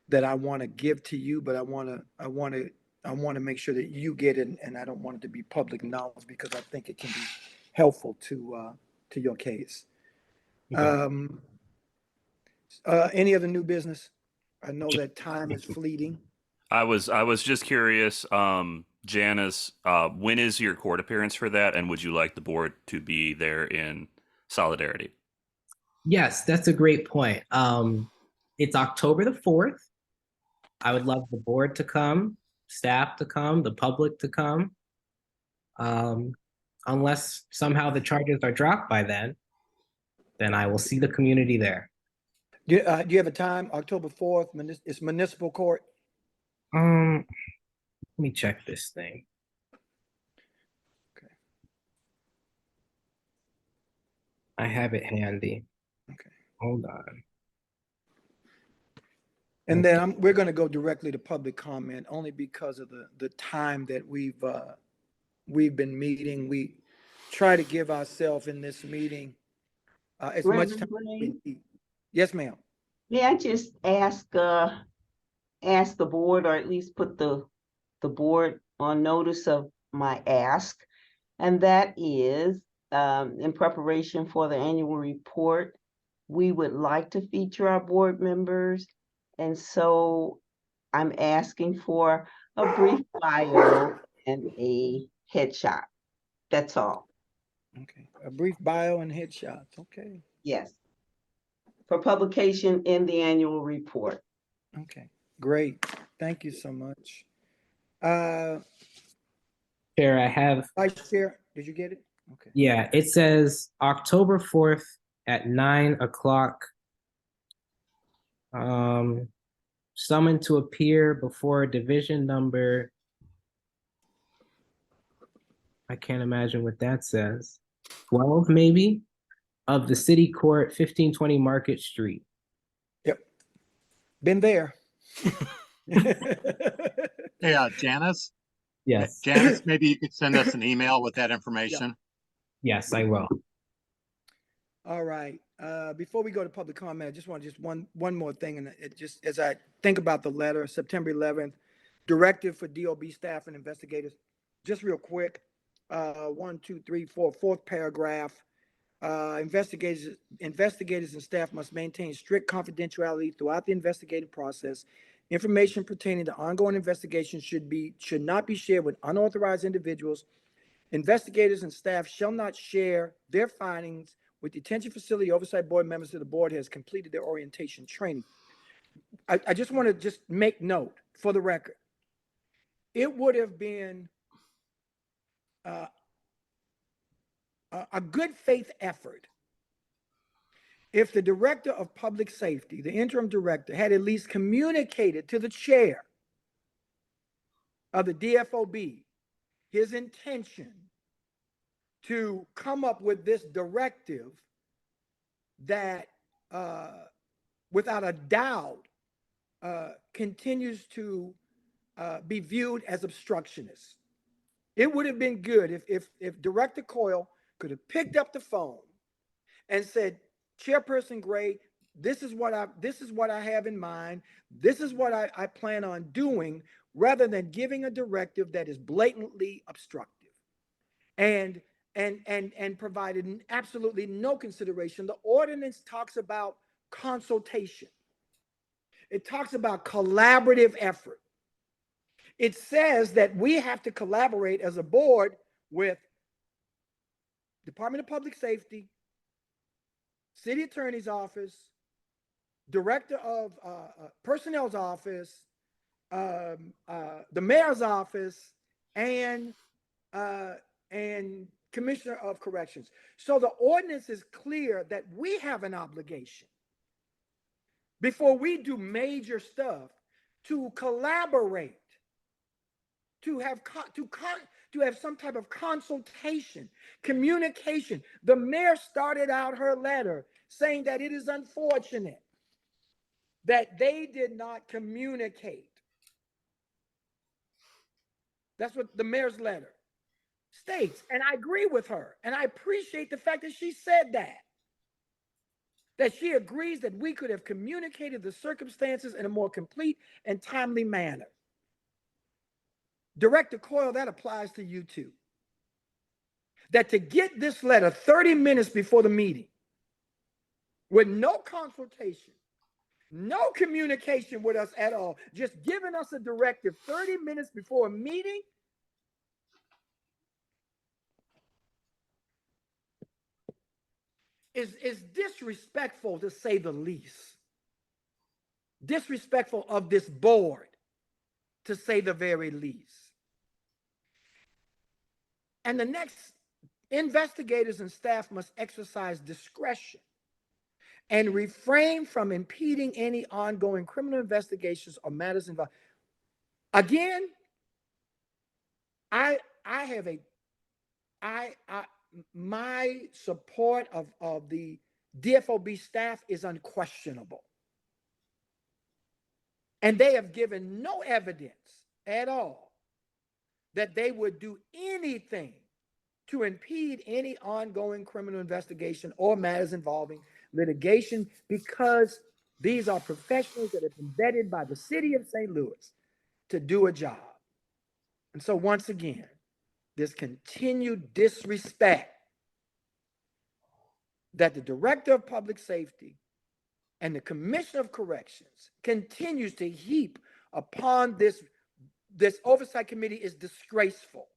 that I want to give to you, but I want to make sure that you get it, and I don't want it to be public knowledge because I think it can be helpful to your case. Okay. Any other new business? I know that time is fleeting. I was just curious, Janice, when is your court appearance for that, and would you like the board to be there in solidarity? Yes, that's a great point. It's October the 4th. I would love the board to come, staff to come, the public to come. Unless somehow the charges are dropped by then I will see the community there. Do you have a time? October 4th, it's municipal court. Let me check this thing. Okay. I have it handy. Okay. Hold on. And then we're going to go directly to public comment only because of the time that we've been meeting. We try to give ourselves in this meeting as much time as we need. Yes, ma'am. May I just ask the board, or at least put the board on notice of my ask, and that is, in preparation for the annual report, we would like to feature our board members, and so I'm asking for a brief bio and a headshot. That's all. Okay. A brief bio and headshots. Okay. Yes. For publication in the annual report. Okay. Great. Thank you so much. Chair, I have. Vice Chair, did you get it? Okay. Yeah, it says October 4th at 9 o'clock. Summoned to appear before division number. I can't imagine what that says. 12 maybe, of the city court, 1520 Market Street. Yep. Been there. Hey, Janice? Yes. Janice, maybe you could send us an email with that information. Yes, I will. All right. Before we go to public comment, I just want one more thing, and it just as I think about the letter, September 11th, directive for DOB staff and investigators. Just real quick, 1, 2, 3, 4, fourth paragraph. Investigators and staff must maintain strict confidentiality throughout the investigative process. Information pertaining to ongoing investigations should not be shared with unauthorized individuals Investigators and staff shall not share their findings with detention facility oversight board members till the board has completed their orientation training. I just want to just make note for the record. It would have been a good faith effort if the director of public safety, the interim director, had at least communicated to the chair of the DFOB his intention to come up with this directive that without a doubt continues to be viewed as obstructionist. It would have been good if Director Coyle could have picked up the phone and said, Chairperson Gray, this is what I have in mind. This is what I plan on doing, rather than giving a directive that is blatantly obstructive and provided absolutely no consideration. The ordinance talks about consultation. It talks about collaborative effort. It says that we have to collaborate as a board with Department of Public Safety, City Attorney's Office, Director of Personnel's Office, the Mayor's Office, and Commissioner of Corrections. So the ordinance is clear that we have an obligation before we do major stuff to collaborate, to have some type of consultation, communication. The mayor started out her letter saying that it is unfortunate that they did not communicate. That's what the mayor's letter states. And I agree with her. And I appreciate the fact that she said that she agrees that we could have communicated the circumstances in a more complete and timely manner. Director Coyle, that applies to you too. That to get this letter 30 minutes before the meeting, with no consultation, no communication with us at all, just giving us a directive 30 minutes before a meeting, is disrespectful, to say the least. Disrespectful of this board, to say the very least. And the next, investigators and staff must exercise discretion and refrain from impeding any ongoing criminal investigations or matters involved. Again, my support of the DFOB staff is unquestionable. And they have given no evidence at all that they would do anything to impede any ongoing criminal investigation or matters involving litigation, because these are professionals that have been vetted by the city of St. Louis to do a job. And so once again, this continued disrespect that the Director of Public Safety and the Commissioner of Corrections continues to heap upon this oversight committee is disgraceful.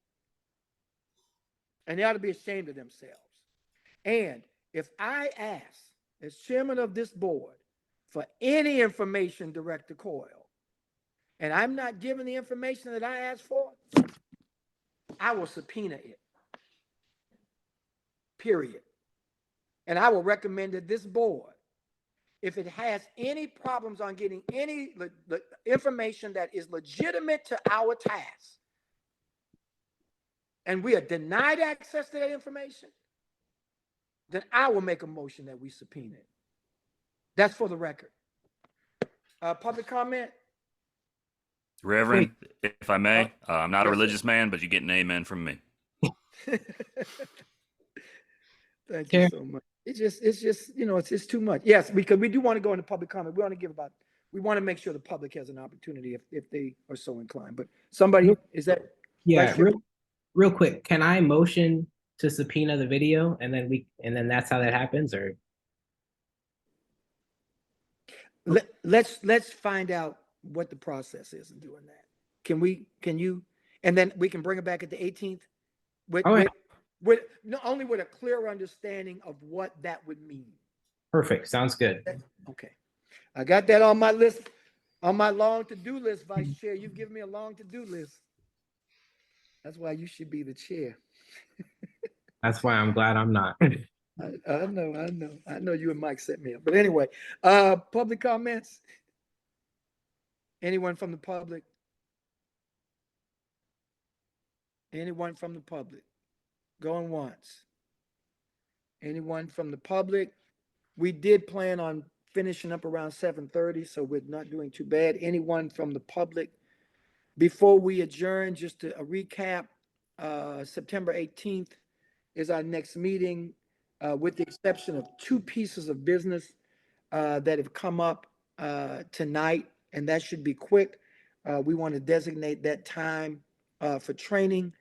And they ought to be ashamed of themselves. And if I ask, as chairman of this board, for any information, Director Coyle, and I'm not given the information that I asked for, I will subpoena it. Period. And I will recommend that this board, if it has any problems on getting any information that is legitimate to our task, and we are denied access to that information, then I will make a motion that we subpoena it. That's for the record. Public comment? Reverend, if I may, I'm not a yes, religious sir. man, but you get an amen from me. Thank you so much. It's just, it's too much. Yes, because we do want to go into public comment. We want to make sure the public has an opportunity if they are so inclined. But somebody, is that? Yeah, real quick. Can I motion to subpoena the video and then that's how that happens, or? Let's find out what the process is in doing that. Can you, and then we can bring it back at the 18th? with, Oh, yeah. not only with a clear understanding of what that would mean. Perfect. Sounds good. Okay. I got that on my list, on my long to-do list, Vice Chair. You've given me a long to-do list. That's why you should be the chair. That's why I'm glad I'm not. I know you and Mike set me up. But anyway, public comments? Anyone from the public? Anyone from the public? Going once. Anyone from the public? We did plan on finishing up around 7:30, so we're not doing too bad. Anyone from the public? Before we adjourn, just to recap, September 18th is our next meeting, with the exception of two pieces of business that have come up tonight, and that should be quick. We want to designate that time for training.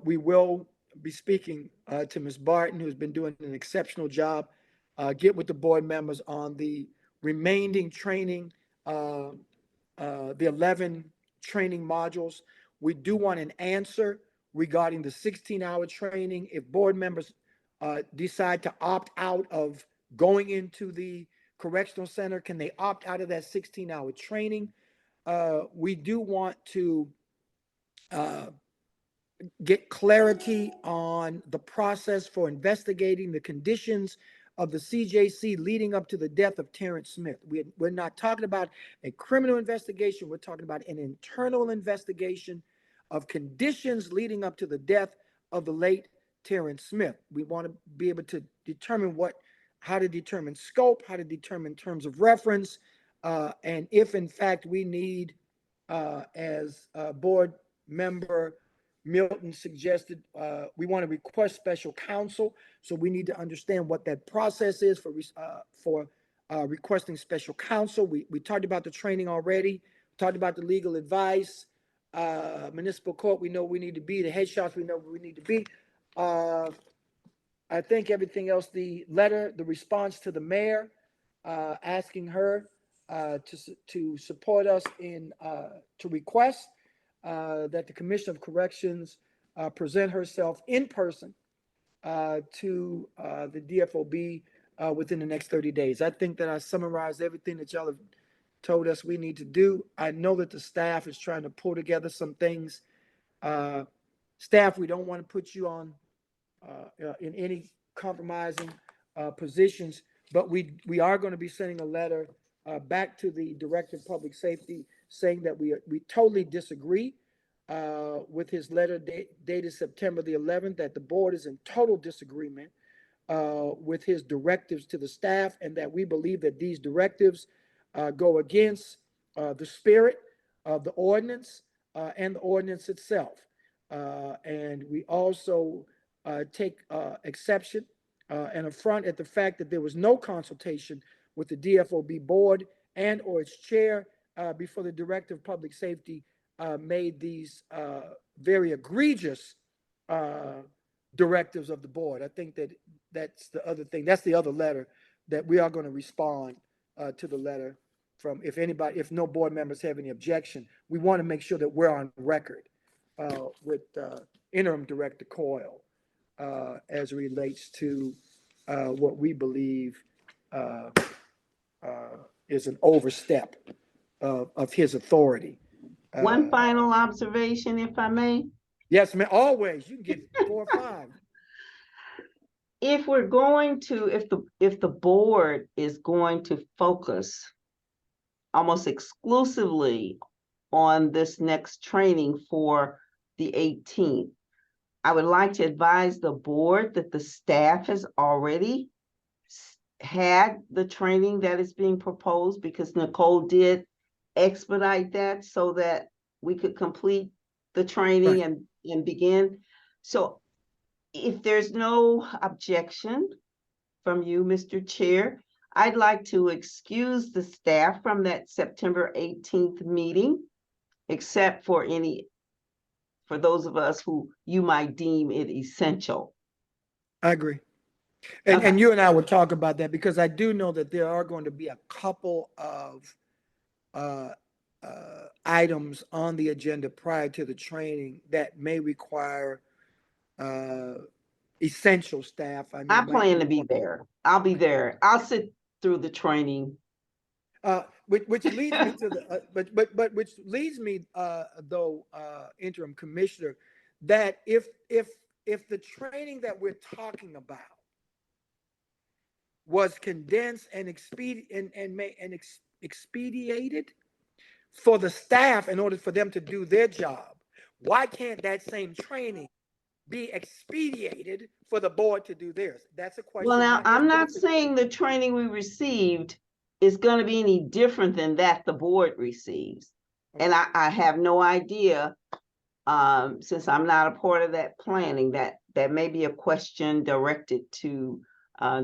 We will be speaking to Ms. Barton, who's been doing an exceptional job. Get with the board members on the remaining training, the 11 training modules. We do want an answer regarding the 16-hour training. If board members decide to opt out of going into the correctional center, can they opt out of that 16-hour training? We do want to get clarity on the process for investigating the conditions of the CJC leading up to the death of Terrence Smith. We're not talking about a criminal investigation. We're talking about an internal investigation of conditions leading up to the death of the late Terrence Smith. We want to be able to determine how to determine scope, how to determine terms of reference, and if in fact we need, as board member Milton suggested, we want to request special counsel. So we need to understand what that process is for requesting special counsel. We talked about the training already, talked about the legal advice, municipal court, we know we need to be, the headshots, we know we need to be. I think everything else, the letter, the response to the mayor, asking her to support us to request that the Commission of Corrections present herself in person to the DFOB within the next 30 days. I think that I summarized everything that y'all have told us we need to do. I know that the staff is trying to pull together some things. Staff, we don't want to put you on in any compromising positions, but we are going to be sending a letter back to the Director of Public Safety saying that we totally disagree with his letter dated September the 11th, that the board is in total disagreement with his directives to the staff, and that we believe that these directives go against the spirit of the ordinance and the ordinance itself. And we also take exception and affront at the fact that there was no consultation with the DFOB board and or its chair before the Director of Public Safety made these very egregious directives of the board. I think that's the other thing. That's the other letter that we are going to respond to the letter from. If no board members have any objection, we want to make sure that we're on record with Interim Director Coyle as it relates to what we believe is an overstep of his authority. One final observation, if I may. Yes, man, always. You can get 4 or 5. If we're going to, if the board is going to focus almost exclusively on this next training for the 18th, I would like to advise the board that the staff has already had the training that is being proposed, because Nicole did expedite that so that we could complete the training and begin. So if there's no objection from you, Mr. Chair, I'd like to excuse the staff from that September 18th meeting, except for those of us who you might deem it essential. I agree. And you and I will talk about that, because I do know that there are going to be a couple of items on the agenda prior to the training that may require uh, essential staff. I mean, I it might plan be to be more. there. I'll be there. I'll sit through the training. Which leads me to the, but which leads me, though, interim commissioner, that if the training that we're talking about was condensed and expedited for the staff in order for them to do their job, why can't that same training be expedited for the board to do theirs? That's a Well, question now, not I'm just for not the city. saying the training we received is going to be any different than that the board receives. And I have no idea, since I'm not a part of that planning, that may be a question directed to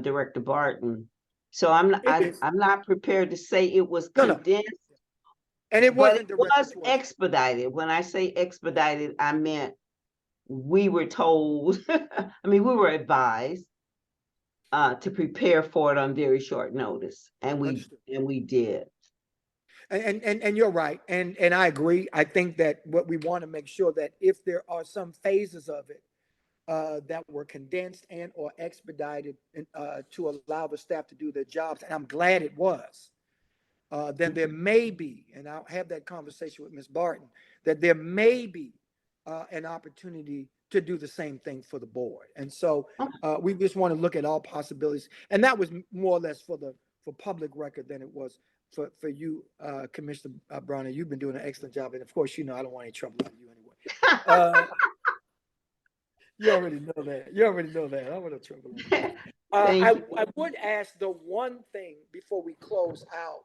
Director Barton. So I'm It is. not prepared to say it was No, no. condensed, And it but it wasn't directed was towards. expedited. When I say expedited, I meant we were told, I mean, we were advised to prepare for it on very short notice, and Understood. we did. And you're right, and I agree. I think that what we want to make sure that if there are some phases of it that were condensed and or expedited to allow the staff to do their jobs, and I'm glad it was, then there may be, and I'll have that conversation with Ms. Barton, that there may be an opportunity to do the same thing for the board. And so we just want to look at all possibilities. And that was more or less for public record than it was for you, Commissioner Brown. You've been doing an excellent job. And of course, you know, I don't want any trouble out of you anyway. You already know that. You already know that. I don't want no trouble. I would ask the one thing before we close out.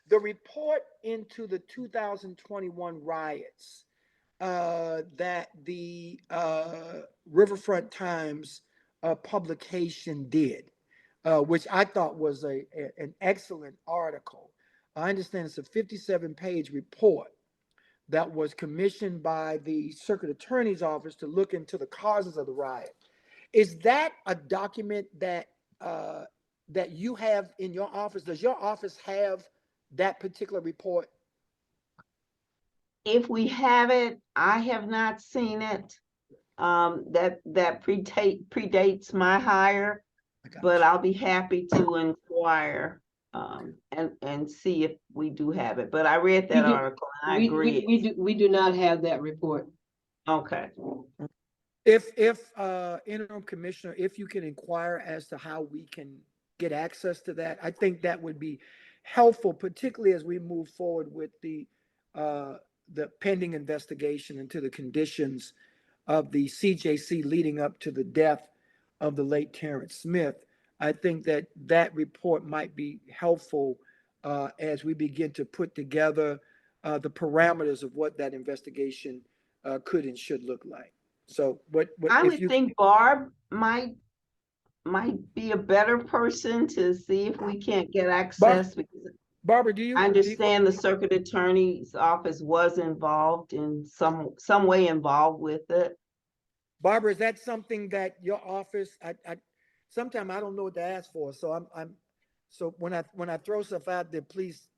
The report into the 2021 riots that the Riverfront Times publication did, which I thought was an excellent article. I understand it's a 57-page report that was commissioned by the Circuit Attorney's Office to look into the causes of the riot. Is that a document that that you have in your office? Does your office have that particular report? If we have it, I have not seen it. That predates my hire, but I'll be happy to inquire and see if we do have it. But I read that article and I agree. We do not have that report. Okay. If interim commissioner, if you can inquire as to how we can get access to that, I think that would be helpful, particularly as we move forward with the pending investigation into the conditions of the CJC leading up to the death of the late Terrence Smith. I think that that report might be helpful as we begin to put together the parameters of what that investigation could and should look like. So what I if would you think Barb might be a better person to see if we can't get access, because Barbara, do you I understand the Circuit Attorney's Office was involved in some way involved with it. Barbara, is that something that your office, sometimes I don't know what to ask for. So so when I throw stuff out there, please,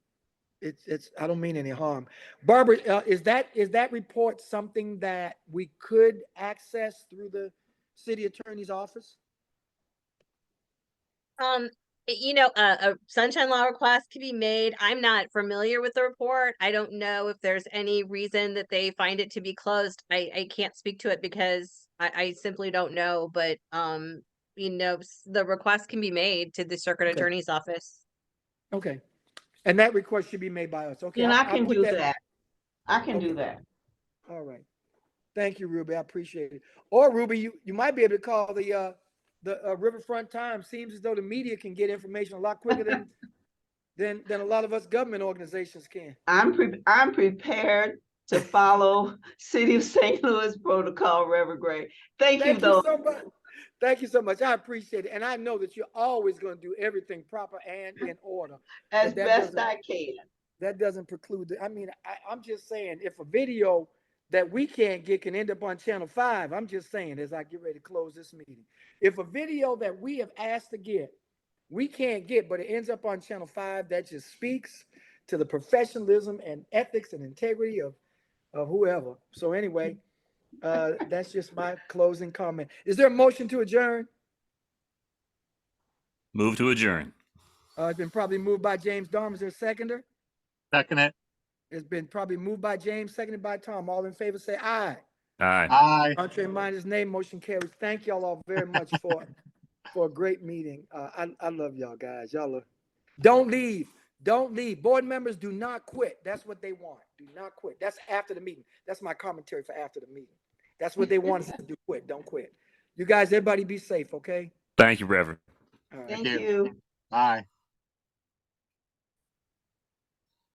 it's I don't mean any harm. Barbara, is that report something that we could access through the city attorney's office? You know, a sunshine law request can be made. I'm not familiar with the report. I don't know if there's any reason that they find it to be closed. I can't speak to it because I simply don't know, but you know, the request can be made to the circuit Okay. attorney's office. Okay. And that request should be made by us. Okay. And I can put do that. I can do Okay. that. All right. Thank you, Ruby. I appreciate it. Or Ruby, you might be able to call the Riverfront Times. Seems as though the media can get information a lot quicker than a lot of us government organizations can. I'm prepared to follow City of St. Louis protocol, Reverend Gray. Thank you so much. Thank you so much. I appreciate it. And I know that you're always going to do everything proper and in order. As best I can. That doesn't preclude I mean, I'm just saying, if a video that we can't get can end up on Channel 5, I'm just saying, as I get ready to close this meeting, if a video that we have asked to get, we can't get, but it ends up on Channel 5, that just speaks to the professionalism and ethics and integrity of whoever. So anyway, That's just my closing comment. Is there a motion to adjourn? Move to adjourn. It's been probably moved by James Dorm. Is there a seconder? Second it. It's been probably moved by James, seconded by Tom. All in favor, say aye. Aye. Aye. Contrary minded, nay. Motion carries. Thank y'all all very much for a great meeting. I love y'all guys. Y'all are, don't leave. Don't leave. Board members do not quit. That's what they want. Do not quit. That's after the meeting. That's my commentary for after the meeting. That's what they want us to do. Quit. Don't quit. You guys, everybody be safe, okay? Thank you, Reverend. All right. Thank you. you. Aye.